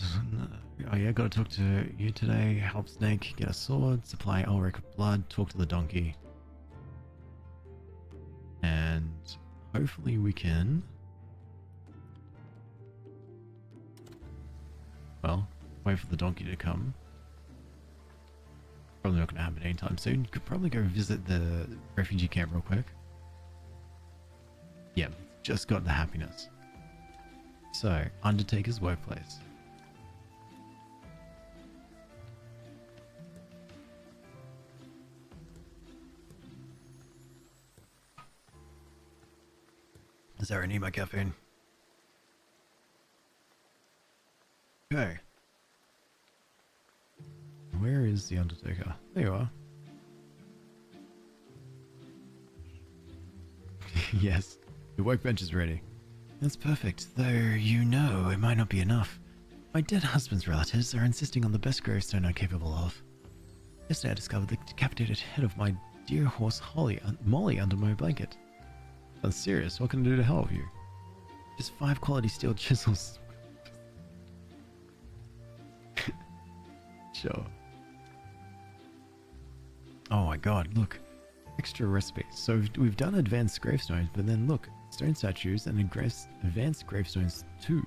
Oh yeah, gotta talk to you today. Help Snake get a sword. Supply Ulrich blood. Talk to the donkey. And hopefully we can... Well, wait for the donkey to come. Probably not going to happen anytime soon. Could probably go visit the refugee camp real quick. Yep, just got the happiness. So, Undertaker's workplace. Is there any my caffeine? Okay. Where is the Undertaker? There you are. Yes, the workbench is ready. That's perfect, though you know it might not be enough. My dead husband's relatives are insisting on the best gravestone I'm capable of. Yesterday I discovered the decapitated head of my dear horse Molly under my blanket. That's serious. What can I do to help you? Just 5 quality steel chisels. Sure. Oh my god, look. Extra recipes. So we've done advanced gravestones, but then look, stone statues and advanced gravestones too.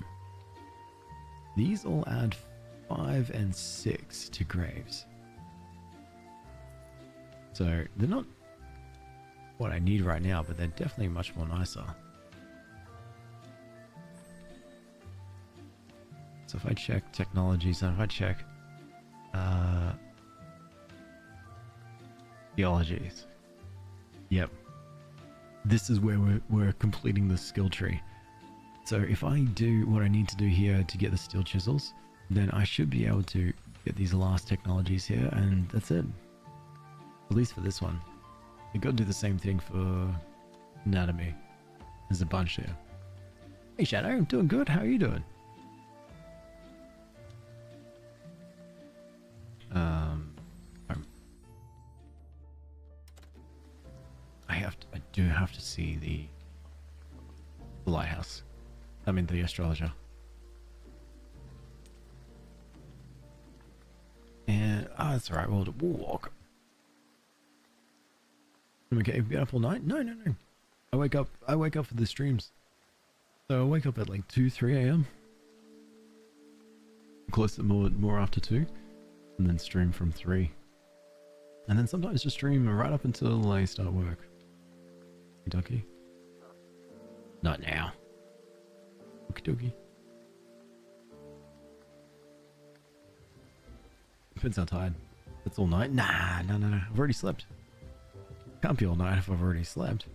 These all add 5 and 6 to graves. So they're not what I need right now, but they're definitely much more nicer. So if I check technologies and if I check theologies, yep, this is where we're completing the skill tree. So if I do what I need to do here to get the steel chisels, then I should be able to get these last technologies here, and that's it. At least for this one. You got to do the same thing for anatomy. There's a bunch here. Hey Shadow, I'm doing good. How are you doing? I do have to see the lighthouse. I mean the astrologer. And that's alright. We'll walk. Okay, you've been up all night? No. I wake up for the streams. So I wake up at like 2, 3 a.m. Close to more after 2. And then stream from 3. And then sometimes just stream right up until I start work. Okie dokie. Not now. Okie dokie. Depends how tired. It's all night? Nah, no. I've already slept. Can't be all night if I've already slept.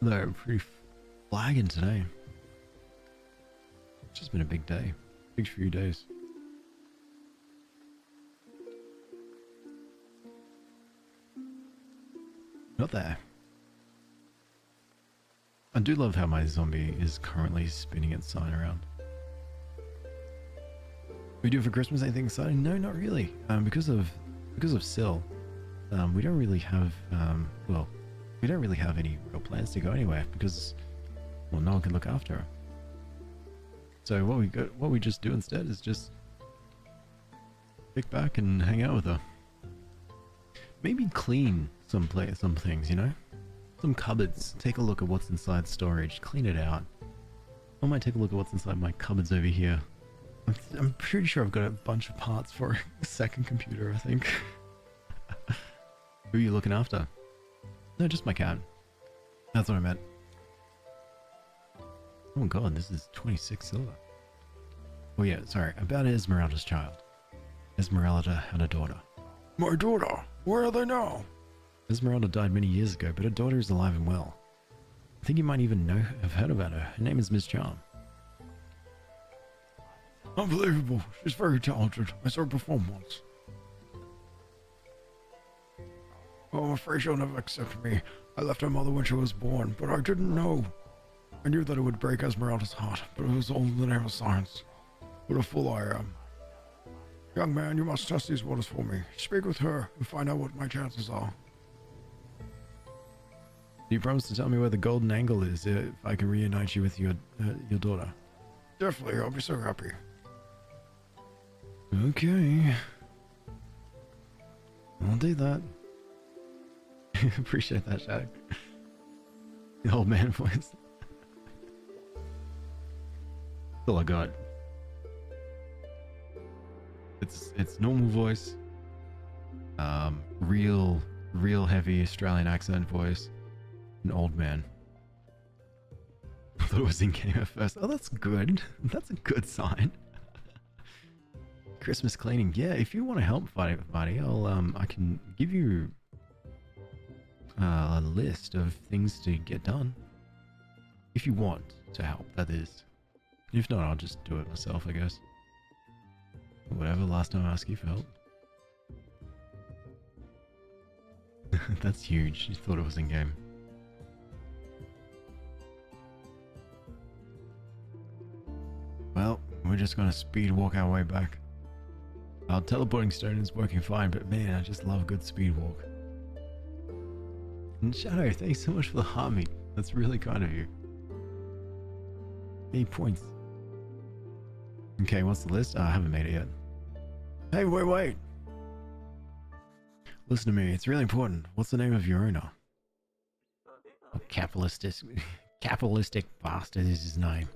Though I'm pretty flagging today. It's just been a big day. Big few days. Not there. I do love how my zombie is currently spinning its sign around. We do for Christmas anything exciting? No, not really. Because of Syl, we don't really have we don't really have any real plans to go anywhere because no one can look after her. So what we just do instead is just kick back and hang out with her. Maybe clean some things, you know? Some cupboards. Take a look at what's inside storage. Clean it out. I might take a look at what's inside my cupboards over here. I'm pretty sure I've got a bunch of parts for a second computer, I think. Who are you looking after? No, just my cat. That's what I meant. Oh god, this is 26 silver. Oh yeah, sorry, about Esmeralda's child. Esmeralda had a daughter. My daughter? Where are they now? Esmeralda died many years ago, but her daughter is alive and well. I think you might even have heard about her. Her name is Miss Charm. Unbelievable. She's very talented. I saw her perform once. Oh, I'm afraid she'll never accept me. I left her mother when she was born, but I didn't know. I knew that it would break Esmeralda's heart, but it was all in the name of science. What a fool I am. Young man, you must test these waters for me. Speak with her and find out what my chances are. Do you promise to tell me where the golden angle is if I can reunite you with your daughter? Definitely, I'll be so happy. Okay. I'll do that. Appreciate that, Shaq. The old man voice. That's all I got. It's normal voice. Real heavy Australian accent voice. An old man. I thought it was in game at first. Oh, that's good. That's a good sign. Christmas cleaning. Yeah, if you want to help, buddy, I can give you a list of things to get done. If you want to help, that is. If not, I'll just do it myself, I guess. Whatever, last time I asked you for help. That's huge. You thought it was in game. Well, we're just gonna speed walk our way back. Our teleporting stone is working fine, but man, I just love a good speed walk. And Shadow, thanks so much for the heartbeat. That's really kind of you. 8 points. Okay, what's the list? I haven't made it yet. Hey, wait. Listen to me, it's really important. What's the name of your owner? Oh, capitalistic bastard is his name.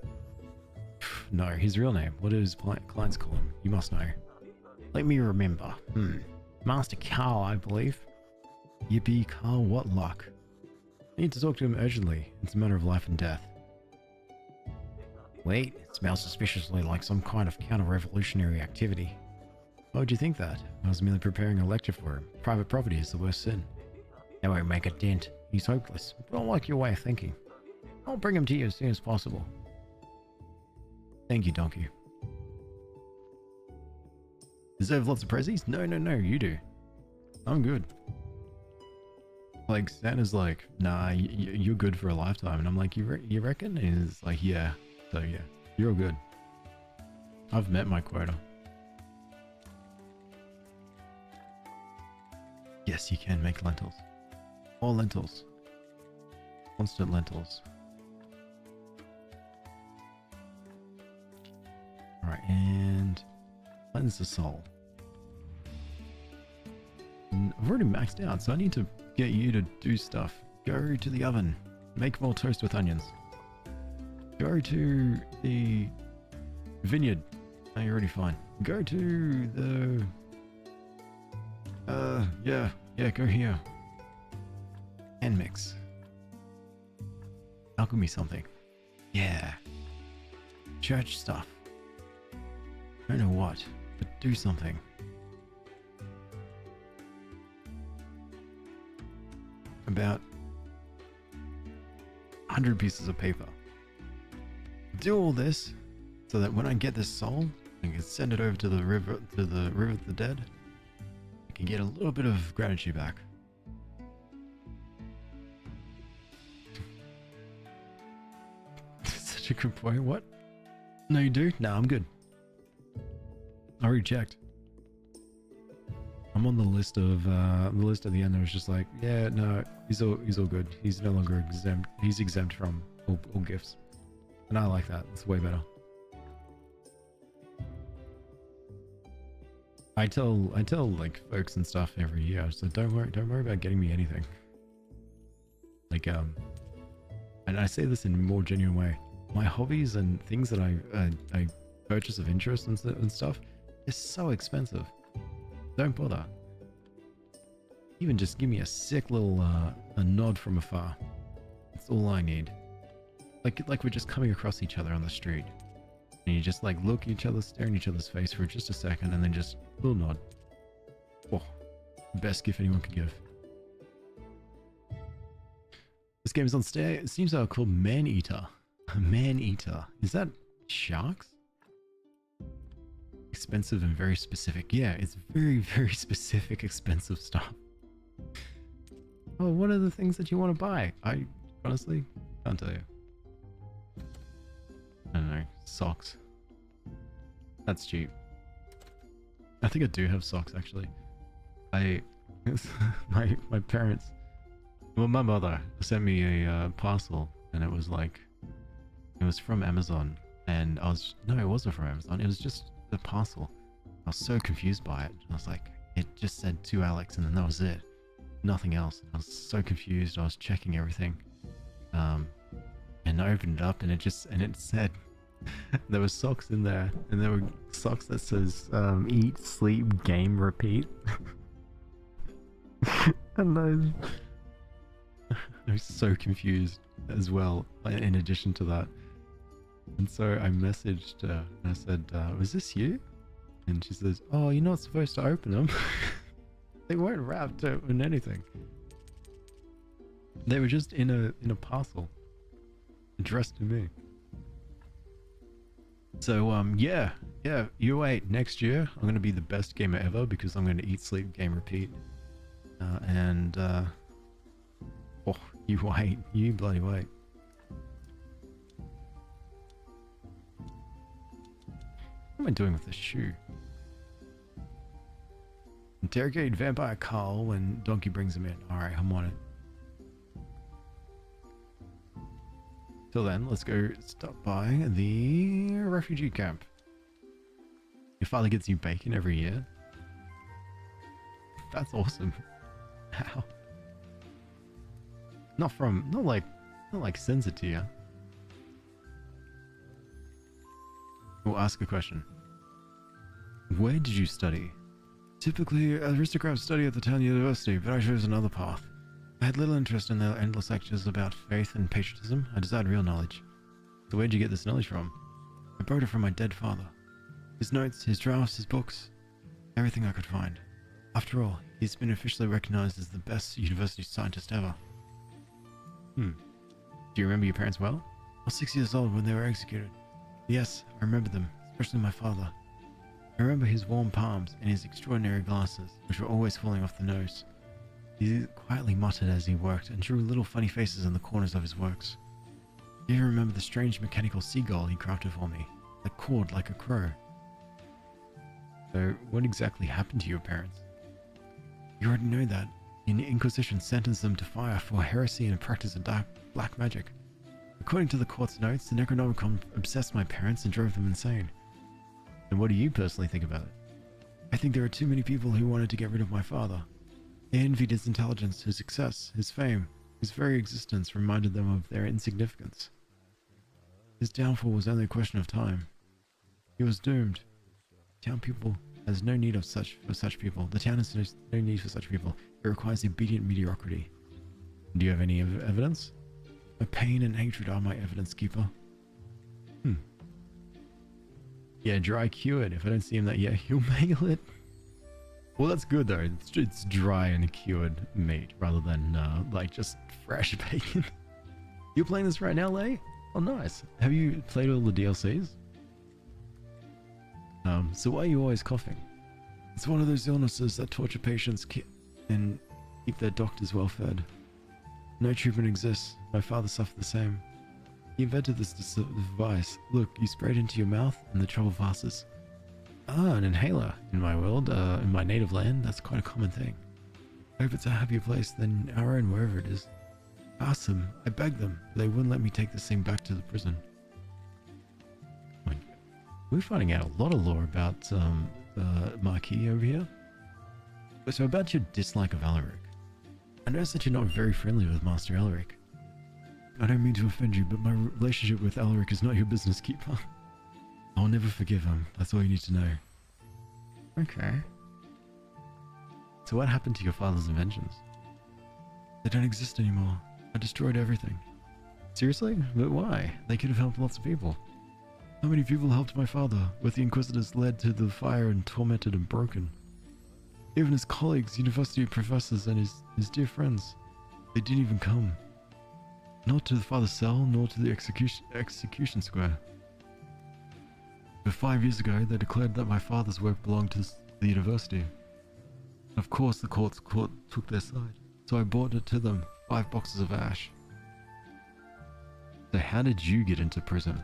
No, his real name. What do his clients call him? You must know. Let me remember. Master Carl, I believe. Yippee, Carl, what luck. I need to talk to him urgently. It's a matter of life and death. Wait, it smells suspiciously like some kind of counter-revolutionary activity. Why would you think that? I was merely preparing a lecture for him. Private property is the worst sin. That won't make a dent. He's hopeless, but I like your way of thinking. I'll bring him to you as soon as possible. Thank you, Donkey. Deserve lots of prezzies? No, no, no, you do. I'm good. Like, Santa's like, nah, you're good for a lifetime. And I'm like, you reckon? And he's like, yeah. So, yeah, you're all good. I've met my quota. Yes, you can make lentils. All lentils. Constant lentils. Alright, and cleanse the soul. I've already maxed out, so I need to get you to do stuff. Go to the oven. Make more toast with onions. Go to the vineyard. Oh, you're already fine. Go to the... yeah, go here. And mix. Alchemy something. Yeah. Church stuff. I don't know what, but do something. About 100 pieces of paper. Do all this so that when I get this soul, I can send it over to the river of the dead. I can get a little bit of gratitude back. Such a good point. What? No, you do? No, I'm good. I already checked. I'm on the list of the end. I was just like, yeah, no, he's all good. He's no longer exempt. He's exempt from all gifts, and I like that. It's way better. I tell like folks and stuff every year. So don't worry about getting me anything. Like and I say this in a more genuine way. My hobbies and things that I purchase of interest and stuff is so expensive. Don't bother. Even just give me a sick little a nod from afar. That's all I need. Like we're just coming across each other on the street, and you just like look at each other, stare in each other's face for just a second, and then just a little nod. Oh, best gift anyone could give. This game is on Steam. It seems like called Man Eater. Man Eater. Is that sharks? Expensive and very specific. Yeah, it's very, very specific, expensive stuff. Oh, what are the things that you want to buy? I honestly can't tell you. I don't know. Socks. That's cheap. I think I do have socks actually. My parents, well, my mother sent me a parcel, and it was from Amazon, and it wasn't from Amazon. It was just the parcel. I was so confused by it. I was like, it just said to Alex, and then that was it. Nothing else. I was so confused. I was checking everything, and I opened it up, and it said there were socks in there, and there were socks that says eat, sleep, game, repeat. And I was so confused as well. In addition to that. And so I messaged her and I said, was this you? And she says, oh, you're not supposed to open them. They weren't wrapped in anything. They were just in a parcel addressed to me. So yeah, you wait. Next year I'm gonna be the best gamer ever because I'm gonna eat, sleep, game, repeat. Oh, you wait. You bloody wait. What am I doing with this shoe? Interrogate Vampire Carl when Donkey brings him in. Alright, I'm on it. Till then, let's go stop by the refugee camp. Your father gets you bacon every year? That's awesome. How? Not like sends it to you. We'll ask a question. Where did you study? Typically, aristocrats study at the town university, but I chose another path. I had little interest in their endless lectures about faith and patriotism. I desired real knowledge. So where'd you get this knowledge from? I borrowed it from my dead father. His notes, his drafts, his books. Everything I could find. After all, he's been officially recognized as the best university scientist ever. Do you remember your parents well? I was 6 years old when they were executed. Yes, I remember them, especially my father. I remember his warm palms and his extraordinary glasses, which were always falling off the nose. He quietly muttered as he worked and drew little funny faces in the corners of his works. Do you remember the strange mechanical seagull he crafted for me, that cawed like a crow? So, what exactly happened to your parents? You already know that. The Inquisition sentenced them to fire for heresy and practice of black magic. According to the court's notes, the Necronomicon obsessed my parents and drove them insane. And what do you personally think about it? I think there are too many people who wanted to get rid of my father. They envied his intelligence, his success, his fame. His very existence reminded them of their insignificance. His downfall was only a question of time. He was doomed. Town people has no need for such people. The town has no need for such people. It requires obedient mediocrity. Do you have any evidence? My pain and hatred are my evidence, Keeper. Yeah, dry cured. If I don't see him yeah, he'll mail it. Well, that's good though. It's dry and cured meat rather than like just fresh bacon. You're playing this right now, Lay? Oh, nice. Have you played all the DLCs? So why are you always coughing? It's one of those illnesses that torture patients and keep their doctors well fed. No treatment exists. My father suffered the same. He invented this device. Look, you spray it into your mouth and the trouble passes. Ah, an inhaler. In my world, in my native land, that's quite a common thing. I hope it's a happier place than our own, wherever it is. I asked them, I begged them, but they wouldn't let me take this thing back to the prison. We're finding out a lot of lore about Marquis over here. So about your dislike of Alaric. I noticed that you're not very friendly with Master Alaric. I don't mean to offend you, but my relationship with Alaric is not your business, Keeper. I'll never forgive him. That's all you need to know. Okay. So what happened to your father's inventions? They don't exist anymore. I destroyed everything. Seriously? But why? They could have helped lots of people. How many people helped my father, with the Inquisitors led to the fire and tormented and broken? Even his colleagues, university professors, and his dear friends, they didn't even come. Not to the father's cell, nor to the execution square. But 5 years ago, they declared that my father's work belonged to the university. Of course, the court took their side, so I brought it to them, 5 boxes of ash. So how did you get into prison?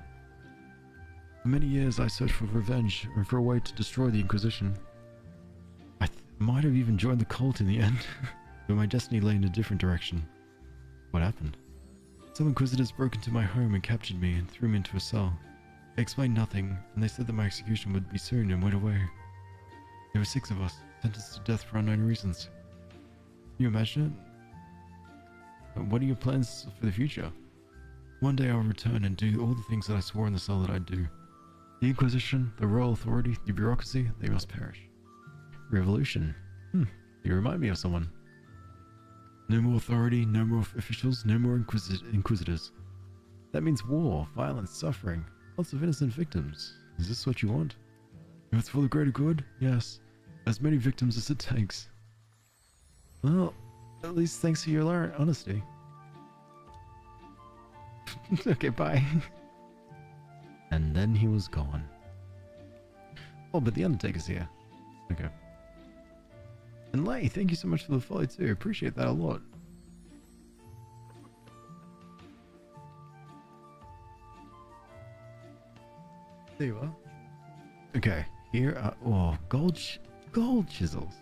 For many years, I searched for revenge and for a way to destroy the Inquisition. I might have even joined the cult in the end, but my destiny lay in a different direction. What happened? Some Inquisitors broke into my home and captured me and threw me into a cell. They explained nothing, and they said that my execution would be soon and went away. There were 6 of us, sentenced to death for unknown reasons. Can you imagine it? What are your plans for the future? One day I'll return and do all the things that I swore in the cell that I'd do. The Inquisition, the royal authority, the bureaucracy, they must perish. Revolution. You remind me of someone. No more authority, no more officials, no more inquisitors. That means war, violence, suffering, lots of innocent victims. Is this what you want? If it's for the greater good, yes. As many victims as it takes. Well, at least thanks for your honesty. Okay, bye. And then he was gone. Oh, but the Undertaker's here. Okay. And Lay, thank you so much for the follow too. Appreciate that a lot. There you are. Okay, here are gold chisels.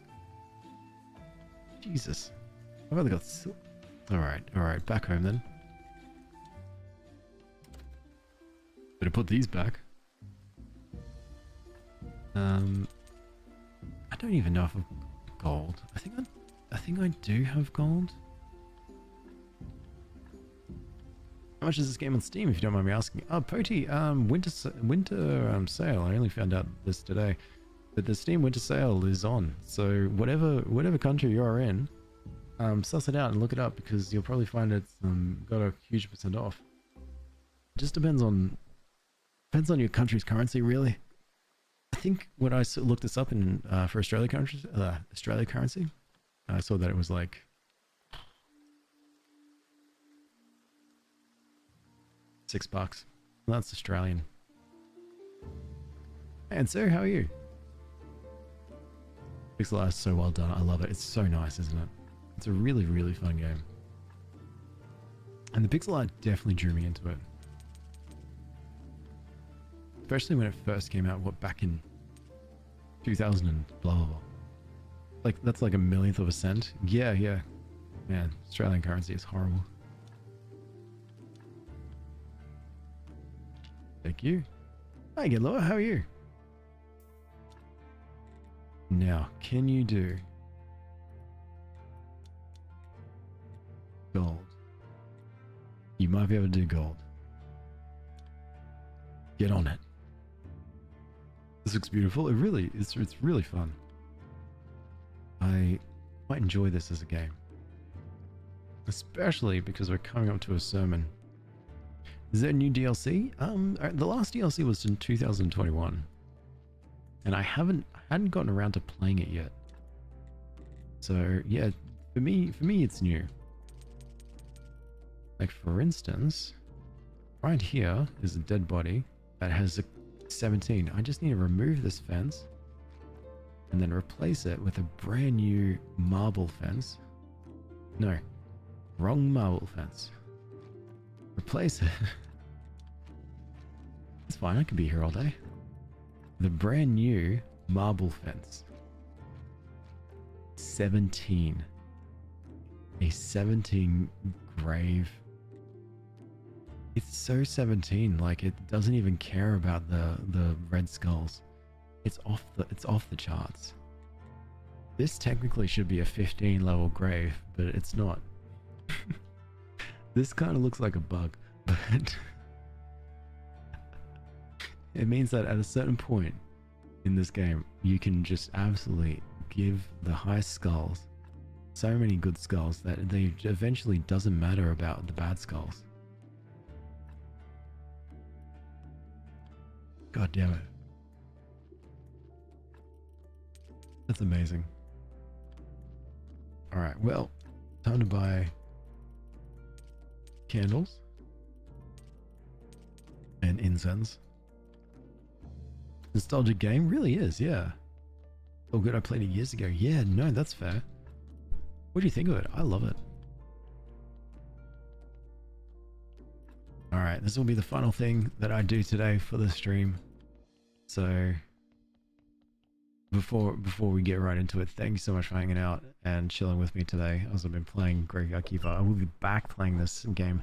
Jesus. I've only got Alright, back home then. Better put these back. I don't even know if I've gold. I think I do have gold. How much is this game on Steam, if you don't mind me asking? Oh, Poti, winter sale. I only found out this today, but the Steam winter sale is on. So whatever country you are in, suss it out and look it up, because you'll probably find it's got a huge % off. It just depends on your country's currency, really. I think when I looked this up in for Australia currency, I saw that it was like $6. That's Australian. And Sue, how are you? Pixel art is so well done. I love it. It's so nice, isn't it? It's a really, really fun game. And the pixel art definitely drew me into it. Especially when it first came out, what, back in 2000 and blah, blah, blah. Like, that's like a millionth of a cent. Yeah, yeah. Man, Australian currency is horrible. Thank you. Hi, Gilloa, how are you? Now, can you do gold? You might be able to do gold. Get on it. This looks beautiful. It really is. It's really fun. I might enjoy this as a game, especially because we're coming up to a sermon. Is there a new DLC? The last DLC was in 2021, and I hadn't gotten around to playing it yet. So yeah, for me, it's new. Like, for instance, right here is a dead body that has a 17. I just need to remove this fence and then replace it with a brand new marble fence. No, wrong marble fence. Replace it. It's fine, I can be here all day. The brand new marble fence. 17. A 17 grave. It's so 17, like it doesn't even care about the red skulls. It's off the charts. This technically should be a 15 level grave, but it's not. This kind of looks like a bug, but it means that at a certain point in this game, you can just absolutely give the highest skulls so many good skulls that they eventually doesn't matter about the bad skulls. God damn it. That's amazing. Alright, well, time to buy candles and incense. Nostalgic game? Really is, yeah. Oh good, I played it years ago. Yeah, no, that's fair. What do you think of it? I love it. Alright, this will be the final thing that I do today for the stream. So before we get right into it, thank you so much for hanging out and chilling with me today as I've been playing Graveyard Keeper. I will be back playing this game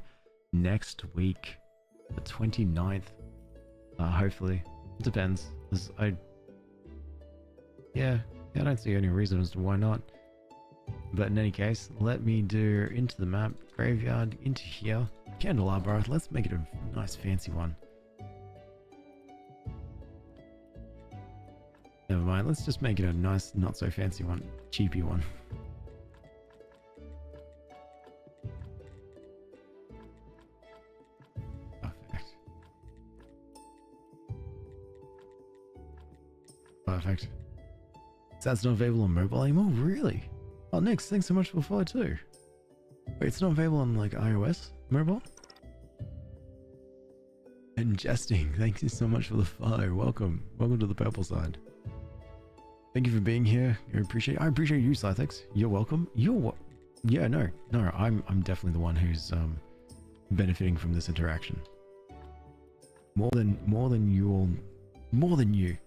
next week, the 29th. Hopefully. It depends. I don't see any reason as to why not. But in any case, let me do into the map, graveyard, into here, candelabra. Let's make it a nice fancy one. Never mind, let's just make it a nice, not so fancy one, cheapy one. Perfect. Perfect. That's not available on mobile anymore? Really? Oh, Nix, thanks so much for the follow too. Wait, it's not available on like iOS mobile? And jesting, thank you so much for the follow. Welcome to the purple side. Thank you for being here. I appreciate you, Scythex. You're welcome. Yeah, no, I'm definitely the one who's benefiting from this interaction. More than you.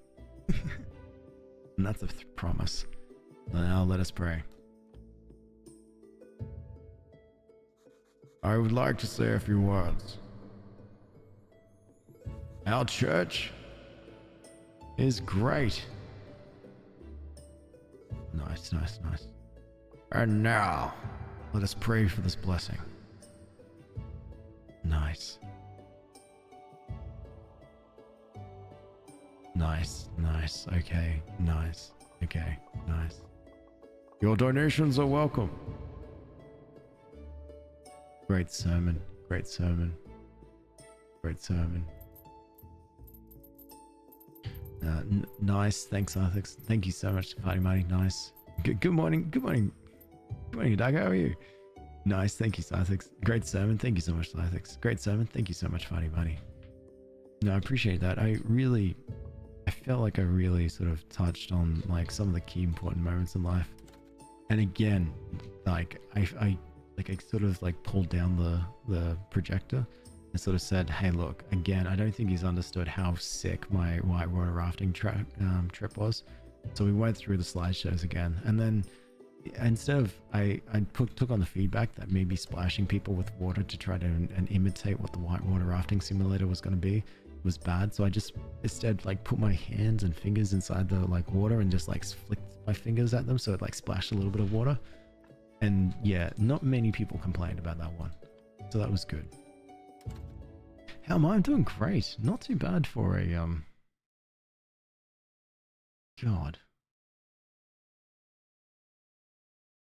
And that's a promise. Now let us pray. I would like to say a few words. Our church is great. Nice. And now, let us pray for this blessing. Nice. Okay, nice. Your donations are welcome. Great sermon. Nice, thanks Arthix. Thank you so much, Party Money. Nice. Good morning, Doug. How are you? Nice, thank you, Arthix. Great sermon. Thank you so much, Arthix. Great sermon. Thank you so much, Party Money. No, I appreciate that. I really I felt like I really sort of touched on like some of the key important moments in life. And again, like I sort of like pulled down the projector and sort of said, hey, look, again, I don't think he's understood how sick my whitewater rafting trip was. So we went through the slideshows again, and then instead of I took on the feedback that maybe splashing people with water to try to and imitate what the whitewater rafting simulator was going to be was bad. So I just instead like put my hands and fingers inside the like water and just like flicked my fingers at them so it like splashed a little bit of water. And yeah, not many people complained about that one, so that was good. How am I? I'm doing great. Not too bad for a God,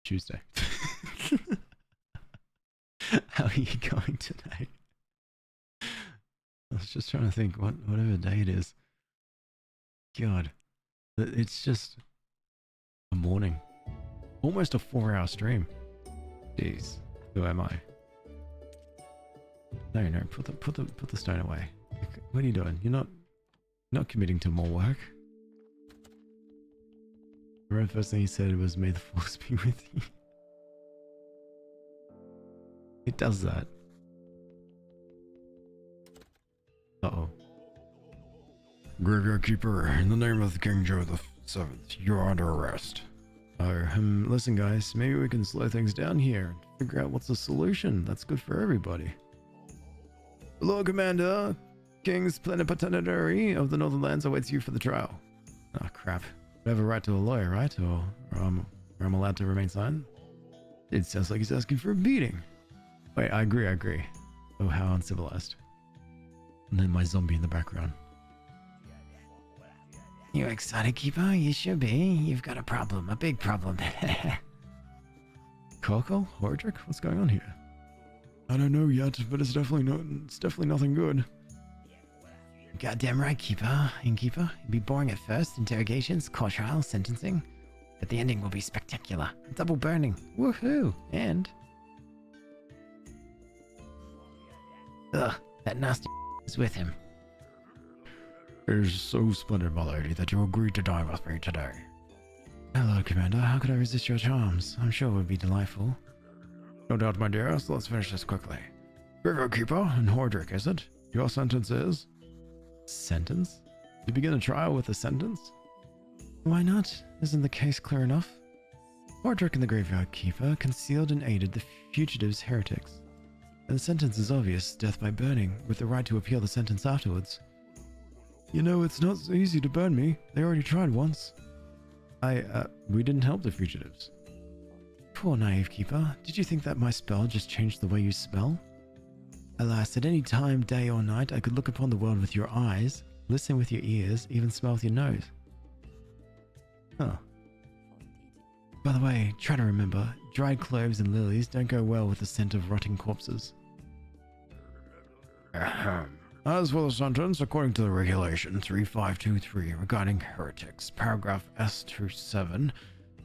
Tuesday. How are you going today? I was just trying to think whatever day it is. God, it's just a morning. Almost a 4-hour stream. Jeez, who am I? No, put the stone away. What are you doing? You're not committing to more work. The very first thing he said was, "May the force be with you." It does that. Uh-oh. Graveyard Keeper, in the name of King Joe the 7th, you're under arrest. Oh, listen guys, maybe we can slow things down here and figure out what's the solution that's good for everybody. Lord Commander, King's Plenipotentiary of the Northern Lands awaits you for the trial. Oh crap. I have a right to a lawyer, right? Or I'm allowed to remain silent? It sounds like he's asking for a beating. Wait, I agree. Oh, how uncivilized. And then my zombie in the background. You excited, Keeper? You should be. You've got a problem. A big problem. Coco? Hordrick? What's going on here? I don't know yet, but it's definitely nothing good. Goddamn right, Keeper. Innkeeper. It'll be boring at first. Interrogations, court trial, sentencing. But the ending will be spectacular. Double burning. Woohoo! And... ugh, that nasty is with him. It is so splendid, my lady, that you agreed to dine with me today. Hello, Commander. How could I resist your charms? I'm sure it would be delightful. No doubt, my dear, so let's finish this quickly. Graveyard Keeper and Hordrick, is it? Your sentence is... Sentence? You begin a trial with a sentence? Why not? Isn't the case clear enough? Hordrick and the Graveyard Keeper concealed and aided the fugitives heretics. And the sentence is obvious, death by burning, with the right to appeal the sentence afterwards. You know, it's not so easy to burn me. They already tried once. We didn't help the fugitives. Poor naive Keeper. Did you think that my spell just changed the way you spell? Alas, at any time, day or night, I could look upon the world with your eyes, listen with your ears, even smell with your nose. Huh. By the way, try to remember, dried cloves and lilies don't go well with the scent of rotting corpses. As for the sentence, according to the regulation 3523 regarding heretics, paragraph S27,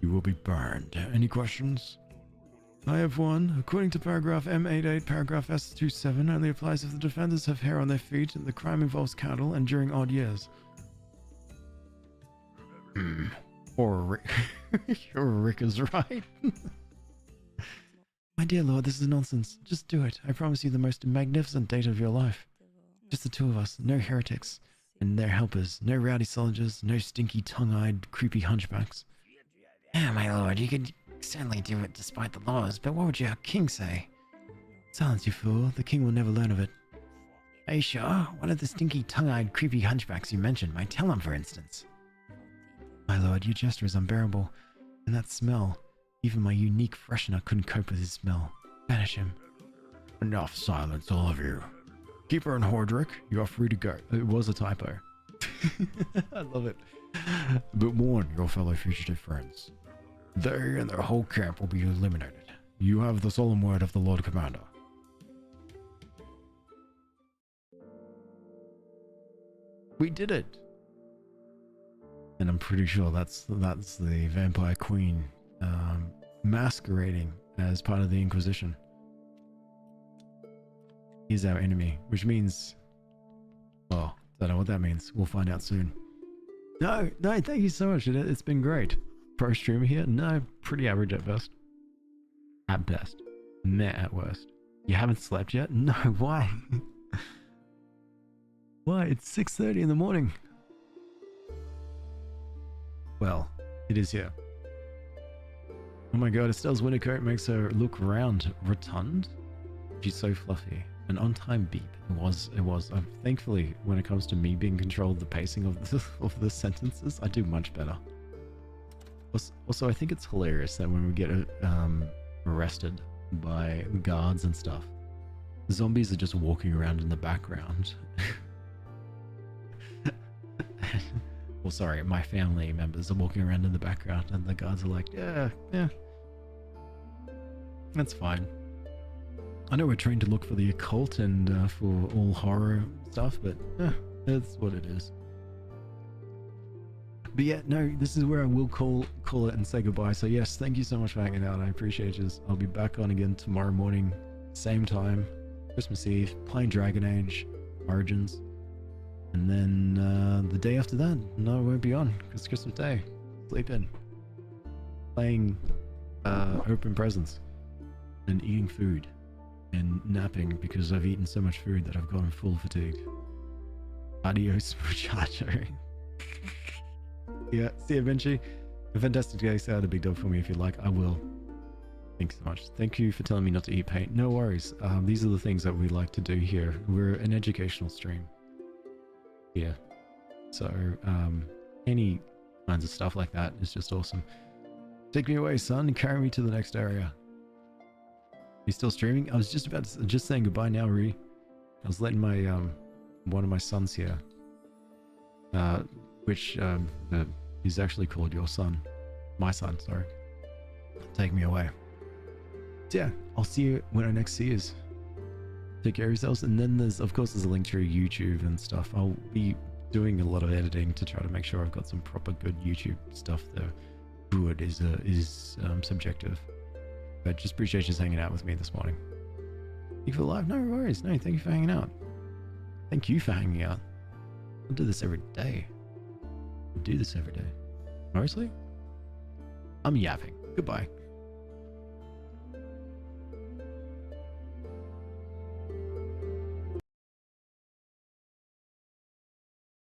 you will be burned. Any questions? I have one. According to paragraph M88, paragraph S27 only applies if the defenders have hair on their feet and the crime involves cattle and during odd years. Or Rick is right. My dear Lord, this is nonsense. Just do it. I promise you the most magnificent date of your life. Just the two of us, no heretics and their helpers, no rowdy soldiers, no stinky tongue-eyed, creepy hunchbacks. Yeah, my lord, you could certainly do it despite the laws, but what would your king say? Silence, you fool. The king will never learn of it. Are you sure? One of the stinky tongue-eyed, creepy hunchbacks you mentioned might tell him, for instance. My lord, your gesture is unbearable, and that smell, even my unique freshener couldn't cope with his smell. Banish him. Enough silence, all of you. Keeper and Hordrick, you are free to go. It was a typo. I love it. But warn your fellow fugitive friends. They and their whole camp will be eliminated. You have the solemn word of the Lord Commander. We did it! And I'm pretty sure that's the Vampire Queen masquerading as part of the Inquisition. He's our enemy, which means... well, I don't know what that means. We'll find out soon. No, thank you so much. It's been great. Pro streamer here? No, pretty average at best. At best. Meh at worst. You haven't slept yet? No, why? Why? It's 6:30 in the morning. Well, it is here. Oh my god, Estelle's winter coat makes her look round. Rotund? She's so fluffy. An on-time beep. It was. Thankfully, when it comes to me being controlled the pacing of the sentences, I do much better. Also, I think it's hilarious that when we get arrested by guards and stuff, zombies are just walking around in the background. Well, sorry, my family members are walking around in the background and the guards are like, yeah, that's fine. I know we're trained to look for the occult and for all horror stuff, but that's what it is. But yeah, no, this is where I will call it and say goodbye. So yes, thank you so much for hanging out. I appreciate you. I'll be back on again tomorrow morning, same time, Christmas Eve, playing Dragon Age Origins. And then the day after that, no, I won't be on because it's Christmas Day. Sleep in. Playing open presents and eating food and napping because I've eaten so much food that I've gotten full fatigue. Adios, muchacho. Yeah, see you eventually. A fantastic day. Say out a big dog for me if you like. I will. Thanks so much. Thank you for telling me not to eat paint. No worries. These are the things that we like to do here. We're an educational stream. Yeah. So, any kinds of stuff like that is just awesome. Take me away, son, and carry me to the next area. You still streaming? I was just saying goodbye now, Ree. I was letting my, one of my sons here, which, is actually called your son. My son, sorry. Take me away. So yeah, I'll see you when I next see you. Take care of yourselves. And then there's a link to YouTube and stuff. I'll be doing a lot of editing to try to make sure I've got some proper good YouTube stuff there. Good is subjective. But just appreciate you just hanging out with me this morning. Thank you for the live. No worries. No, thank you for hanging out. Thank you for hanging out. I'll do this every day. I'll do this every day. Mostly? I'm yapping. Goodbye.